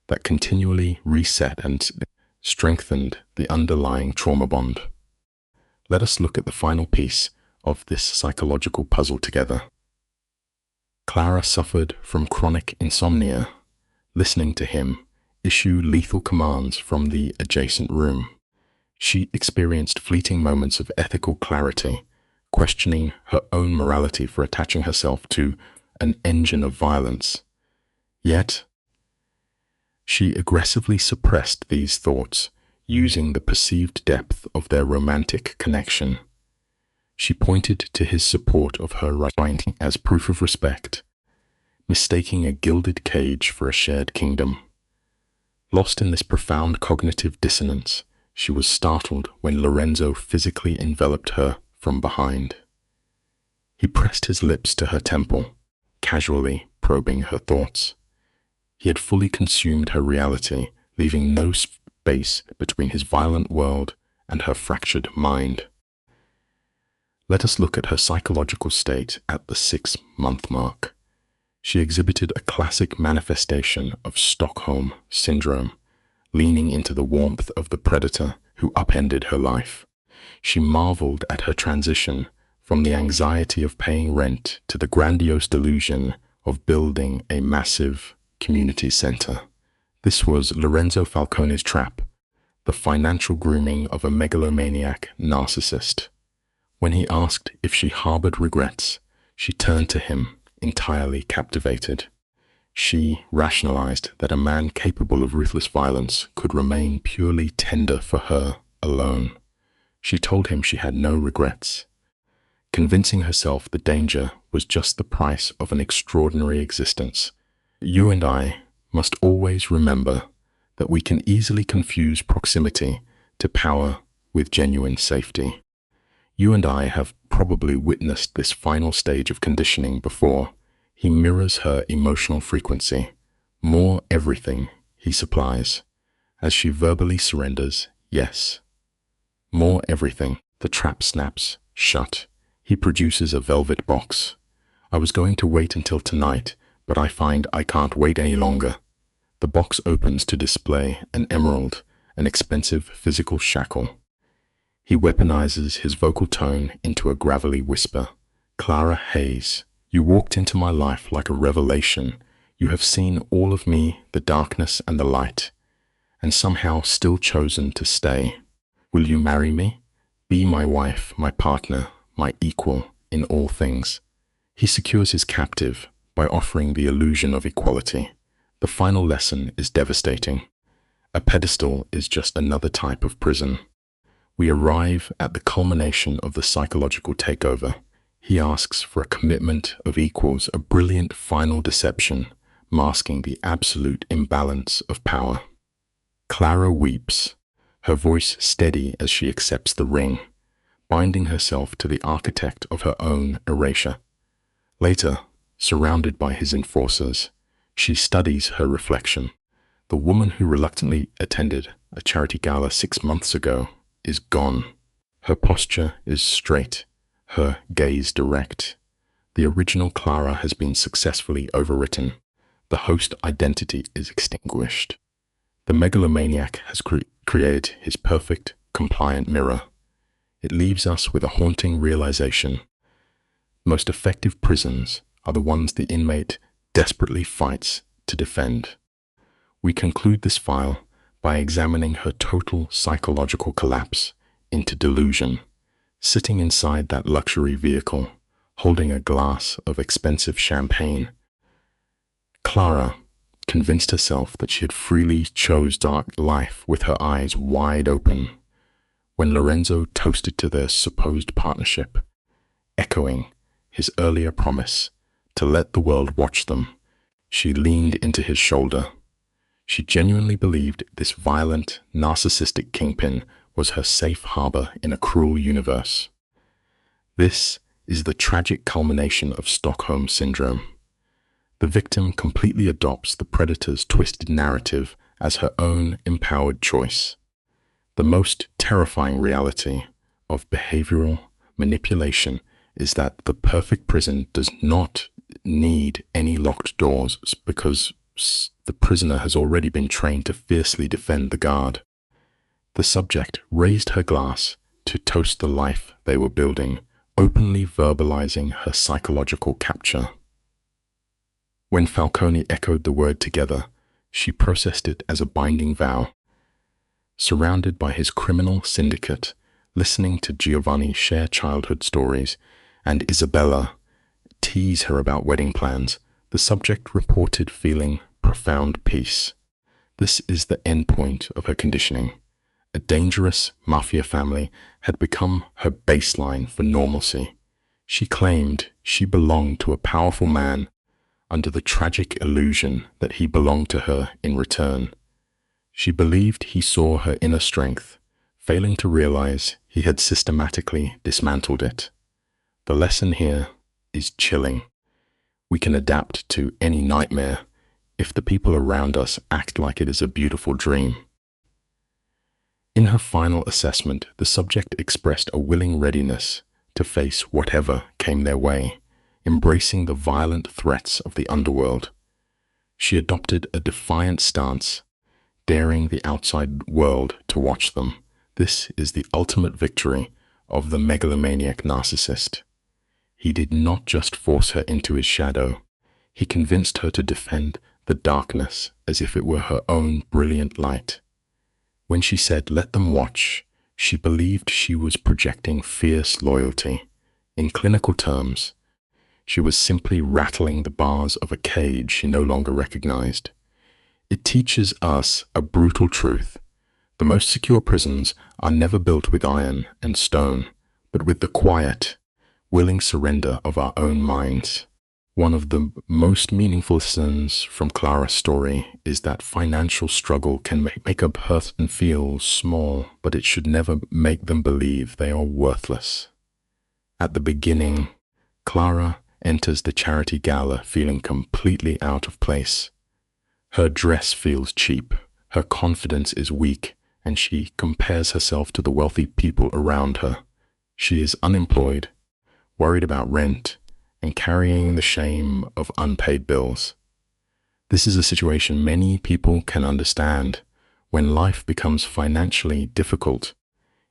that continually reset and strengthened the underlying trauma bond. Let us look at the final piece of this psychological puzzle together. Clara suffered from chronic insomnia, listening to him issue lethal commands from the adjacent room. She experienced fleeting moments of ethical clarity, questioning her own morality for attaching herself to an engine of violence. Yet, she aggressively suppressed these thoughts, using the perceived depth of their romantic connection. She pointed to his support of her writing as proof of respect, mistaking a gilded cage for a shared kingdom. Lost in this profound cognitive dissonance, she was startled when Lorenzo physically enveloped her from behind. He pressed his lips to her temple, casually probing her thoughts. He had fully consumed her reality, leaving no space between his violent world and her fractured mind. Let us look at her psychological state at the 6-month mark. She exhibited a classic manifestation of Stockholm Syndrome, leaning into the warmth of the predator who upended her life. She marveled at her transition from the anxiety of paying rent to the grandiose delusion of building a massive community center. This was Lorenzo Falcone's trap, the financial grooming of a megalomaniac narcissist. When he asked if she harbored regrets, she turned to him, entirely captivated. She rationalized that a man capable of ruthless violence could remain purely tender for her alone. She told him she had no regrets, convincing herself the danger was just the price of an extraordinary existence. You and I must always remember that we can easily confuse proximity to power with genuine safety. You and I have probably witnessed this final stage of conditioning before. He mirrors her emotional frequency, more everything he supplies. As she verbally surrenders, yes. More everything, the trap snaps shut. He produces a velvet box. I was going to wait until tonight, but I find I can't wait any longer. The box opens to display an emerald, an expensive physical shackle. He weaponizes his vocal tone into a gravelly whisper. Clara Hayes, you walked into my life like a revelation. You have seen all of me, the darkness and the light, and somehow still chosen to stay. Will you marry me? Be my wife, my partner, my equal in all things. He secures his captive by offering the illusion of equality. The final lesson is devastating. A pedestal is just another type of prison. We arrive at the culmination of the psychological takeover. He asks for a commitment of equals, a brilliant final deception, masking the absolute imbalance of power. Clara weeps, her voice steady as she accepts the ring, binding herself to the architect of her own erasure. Later, surrounded by his enforcers, she studies her reflection. The woman who reluctantly attended a charity gala 6 months ago is gone. Her posture is straight, her gaze direct. The original Clara has been successfully overwritten. The host identity is extinguished. The megalomaniac has created his perfect, compliant mirror. It leaves us with a haunting realization. Most effective prisons are the ones the inmate desperately fights to defend. We conclude this file by examining her total psychological collapse into delusion, sitting inside that luxury vehicle, holding a glass of expensive champagne. Clara convinced herself that she had freely chose dark life with her eyes wide open when Lorenzo toasted to their supposed partnership, echoing his earlier promise to let the world watch them. She leaned into his shoulder. She genuinely believed this violent, narcissistic kingpin was her safe harbor in a cruel universe. This is the tragic culmination of Stockholm Syndrome. The victim completely adopts the predator's twisted narrative as her own empowered choice. The most terrifying reality of behavioral manipulation is that the perfect prison does not need any locked doors because the prisoner has already been trained to fiercely defend the guard. The subject raised her glass to toast the life they were building, openly verbalizing her psychological capture. When Falcone echoed the word together, she processed it as a binding vow. Surrounded by his criminal syndicate, listening to Giovanni share childhood stories, and Isabella tease her about wedding plans, the subject reported feeling profound peace. This is the endpoint of her conditioning. A dangerous Mafia family had become her baseline for normalcy. She claimed she belonged to a powerful man under the tragic illusion that he belonged to her in return. She believed he saw her inner strength, failing to realize he had systematically dismantled it. The lesson here is chilling. We can adapt to any nightmare if the people around us act like it is a beautiful dream. In her final assessment, the subject expressed a willing readiness to face whatever came their way, embracing the violent threats of the underworld. She adopted a defiant stance, daring the outside world to watch them. This is the ultimate victory of the megalomaniac narcissist. He did not just force her into his shadow. He convinced her to defend the darkness as if it were her own brilliant light. When she said, "Let them watch," she believed she was projecting fierce loyalty. In clinical terms, she was simply rattling the bars of a cage she no longer recognized. It teaches us a brutal truth. The most secure prisons are never built with iron and stone, but with the quiet, willing surrender of our own minds. One of the most meaningful lessons from Clara's story is that financial struggle can make a person feel small, but it should never make them believe they are worthless. At the beginning, Clara enters the charity gala feeling completely out of place. Her dress feels cheap, her confidence is weak, and she compares herself to the wealthy people around her. She is unemployed, worried about rent, and carrying the shame of unpaid bills. This is a situation many people can understand. When life becomes financially difficult,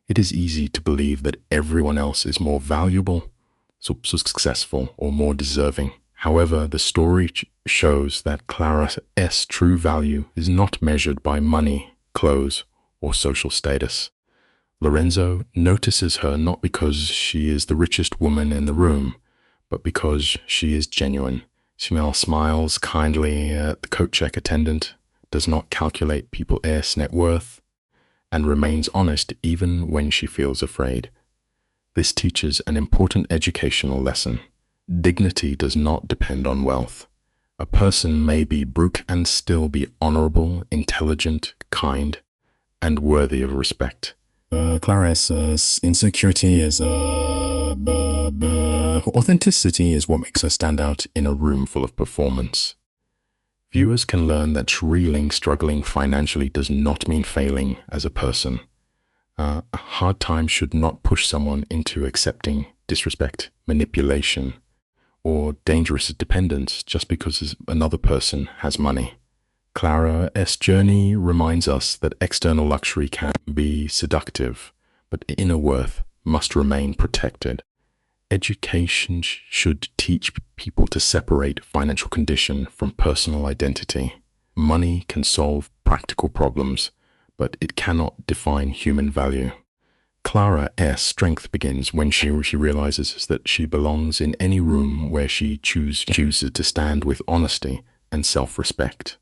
it is easy to believe that everyone else is more valuable, successful, or more deserving. However, the story shows that Clara's true value is not measured by money, clothes, or social status. Lorenzo notices her not because she is the richest woman in the room, but because she is genuine. She smiles kindly at the coat check attendant, does not calculate people's net worth, and remains honest even when she feels afraid. This teaches an important educational lesson. Dignity does not depend on wealth. A person may be broke and still be honorable, intelligent, kind, and worthy of respect. Clara's insecurity is authenticity is what makes her stand out in a room full of performance. Viewers can learn that struggling financially does not mean failing as a person. A hard time should not push someone into accepting disrespect, manipulation, or dangerous dependence just because another person has money. Clara's journey reminds us that external luxury can be seductive, but inner worth must remain protected. Education should teach people to separate financial condition from personal identity. Money can solve practical problems, but it cannot define human value. Clara's strength begins when she realizes that she belongs in any room where she chooses to stand with honesty and self-respect.